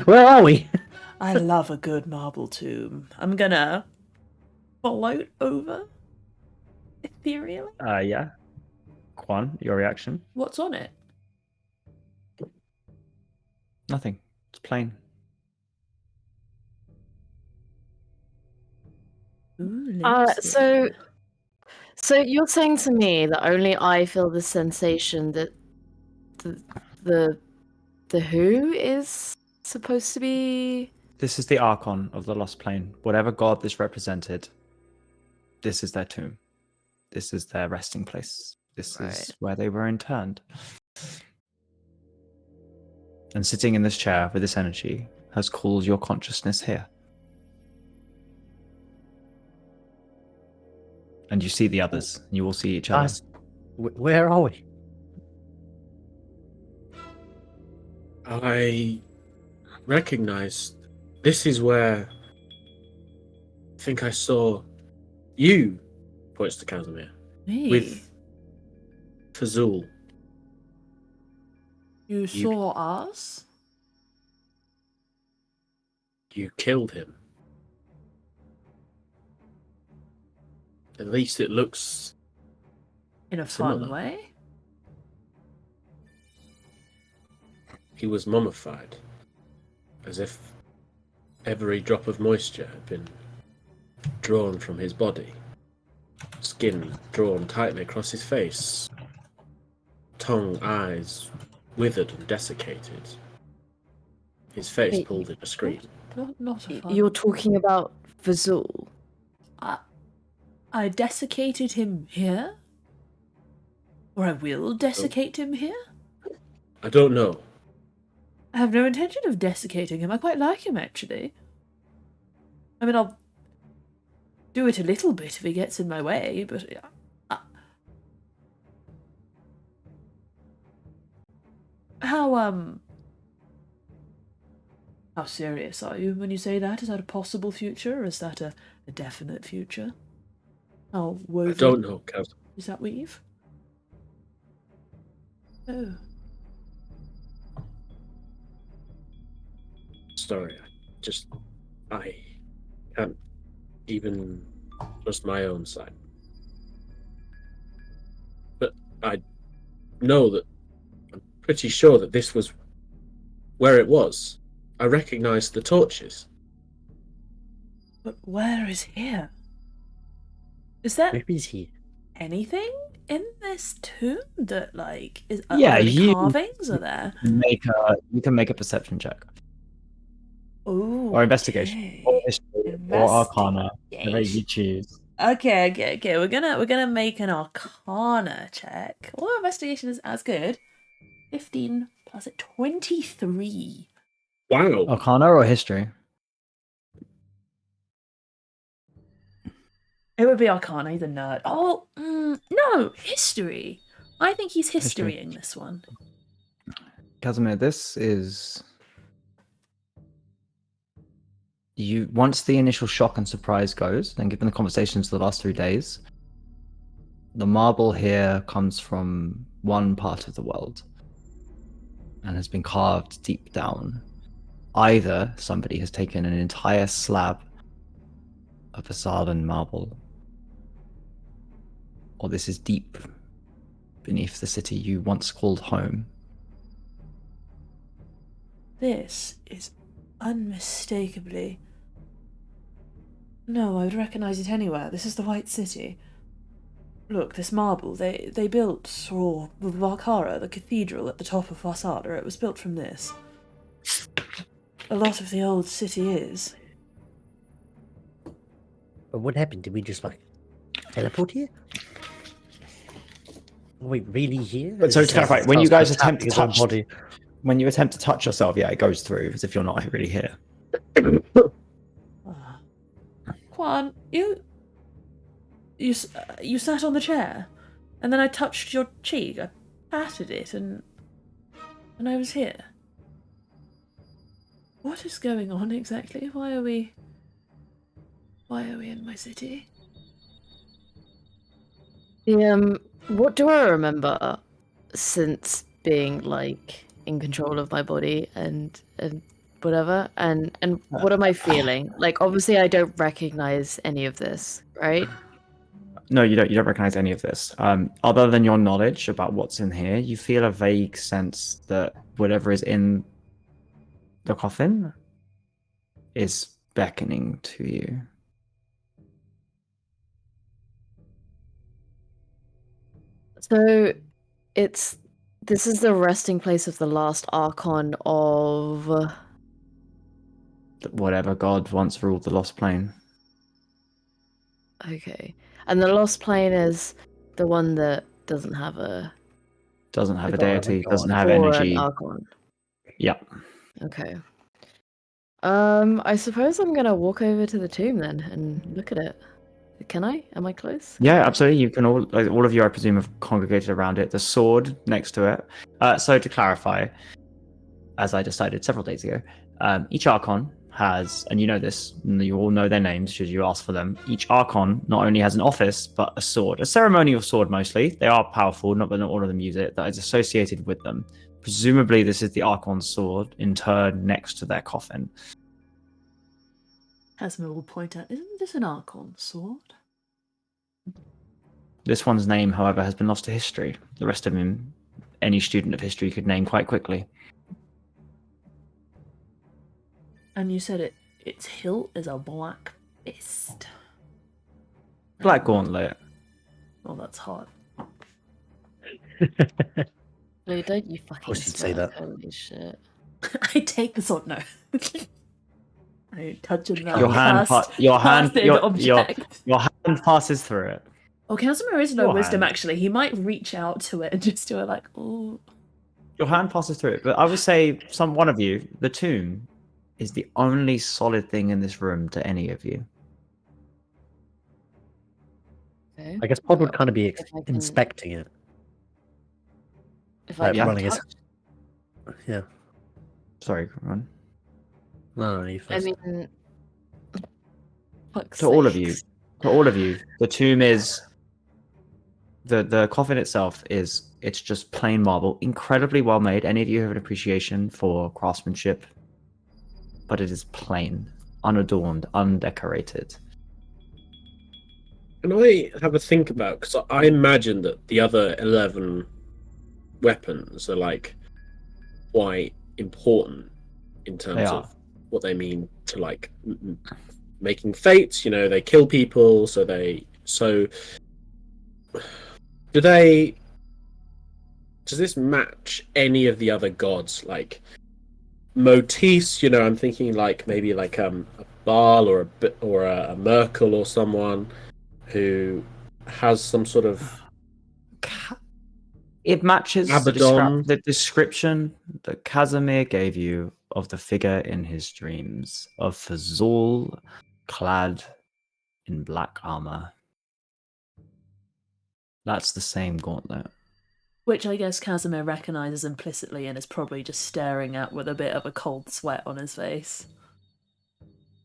Where are we? I love a good marble tomb. I'm gonna float over ethereally. Yeah. Quan, your reaction? What's on it? Nothing. It's plain. Ooh, So you're saying to me that only I feel the sensation that the who is supposed to be? This is the Archon of the Lost Plane. Whatever god this represented, this is their tomb. This is their resting place. This is where they were interned. And sitting in this chair with this energy has called your consciousness here. And you see the others. And you all see each other. Guys, where are we? I recognize this is where I think I saw you, points to Casimir, Me? with Fazul. You saw us? You killed him. At least it looks In a fun similar. way? he was mummified, as if every drop of moisture had been drawn from his body. Skin drawn tightly across his face. Tongue, eyes withered and desiccated. His face Wait, pulled in a scream. Not a fun. You're talking about Vazul. I desiccated him here? Or I will desiccate him here? I don't know. I have no intention of desiccating him. I quite like him, actually. I mean, I'll do it a little bit if he gets in my way, but... How serious are you when you say that? Is that a possible future, or is that a definite future? How woven... I don't know, Count. Is that weave? Oh. Sorry, I can't even trust my own side. But I know that, I'm pretty sure that this was where it was. I recognized the torches. But where is here? Is there Where is he? anything in this tomb that, like, is Yeah, are there any you- carvings are there? You can make a perception check. Oh, Or investigation. Or history. Or arcana. Whatever you choose. Okay. We're gonna make an arcana check. Oh, investigation is as good. 15 plus 23. Wow. Arcana or history? It would be arcana. He's a nerd. Oh, no, history. I think he's History. historying this one. Casimir, this is... Once the initial shock and surprise goes, then given the conversations of the last 3 days, the marble here comes from one part of the world and has been carved deep down. Either somebody has taken an entire slab of Asalan marble, or this is deep beneath the city you once called home. This is unmistakably... No, I would recognise it anywhere. This is the White City. Look, this marble, they built for Valkara, the cathedral at the top of Varsada. It was built from this. A lot of the old city is. But what happened? Did we just, like, teleport here? Are we really here? But so It to clarify, sounds- when you sounds guys like attempt to his own touch, body. when you attempt to touch yourself, yeah, it goes through as if you're not really here. Quan, you sat on the chair, and then I touched your cheek. I patted it, and I was here. What is going on exactly? Why are we in my city? What do I remember since being like in control of my body and whatever, and what am I feeling? Like, obviously I don't recognize any of this, right? No, you don't recognize any of this. Other than your knowledge about what's in here, you feel a vague sense that whatever is in the coffin is beckoning to you. So this is the resting place of the last Archon of... Whatever god once ruled the Lost Plane. Okay. And the Lost Plane is the one that doesn't have a... Doesn't have a god, deity, god. doesn't have or energy. an Archon. Yeah. Okay. I suppose I'm gonna walk over to the tomb then and look at it. Can I? Am I close? Yeah, absolutely. You can all of you, I presume, have congregated around it. The sword next to it. So to clarify, as I decided several days ago, each Archon has, and you know this, and you all know their names should you ask for them. Each Archon not only has an office, but a sword, a ceremonial sword mostly. They are powerful, but not all of them use it. That is associated with them. Presumably, this is the Archon's sword interred next to their coffin. Casimir will point out, isn't this an Archon sword? This one's name, however, has been lost to history. The rest of them, any student of history could name quite quickly. And you said its hilt is a black fist. Black gauntlet. Oh, that's hot. Blue, don't you fucking course you'd say smirk, that. holy shit. I take the sword. No. I ain't touching that Your hand, cursed, your hand, cursed your object. hand passes through it. Oh, Casimir is no Your wisdom, hand. actually. He might reach out to it and just do it like, oh. Your hand passes through it, but I would say one of you, the tomb, is the only solid thing in this room to any of you. Okay. I guess Pod would Well, kind of be if I can- inspecting it. If I Like can running his... touch, Yeah. Sorry, Ron. No, you I first. mean, fuck's To all of you, sakes. the tomb is the coffin itself is it's just plain marble, incredibly well made. Any of you have an appreciation for craftsmanship, but it is plain, unadorned, undecorated. Can I have a think about? Because I imagine that the other 11 weapons are like quite important in They terms are. of what they mean to like making fates. You know, they kill people, so do they? Does this match any of the other gods? Like motifs, you know, I'm thinking like maybe like a Baal or a Merkel or someone who has some sort of It matches Abaddon. the description that Casimir gave you of the figure in his dreams of Fazul clad in black armor. That's the same gauntlet. Which I guess Casimir recognises implicitly and is probably just staring at with a bit of a cold sweat on his face.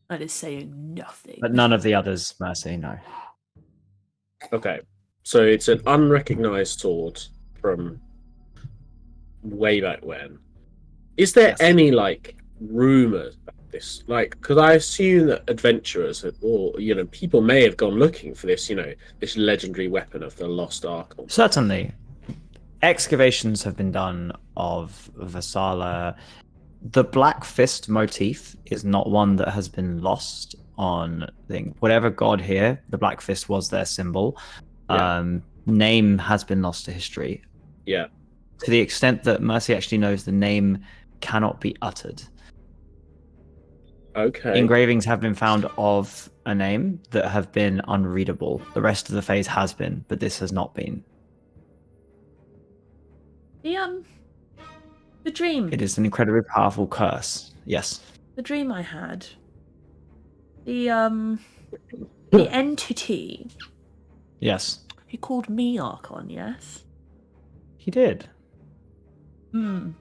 And is saying nothing. But none of the others, Mercy, no. Okay, so it's an unrecognized sword from way back when. Is there Yes. any like rumors about this? Like, because I assume that adventurers or people may have gone looking for this, this legendary weapon of the lost Archon. Certainly. Excavations have been done of Vassala. The Black Fist motif is not one that has been lost on whatever god here, the Black Fist was their symbol. Yeah. Name has been lost to history. Yeah. To the extent that Mercy actually knows the name cannot be uttered. Okay. Engravings have been found of a name that have been unreadable. The rest of the phase has been, but this has not been. The dream. It is an incredibly powerful curse. Yes. The dream I had. The entity. Yes. He called me Archon, yes? He did. And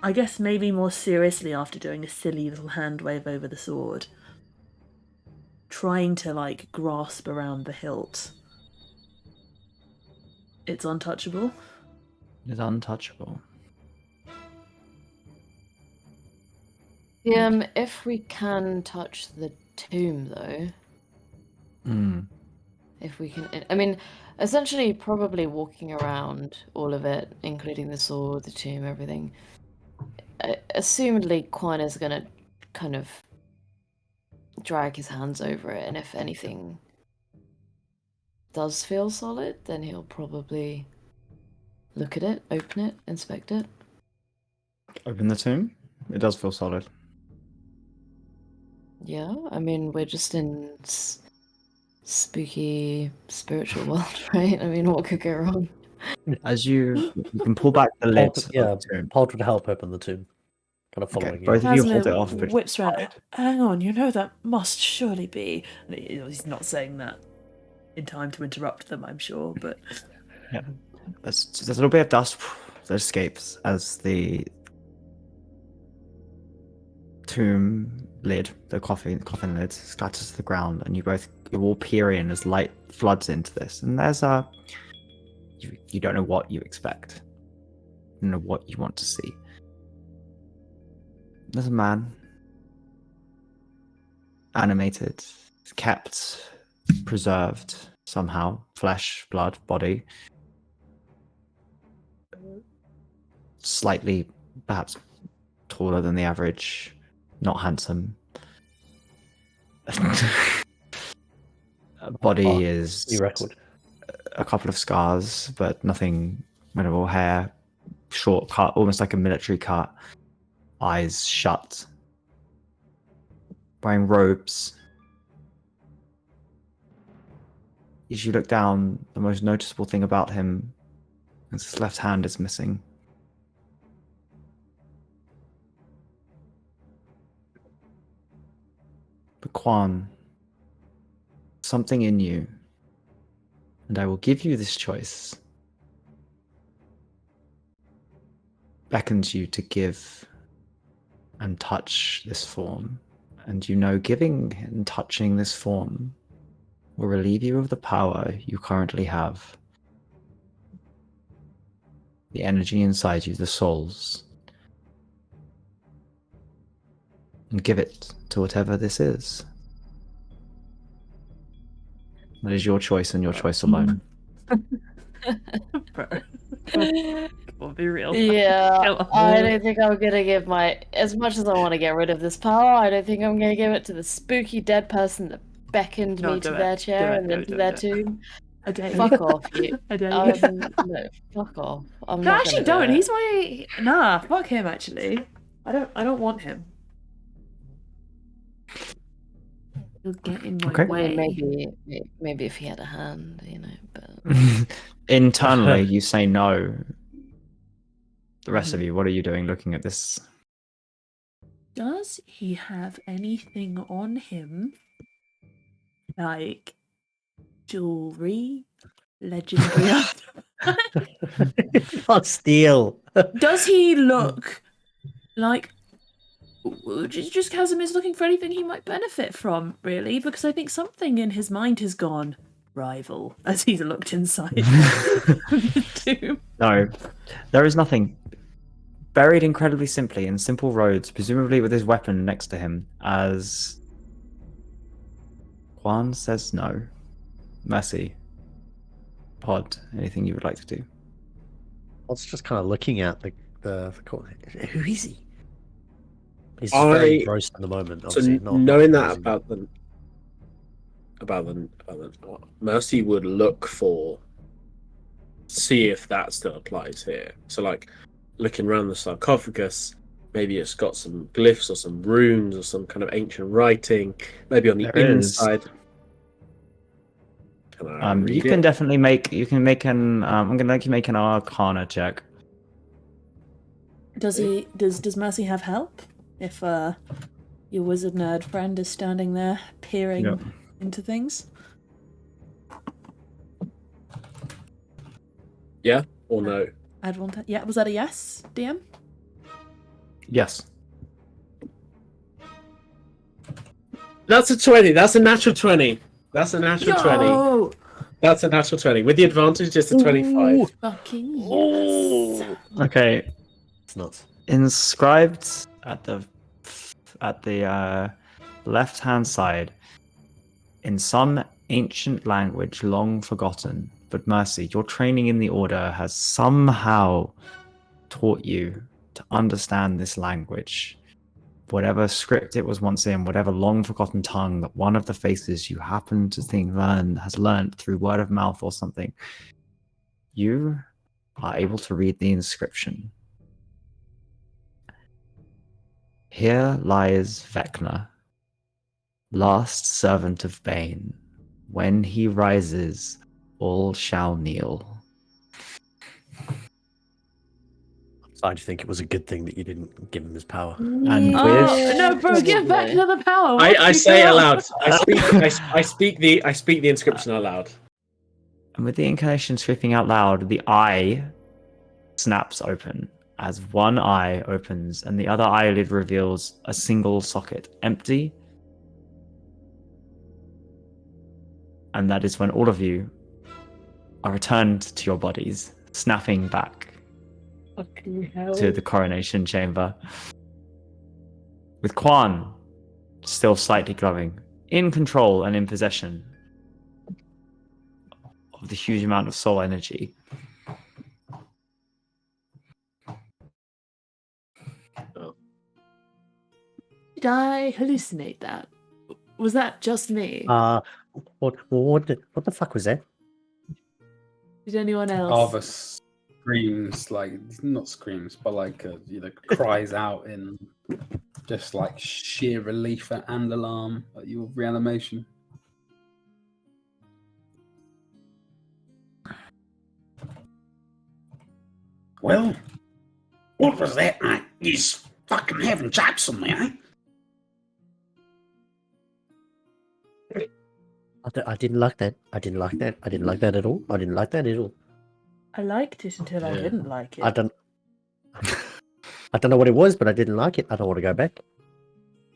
I guess maybe more seriously after doing a silly little hand wave over the sword. Trying to, like, grasp around the hilt. It's untouchable. It is untouchable. If we can touch the tomb, though, if we can, I mean, essentially, probably walking around all of it, including the sword, the tomb, everything. Assumedly, Quan is gonna kind of drag his hands over it, and if anything does feel solid, then he'll probably look at it, open it, inspect it. Open the tomb. It does feel solid. Yeah, I mean, we're just in spooky spiritual world, right? I mean, what could go wrong? As you can pull back the lid. Yeah, of the tomb. Pod would help open the tomb. Kind of following Okay, you. both of you hold Casimir it off. But whips around. Hang on, that must surely be. He's not saying that in time to interrupt them, I'm sure, but yeah, there's a little bit of dust that escapes as the tomb lid, the coffin lid, scatters to the ground, and you all peer in as light floods into this. And there's you don't know what you expect. You don't know what you want to see. There's a man, animated, kept, preserved somehow, flesh, blood, body, slightly perhaps taller than the average, not handsome. Body is New record. a couple of scars, but nothing minimal. Hair, short cut, almost like a military cut. Eyes shut. Wearing robes. As you look down, the most noticeable thing about him is his left hand is missing. But Quan, something in you, and I will give you this choice, beckons you to give and touch this form. And you know giving and touching this form will relieve you of the power you currently have. The energy inside you, the souls. And give it to whatever this is. That is your choice and your choice alone. Bro. We'll be real. Yeah, Go on. I don't think I'm gonna give as much as I want to get rid of this power, I don't think I'm gonna give it to the spooky dead person that beckoned No, me do to it. their chair Do it, and do then it, to do their it, do it. tomb. I dare you. Fuck off, you. I dare you. No, fuck off. I'm No, not actually gonna don't. do it. He's my fuck him actually. I don't want him. He'll get in my Okay. way. Maybe if he had a hand, you know, but Internally, you say no. The rest of you, what are you doing looking at this? Does he have anything on him? Like jewelry? Legendary Can't steal. Does he look like just Chasm is looking for anything he might benefit from, really? Because I think something in his mind has gone rival as he's looked inside the tomb. No, there is nothing. Buried incredibly simply in simple roads, presumably with his weapon next to him, as Juan says no. Mercy. Pod, anything you would like to do? I was just kind of looking at the corner. Who is he? He's just very engrossed in the moment. So Obviously, not knowing that realizing about them, Mercy would look for, see if that still applies here. So like looking around the sarcophagus, maybe it's got some glyphs or some runes or some kind of ancient writing. Maybe on the There is. inside. Can I read You can it? definitely make. You can make an. I'm gonna make you make an Arcana check. Does he? Does Mercy have help? If your wizard nerd friend is standing there peering Yep. into things. Yeah or no? I'd want to. Yeah, was that a yes, DM? Yes. That's a 20. That's a natural 20. That's a natural 20. Yo! That's a natural 20. With the advantage, just a 25. Fucking yes. Okay. it's nuts. Inscribed at the left hand side in some ancient language long forgotten. But Mercy, your training in the order has somehow taught you to understand this language. Whatever script it was once in, whatever long forgotten tongue that one of the faces you happen to think has learned through word of mouth or something, you are able to read the inscription. Here lies Vecna, last servant of Bane. When he rises, all shall kneel. So I just think it was a good thing that you didn't give him his power. And Oh, no, bro, give back Probably. to the power. I say aloud. I speak the inscription aloud. And with the incarnation sweeping out loud, the eye snaps open as one eye opens and the other eyelid reveals a single socket, empty. And that is when all of you are returned to your bodies, snapping back Fucking hell. to the coronation chamber. With Quan still slightly glowing, in control and in possession of the huge amount of soul energy. Did I hallucinate that? Was that just me? What the fuck was that? Did anyone else? Arva screams, like, not screams, but like, cries out in just like sheer relief and alarm at your reanimation. Well, what was that, mate? He's fucking having jokes on me, eh? I didn't like that. I didn't like that. I didn't like that at all. I didn't like that at all. I liked it until I Yeah. didn't like it. I don't know what it was, but I didn't like it. I don't want to go back.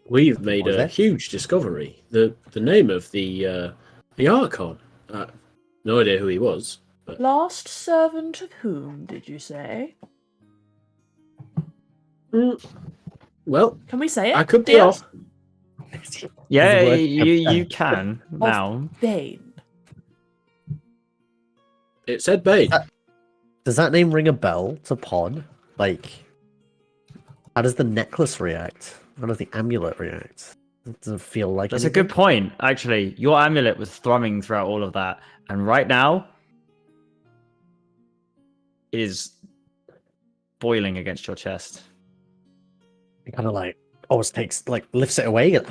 We've made What was a that? huge discovery. The name of the Archon. No idea who he was. But Last servant of whom, did you say? well, Can we say it? I could be dear? off. Yeah, The word you captain. can now. Bane. It said Bane. Does that name ring a bell to Pod? Like, how does the necklace react? How does the amulet react? It doesn't feel like That's a anything. good point, actually. Your amulet was thrumming throughout all of that, and right now it is boiling against your chest. It kind of like almost takes, like, lifts it away. And,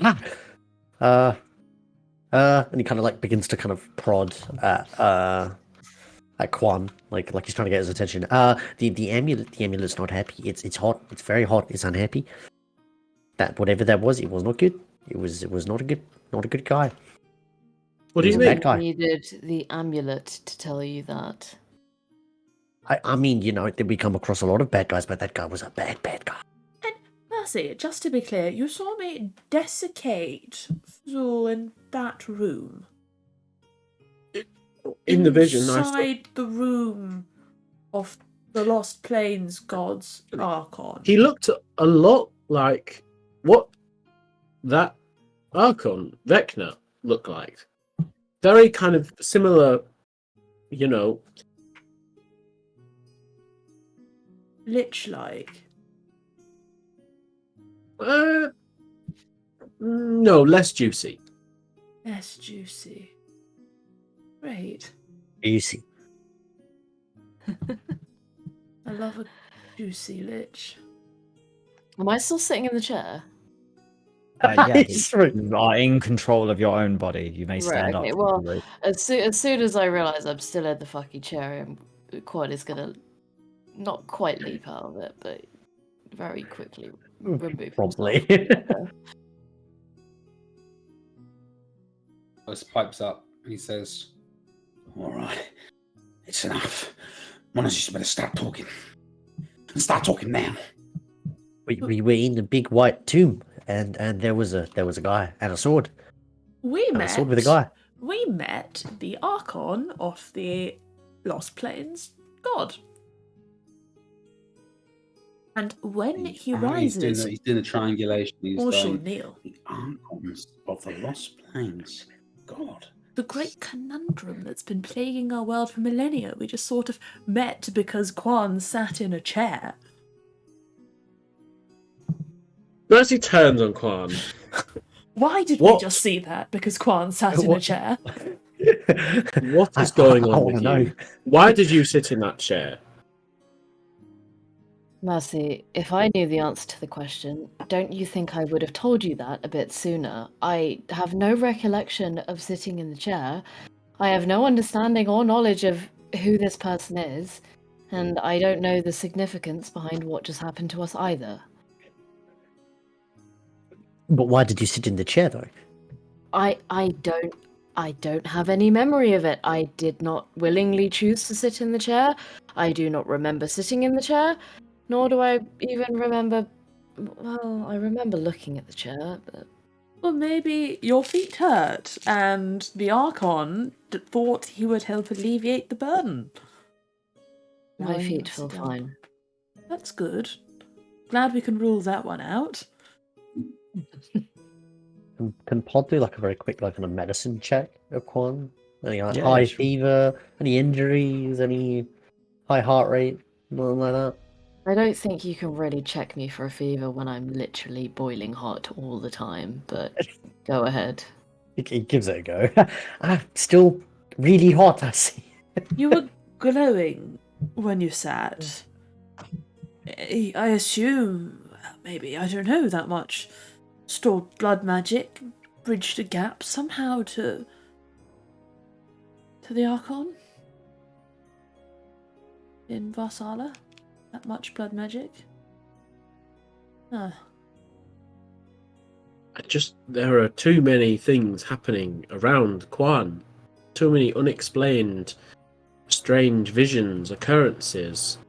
and he kind of like begins to kind of prod at Quan, like he's trying to get his attention. The amulet's not happy. It's hot. It's very hot. It's unhappy. That whatever that was, it was not good. It was not a good guy. What do He's you a mean? bad guy. Needed the amulet to tell you that. I mean, we come across a lot of bad guys, but that guy was a bad guy. And Mercy, just to be clear, you saw me desiccate Zul in that room. In the vision, I Inside the room of the Lost Plains God's Archon. he looked a lot like what that Archon, Vecna, looked like. Very kind of similar, Lich-like. No, less juicy. Less juicy. Great. Easy. I love a juicy lich. Am I still sitting in the chair? Yeah, It's true. you are in control of your own body. You may stand okay, up. well, as soon as I realise I'm still in the fucking chair, Quad is gonna not quite leap out of it, but very quickly remove Probably. himself. Alice pipes up. He says, All right, it's enough. One of you better start talking. And start talking now. we were in the big white tomb, and there was a guy and a sword. We And a met. sword with a guy. We met the Archon of the Lost Plains God. And when he rises, he's doing the triangulation. He's or shall going, kneel. The Archons of the Lost Plains. God. The great conundrum that's been plaguing our world for millennia. We just sort of met because Quan sat in a chair. Mercy turns on Quan. Why did What? we just see that? Because Quan sat in a What? chair. What is going I on wanna with know. you? Why did you sit in that chair? Mercy, if I knew the answer to the question, don't you think I would have told you that a bit sooner? I have no recollection of sitting in the chair. I have no understanding or knowledge of who this person is, and I don't know the significance behind what just happened to us either. But why did you sit in the chair, though? I don't have any memory of it. I did not willingly choose to sit in the chair. I do not remember sitting in the chair, nor do I even remember. Well, I remember looking at the chair, but Well, maybe your feet hurt, and the Archon thought he would help alleviate the burden. my Now he feet wants feel to- fine. That's good. Glad we can rule that one out. Can Pod do like a very quick, like, kind of medicine check of Quan? Any like, Yeah, high sure. fever? Any injuries? Any high heart rate? Nothing like that. I don't think you can really check me for a fever when I'm literally boiling hot all the time, but go ahead. He gives it a go. Still really hot, I see. You were glowing when you sat. I assume, maybe, I don't know that much. Stored blood magic, bridged a gap somehow to the Archon? In Varsala? That much blood magic? Huh. There are too many things happening around Quan. Too many unexplained, strange visions, occurrences.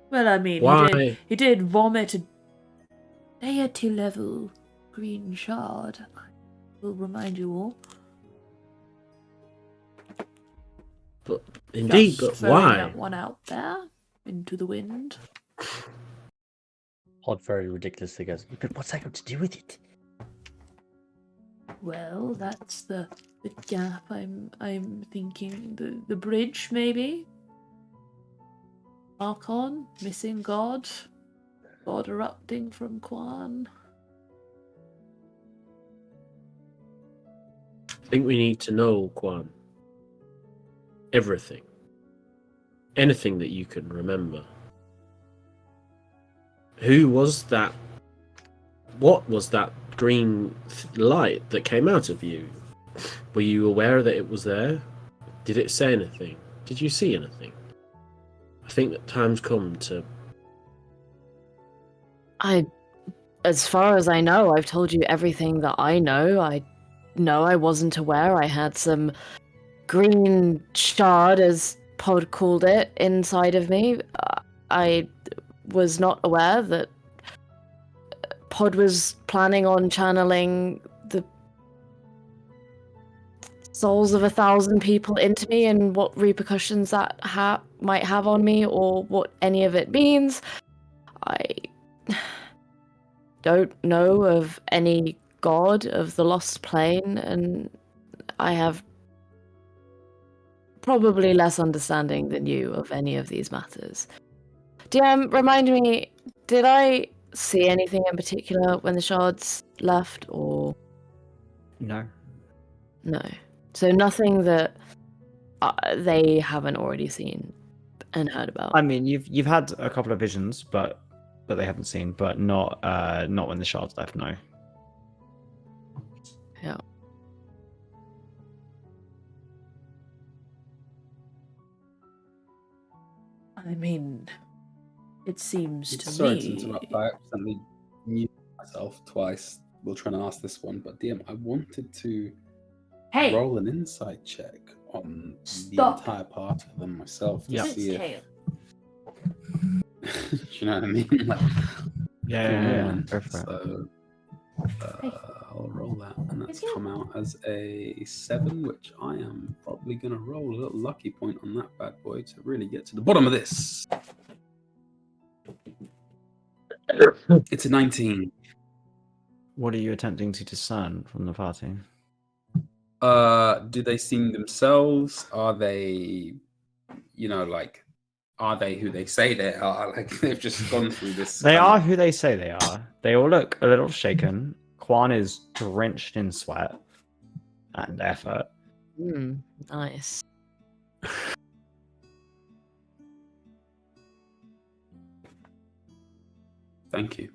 Well, I mean, Why? he did vomit a deity level green shard. I will remind you all. But indeed, Just but throwing why? that one out there into the wind. Hot very ridiculously goes, but what's that got to do with it? Well, that's the gap I'm thinking. The bridge, maybe? Archon, missing god. God erupting from Quan. I think we need to know, Quan. Everything. Anything that you can remember. Who was that? What was that green light that came out of you? Were you aware that it was there? Did it say anything? Did you see anything? I think that time's come to... As far as I know, I've told you everything that I know. I wasn't aware I had some green shard, as Pod called it, inside of me. I was not aware that Pod was planning on channeling the souls of 1,000 people into me, and what repercussions that might have on me, or what any of it means. I don't know of any god of the Lost Plane, and I have probably less understanding than you of any of these matters. DM, remind me, did I see anything in particular when the shards left, or No. no? So nothing that they haven't already seen and heard about. I mean, you've had a couple of visions, but they haven't seen, but not when the shards left. No. Yeah. I mean, it seems to Sorry me. to interrupt. I accidentally muted myself twice while trying to ask this one, but DM, I wanted to Hey! roll an insight check on Stop. the entire party than myself to Yeah. see Its if tail. do you know what I mean? Like, Yeah. Go for it. so Hey. I'll roll that, and that's It's you. come out as a 7, which I am probably going to roll a little lucky point on that bad boy to really get to the bottom of this. It's a 19. What are you attempting to discern from the party? Do they seem themselves? Are they, are they who they say they are? Like, they've just gone through this. They are who they say they are. They all look a little shaken. Quan is drenched in sweat and effort. Nice. Thank you.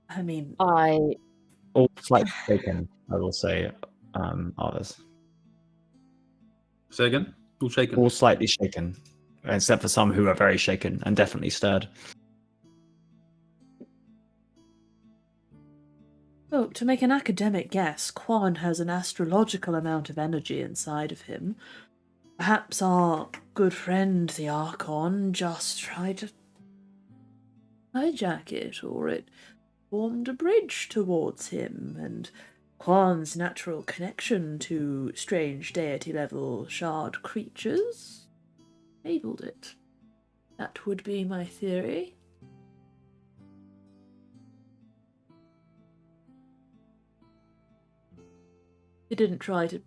I mean, All slightly shaken, I will say, others. Say again? All shaken. All slightly shaken, except for some who are very shaken and definitely stirred. oh, to make an academic guess, Quan has an astrological amount of energy inside of him. Perhaps our good friend, the Archon, just tried to hijack it, or it formed a bridge towards him, and Quan's natural connection to strange deity-level shard creatures enabled it. That would be my theory. It didn't try to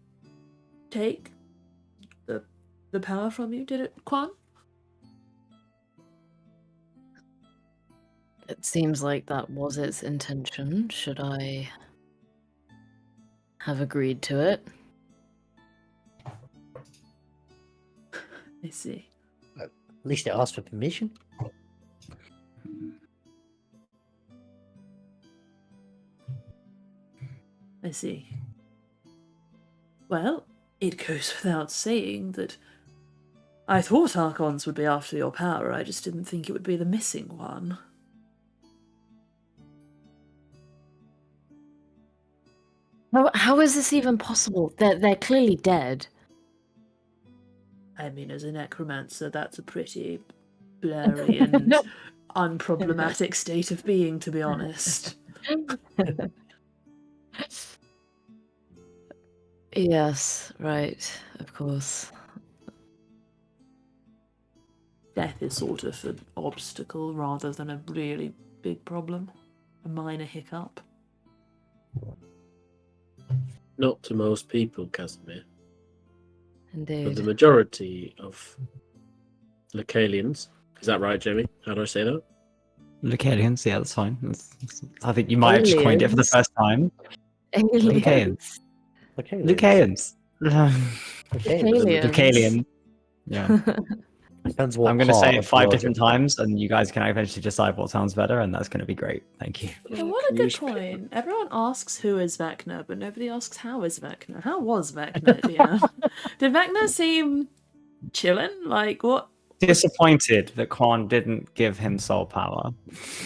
take the power from you, did it, Quan? It seems like that was its intention. Should I have agreed to it? I see. At least it asked for permission. I see. Well, it goes without saying that I thought Archons would be after your power, I just didn't think it would be the missing one. How is this even possible? They're clearly dead. I mean, as a necromancer, that's a pretty blurry and No. unproblematic state of being, to be honest. Yes, right, of course. Death is sort of an obstacle rather than a really big problem. A minor hiccup. Not to most people, Casimir. But the Indeed. majority of Lacalians, is that right, Jamie? How do I say that? Lucalians, yeah, that's fine. I think you might have just coined it for the Aliens. first time. Aliens. Okay. Lucalians. Okay. Aliens. Lucalian. Yeah. Depends what I'm going to part say it of 5 logic. different times, and you guys can eventually decide what sounds better, and that's going to be great. Thank you. Yeah, what a good point. Everyone asks who is Vecna, but nobody asks how is Vecna. How was Vecna, Dion? Did Vecna seem chillin'? Like, what? Disappointed that Quan didn't give him soul power.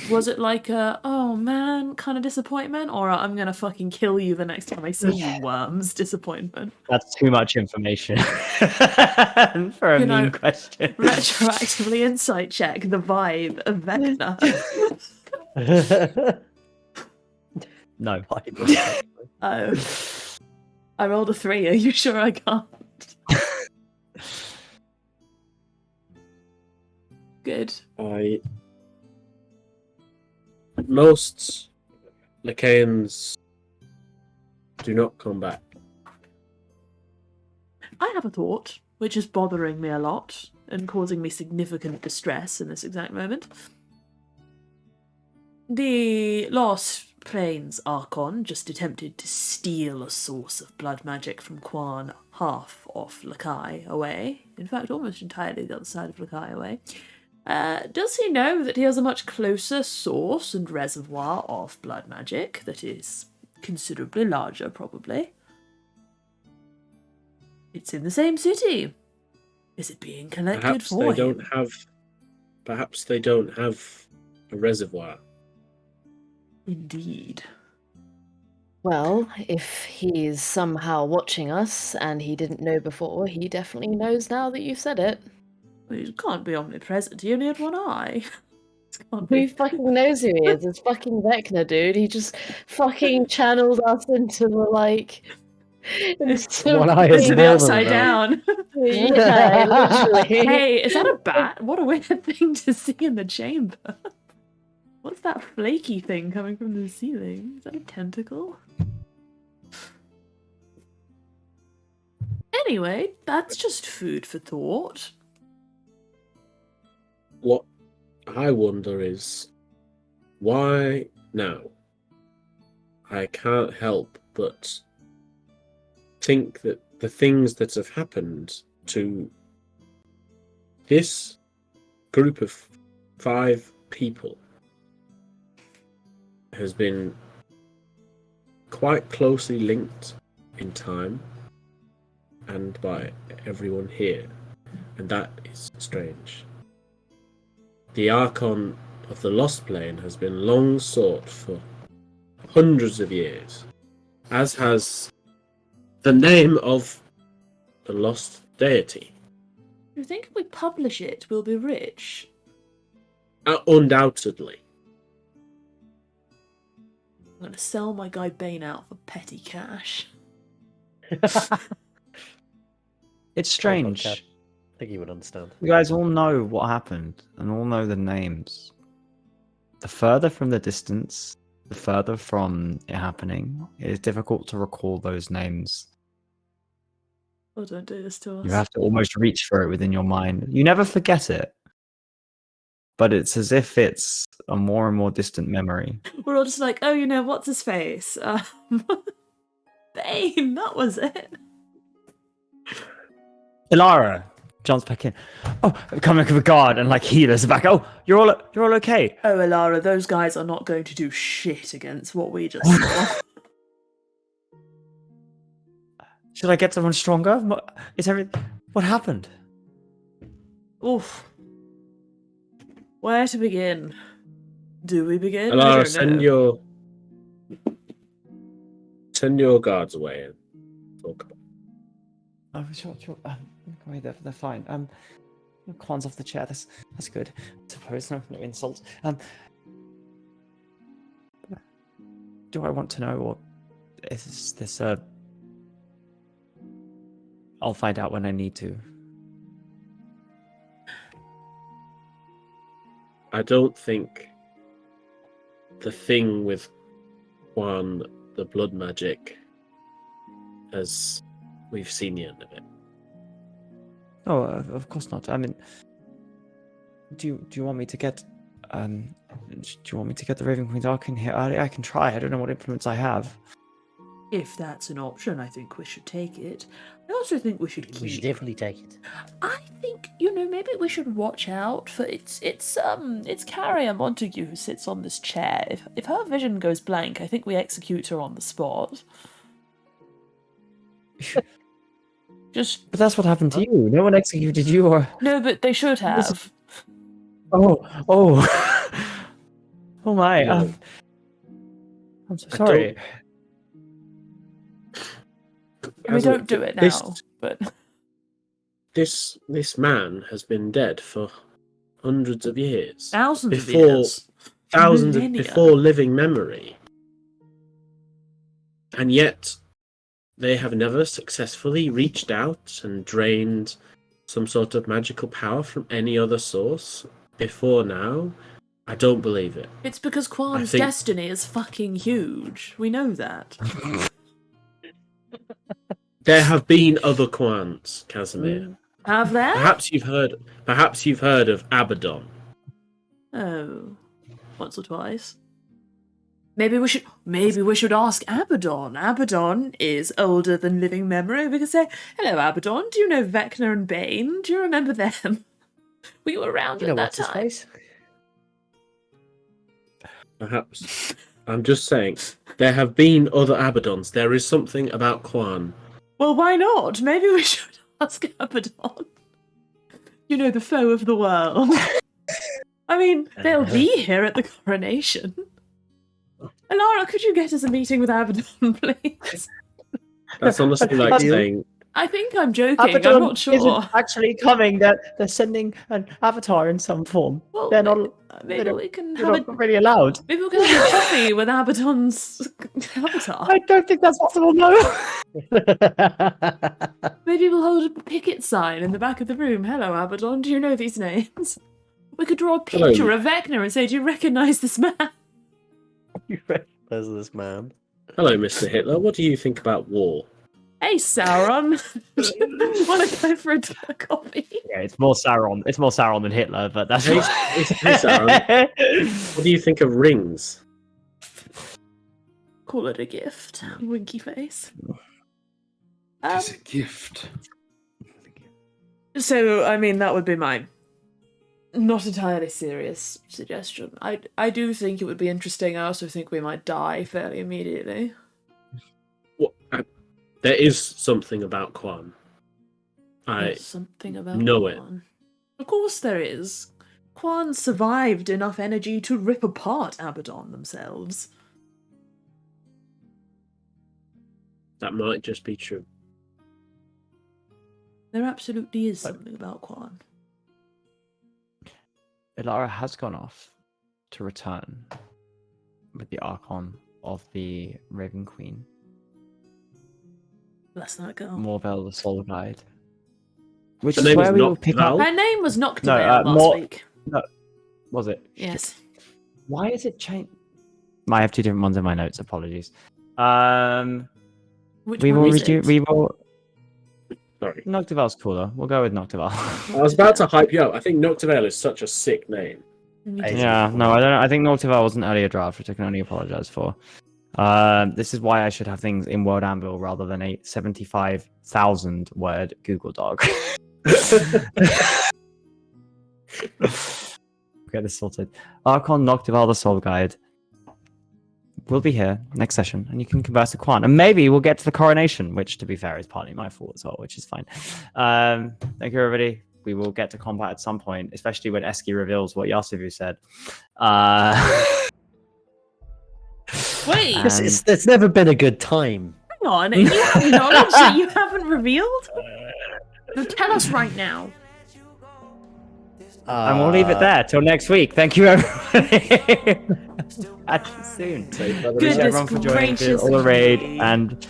Was it like a, oh man, kind of disappointment? Or a, I'm gonna fucking kill you the next time I see you, worms disappointment? That's too much information for a You mean know, question. Retroactively insight check the vibe of Vecna. No. Oh. I rolled a 3. Are you sure I can't? Good. Most Lacaeans do not come back. I have a thought, which is bothering me a lot and causing me significant distress in this exact moment. The Lost Plains Archon just attempted to steal a source of blood magic from Quan half off Lakai away. In fact, almost entirely the other side of Lakai away. Does he know that he has a much closer source and reservoir of blood magic that is considerably larger, probably? It's in the same city. Is it being collected Perhaps for they him? don't have. Perhaps they don't have a reservoir. Indeed. Well, if he's somehow watching us and he didn't know before, he definitely knows now that you've said it. Well, he can't be omnipresent. He only had one eye. Can't Who be. fucking knows who he is? It's fucking Vecna, dude. He just fucking channeled us into the, like... into One eye is Into the more than upside enough. down. Yeah, literally. Hey, is that a bat? What a weird thing to see in the chamber. What's that flaky thing coming from the ceiling? Is that a tentacle? Anyway, that's just food for thought. What I wonder is why now? I can't help but think that the things that have happened to this group of 5 people has been quite closely linked in time and by everyone here, and that is strange. The Archon of the Lost Plane has been long sought for hundreds of years, as has the name of the lost deity. You think if we publish it, we'll be rich? Undoubtedly. I'm gonna sell my guy Bane out for petty cash. It's strange. I think you would understand. You guys all know what happened and all know the names. The further from the distance, the further from it happening, it is difficult to recall those names. Oh, don't do this to us. You have to almost reach for it within your mind. You never forget it. but it's as if it's a more and more distant memory. We're all just like, oh, what's his face? Bane, that was it. Ilara jumps back in. Oh, coming with a guard and like healers back. Oh, you're all okay. Oh, Ilara, those guys are not going to do shit against what we just saw. Should I get someone stronger? What happened? Oof. Where to begin? Do we begin? Alara, send your guards away and talk about. Oh, sure. They're fine. Quan's off the chair. That's good. I suppose no insult. Do I want to know, or is this I'll find out when I need to. I don't think the thing with Quan, the blood magic, as we've seen the end of it. Oh, of course not. I mean, do you want me to get the Raven Queen's Arc in here? I can try. I don't know what influence I have. If that's an option, I think we should take it. I also think we should keep... We should definitely take it. I think, maybe we should watch out for it's Carrier Montague who sits on this chair. If her vision goes blank, I think we execute her on the spot. But that's what happened to you. No one executed you, or... No, but they should have. Oh my. No. I'm so sorry. We don't do it now, but... This man has been dead for hundreds of years. Thousands of years. Thousands of Millennia. before living memory. And yet, they have never successfully reached out and drained some sort of magical power from any other source before now. I don't believe it. It's because Quan's destiny is fucking huge. We know that. There have been other Quans, Casimir. Have there? Perhaps you've heard of Abaddon. Oh, once or twice. Maybe we should ask Abaddon. Abaddon is older than living memory. We could say, "Hello, Abaddon. Do you know Vecna and Bane? Do you remember them? We were around at that time." Perhaps. I'm just saying, there have been other Abaddons. There is something about Quan. Well, why not? Maybe we should ask Abaddon. The foe of the world. I mean, they'll be here at the coronation. Alara, could you get us a meeting with Abaddon, please? That's honestly like saying... I think I'm joking. Abaddon I'm not sure. Isn't actually coming. They're sending an avatar in some form. Well, they're not. Maybe we can They're have not really allowed. Maybe we can have a coffee with Abaddon's avatar. I don't think that's possible. No. Maybe we'll hold a picket sign in the back of the room. Hello, Abaddon. Do you know these names? We could draw a picture of Vecna and say, "Do you recognise this man?" You recognize this man? Hello, Mr. Hitler. What do you think about war? Hey, Sauron. Want to go for a coffee? Yeah, it's more Sauron. It's more Sauron than Hitler, but that's. Hey, Sauron. What do you think of rings? Call it a gift. Winky face. It's a gift. So, I mean, that would be my not entirely serious suggestion. I do think it would be interesting. I also think we might die fairly immediately. What? There is something about Quan. There's something about know Quan. Of course there is. Quan survived enough energy to rip apart Abaddon themselves. That might just be true. There absolutely is something about Quan. Ilara has gone off to return with the Archon of the Raven Queen. Bless that girl. Morvel the Soul Guide. Which Her is name where is we will pick up. Noctval? Her name was Noctavale last week. No, was it? Yes. Why is it changed? I have two different ones in my notes. Apologies. Which We one will is redo. it? We will. Sorry. Noctival's cooler. We'll go with Noctival. I was about to hype you up. I think Noctavale is such a sick name. Me Hey. too. Yeah, no, I don't. I think Noctival was an earlier draft, which I can only apologize for. This is why I should have things in Word Anvil rather than a 75,000 word Google Doc. Get this sorted. Archon Noctival the Soul Guide will be here next session, and you can converse with Quan. And maybe we'll get to the coronation, which, to be fair, is partly my fault as well, which is fine. Thank you, everybody. We will get to combat at some point, especially when Eski reveals what Yasuvu said. Wait, And- It's never been a good time. hang on. You have knowledge that you haven't revealed? No, tell us right now. And we'll leave it there till next week. Thank you, everybody. Catch you soon. Thank you, everyone, for joining all the raid, and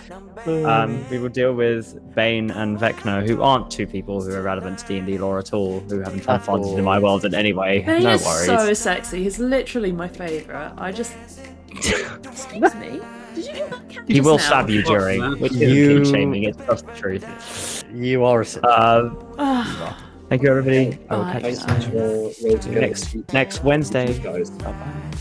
we will deal with Bane and Vecna, who aren't two people who are relevant to D&D lore at all, who haven't transplanted in my world in any way. Bane No is worries. so sexy. He's literally my favorite. I just. Excuse me. Did you hear that cat He just will now? stab you during, which isn't You- shaming. It's just the truth. You are a Ah, Thank you, everybody. I will Bye. catch you Thanks soon. for rolling together. Next Wednesday. Guys. Bye-bye.